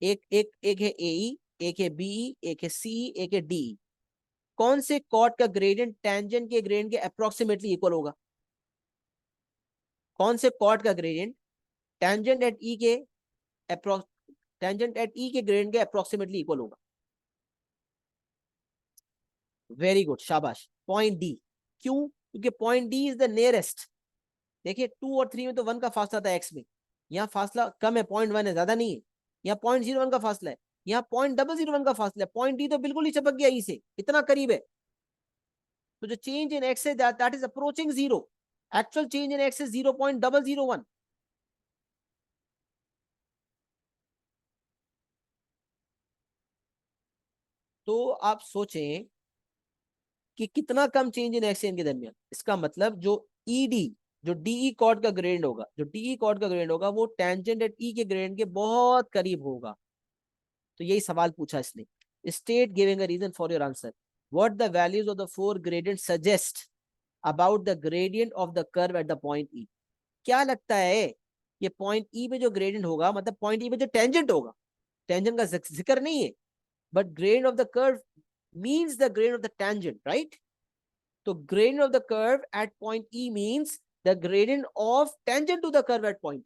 एक एक एक है एई, एक है बीई, एक है सी, एक है डी। कौन से कॉर्ड का ग्रेडियंट टेंजेंट के ग्रेडियंट के अप्रोक्सीमेटली इक्वल होगा? कौन से कॉर्ड का ग्रेडियंट टेंजेंट एट ई के टेंजेंट एट ई के ग्रेडियंट के अप्रोक्सीमेटली इक्वल होगा? वेरी गुड, शाबाश, पॉइंट डी। क्यों? क्योंकि point D is the nearest. देखिए 2 और 3 में तो 1 का फासला था एक्स में, यहाँ फासला कम है, 0.1 है, ज्यादा नहीं है। यहाँ 0.01 का फासला है, यहाँ 0.001 का फासला है। पॉइंट डी तो बिल्कुल ही चिपक गया ई से, इतना करीब है। तो जो चेंज इन एक्स है that is approaching zero. Actual change in x is 0.001। तो आप सोचें कि कितना कम चेंज इन एक्स के दरमियान। इसका मतलब जो ईडी, जो डीई कॉर्ड का ग्रेड होगा, जो डीई कॉर्ड का ग्रेड होगा वो टेंजेंट एट ई के ग्रेड के बहुत करीब होगा। तो यही सवाल पूछा इसने। State giving a reason for your answer what the values of the four gradient suggest about the gradient of the curve at the point E. क्या लगता है ये पॉइंट ई पे जो ग्रेडियंट होगा, मतलब पॉइंट ई पे जो टेंजेंट होगा, टेंजेंट का जिक्र नहीं है, but gradient of the curve means the gradient of the tangent, right? तो gradient of the curve at point E means the gradient of tangent to the curve at point.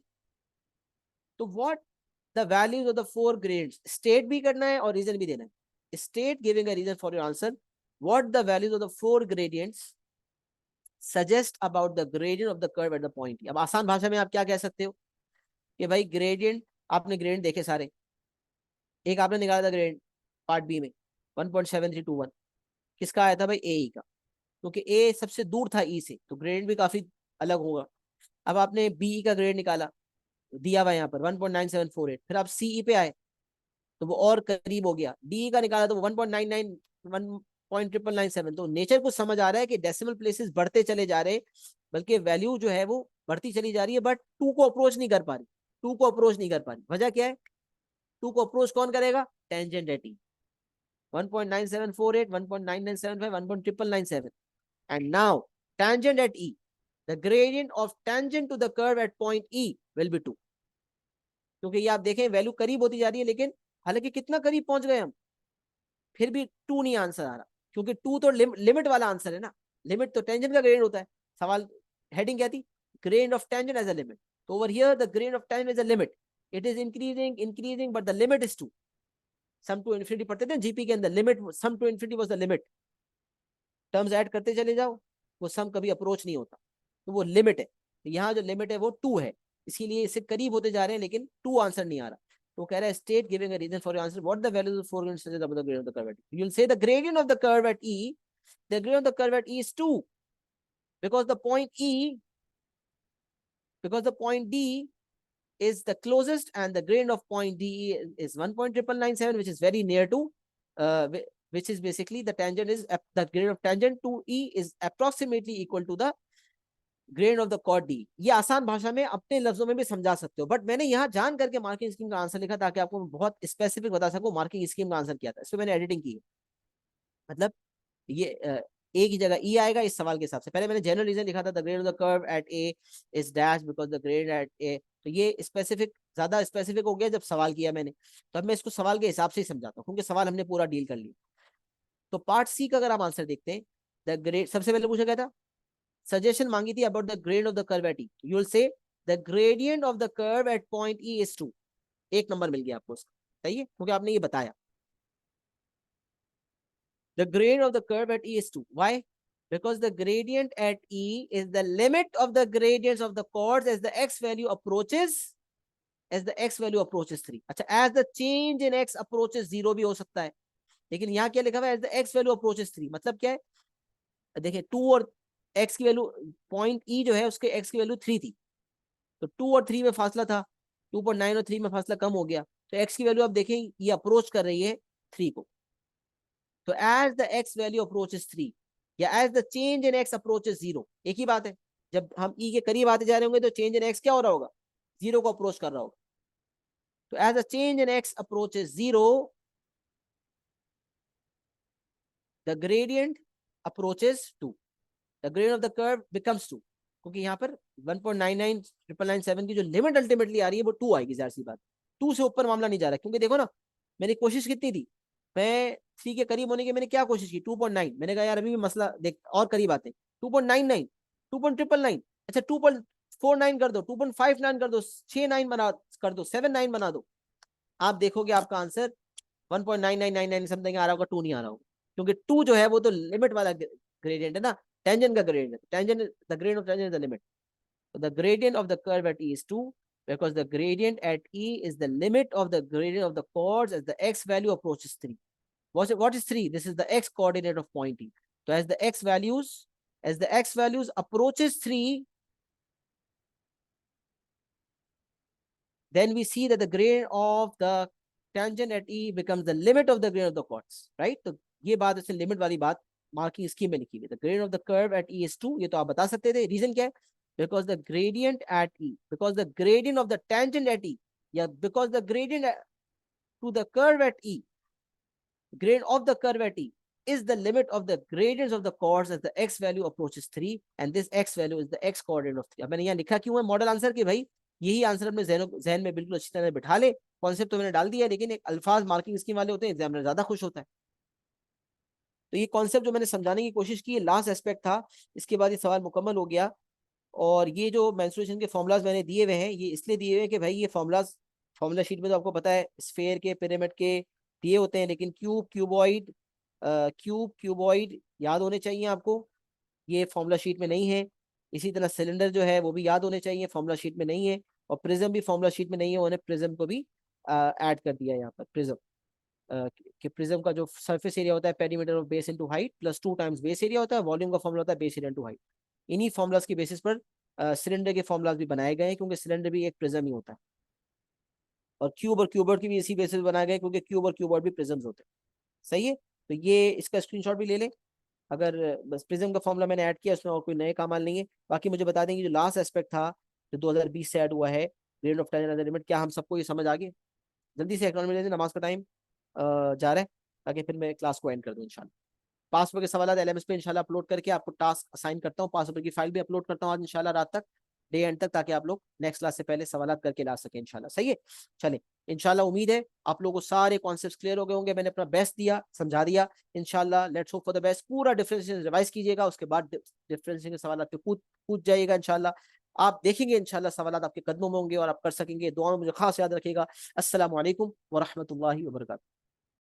तो what the values of the four gradients, state भी करना है और reason भी देना है। State giving a reason for your answer what the values of the four gradients suggest about the gradient of the curve at the point E। अब आसान भाषा में आप क्या कह सकते हो कि भाई ग्रेडियंट, आपने ग्रेडियंट देखे सारे, एक आपने निकाला था ग्रेडियंट पार्ट बी में 1.7321, किसका आया था भाई? ए का, क्योंकि ए सबसे दूर था ई से, तो ग्रेडियंट भी काफी अलग होगा। अब आपने बीई का ग्रेड निकाला, दिया हुआ यहाँ पर 1.9748, फिर आप सीई पे आए तो वो और करीब हो गया, डीई का निकाला तो 1.99 1.997। तो नेचर को समझ आ रहा है कि डेसिमल प्लेसेस बढ़ते चले जा रहे, बल्कि वैल्यू जो है वो बढ़ती चली जा रही है, बट टू को अप्रोच नहीं कर पा रही। टू को अप्रोच नहीं कर पा रही, वजह क्या है? टू को अप्रोच कौन करेगा? Tangent at E. 1.9748, 1.9975, 1.997, and now tangent at E, the gradient of tangent to the curve at point E will be 2। क्योंकि ये आप देखें वैल्यू करीब होती जा रही है, लेकिन हालांकि कितना करीब पहुंच गए हम, फिर भी 2 नहीं आंसर आ रहा, क्योंकि 2 तो लिमिट वाला आंसर है ना। लिमिट तो टेंजेंट का ग्रेडियंट होता है। सवाल हेडिंग क्या थी? Gradient of tangent as a limit. तो over here the gradient of tangent as a limit, it is increasing increasing but the limit is 2। Sum to infinity पढ़ते थे जीपी के अंदर, limit sum to infinity was the limit. Terms add करते चले जाओ, वो सम कभी अप्रोच नहीं होता, तो वो लिमिट है। तो यहाँ जो लिमिट है वो 2 है, इसीलिए इससे करीब होते जा रहे हैं, लेकिन 2 आंसर नहीं आ रहा। तो कह रहा है state giving a reason for your answer what the values of four gradients suggest about the gradient of the curve at E. You will say the gradient of the curve at E, the gradient of the curve at E is 2 because the point E, because the point D is the closest, and the gradient of point D is 1.997, which is very near to which is basically the tangent is the gradient of tangent to E is approximately equal to the gradient of the chord D। ये आसान भाषा में अपने लफ्जों में भी समझा सकते हो, बट मैंने यहाँ जान करके मार्किंग स्कीम का आंसर लिखा ताकि आपको बहुत स्पेसिफिक बता सकूं मार्किंग स्कीम का आंसर किया था। इसमें मैंने एडिटिंग की है। मतलब ये ए की जगह ई आएगा इस सवाल के हिसाब से। पहले मैंने जनरल रीजन लिखा था the grade of the curve at A is dash because the grade at A. तो ये स्पेसिफिक, ज्यादा स्पेसिफिक हो गया जब सवाल किया मैंने, तो अब मैं इसको सवाल के हिसाब से ही समझाता हूँ, क्योंकि सवाल हमने पूरा डील कर लिया। तो पार्ट सी का अगर आप आंसर देखते हैं, द ग्रेड सबसे पहले पूछा गया था, सजेशन मांगी थी about the grade of the curve at E. You will say the gradient of the curve eight point E is 2। एक नंबर मिल गया आपको उसका, सही है, क्योंकि आपने ये बताया। The gradient of the curve at E is 2. Why? Because the gradient at E is the limit of the gradients of the chords as the x value approaches, as the x value approaches 3। अच्छा, as the change in x approaches 0 भी हो सकता है, लेकिन यहाँ क्या लिखा हुआ है? as the x value approaches 3। मतलब क्या है? देखिए 2 और x की वैल्यू, पॉइंट E जो है उसके x की वैल्यू 3 थी, तो 2 और 3 में फासला था, 2.9 और 3 में फासला कम हो गया, तो x की वैल्यू आप देखें ये अप्रोच कर रही है 3 को। तो as the x value approaches 3, या as the change in x approaches zero, एक ही बात है। जब हम ई के करीब आते जा रहे होंगे तो चेंज इन एक्स क्या हो रहा होगा, जीरो को अप्रोच कर रहा होगा। तो as the change in x approaches zero, the gradient approaches to, the gradient of the curve becomes to, क्योंकि यहाँ पर 1.999997 की जो लिमिट अल्टीमेटली आ रही है वो 2 आएगी, जाहिर सी बात। 2 से ऊपर मामला नहीं जा रहा, क्योंकि देखो ना मेरी कोशिश कितनी थी, मैं 3 के करीब होने की मैंने क्या कोशिश की, 2.9, मैंने कहा यार अभी भी मसला देख और करीब आते हैं, 2.99, 2.999, अच्छा 2.49 कर दो, 2.59 कर दो, 6.9 बना कर दो, 7.9 बना दो, आप देखोगे आपका आंसर 1.9999 समथिंग आ रहा होगा, 2 नहीं आ रहा होगा, क्योंकि 2 जो है वो तो लिमिट वाला ग्रेडियंट है ना, टेंजेंट का gradient, tangent the gradient of tangent is the limit, the gradient of the curve at E is 2 because the gradient at E is the limit of the gradient of the chords as the x value approaches 3. What is 3? This is the x coordinate of point E. So as the x values approaches 3, then we see that the gradient of the tangent at E becomes the limit of the gradient of the chords, right? तो ये बात इससे limit वाली बात marking scheme में लिखी हुई है, the gradient of the curve at E is 2, ये तो आप बता सकते थे, रीजन क्या है, because the gradient at E, because the gradient of the tangent at E, या because the gradient to the curve at E, gradient of the curve at E is the limit of the gradients of the chords as the x value approaches 3 and this x value is the x coordinate of 3. अब मैंने यहाँ लिखा क्यों है model answer कि भाई यही answer अपने जहन में बिल्कुल अच्छी तरह बिठा ले, कॉन्सेप्ट तो मैंने डाल दिया है, लेकिन एक अल्फाज मार्किंग स्कीम वाले होते हैं, एग्जामिनर ज्यादा खुश होता है। तो ये कॉन्सेप्ट जो मैंने समझाने की कोशिश की, लास्ट एस्पेक्ट था, इसके बाद ये सवाल मुकम्मल हो गया। और ये जो मेंस्ट्रुएशन के फॉर्मुलाज मैंने दिए हुए हैं, ये इसलिए दिए हुए हैं कि भाई ये फॉर्मुलाज फॉर्मूला शीट में तो आपको पता है स्फेयर के, पिरामिड के दिए होते हैं, लेकिन क्यूबॉइड याद होने चाहिए आपको, ये फॉर्मूला शीट में नहीं है। इसी तरह सिलेंडर जो है वो भी याद होने चाहिए, फॉर्मूला शीट में नहीं है। और प्रिज्म भी फॉर्मूला शीट में नहीं है, उन्होंने प्रिज्म को भी ऐड कर दिया है यहाँ पर, प्रिज्म कि प्रिज्म का जो सरफेस एरिया होता है perimeter of base into height plus 2 times base area होता है, वॉल्यूम का फॉर्मूला होता है बेस एरिया इनटू हाइट। इन्हीं फॉर्मुलाज के बेसिस पर सिलेंडर के फॉर्मुलाज भी बनाए गए हैं, क्योंकि सिलेंडर भी एक प्रिज्म ही होता है। और क्यूब और क्यूबर्ड की भी इसी बेसिस बनाए गए, क्योंकि क्यूब और क्यूबर्ड भी प्रिज्म्स होते हैं। सही है, तो ये इसका स्क्रीनशॉट भी ले लें। अगर बस प्रिज्म का फॉर्मूला मैंने ऐड किया, उसमें और कोई नए कमाल नहीं है। बाकी मुझे बता देंगे जो लास्ट एस्पेक्ट था जो 2020 से ऐड हुआ है, ग्रेड ऑफ टेंजेंट लिमिट, क्या हम सबको ये समझ आ गई? जल्दी से एक्नॉलेज में नमाज का टाइम जा रहा है, ताकि फिर मैं क्लास को एंड कर दूं इंशाल्लाह। पासवर्ड के सवाल एलएमएस पे इंशाल्लाह अपलोड करके आपको टास्क असाइन करता हूँ, पासवर्ड की फाइल भी अपलोड करता हूँ आज इंशाल्लाह रात तक, डे एंड तक, ताकि आप लोग नेक्स्ट क्लास से पहले सवाल करके ला सके इंशाल्लाह। सही है, चले इंशाल्लाह, उम्मीद है आप लोगों को सारे कॉन्सेप्ट्स क्लियर हो गए होंगे, मैंने अपना बेस्ट दिया, समझा दिया इंशाल्लाह। Let's hope for the best. पूरा डिफरेंशिएशन रिवाइज कीजिएगा, उसके बाद डिफरेंशिएशन के सवाल पे पूछ जाइएगा इंशाल्लाह। आप देखेंगे इंशाल्लाह सवाल आपके कदमों में होंगे और आप कर सकेंगे। दुआ में मुझे खास याद रखिएगा। अस्सलाम वालेकुम व रहमतुल्लाहि व बरकातहू।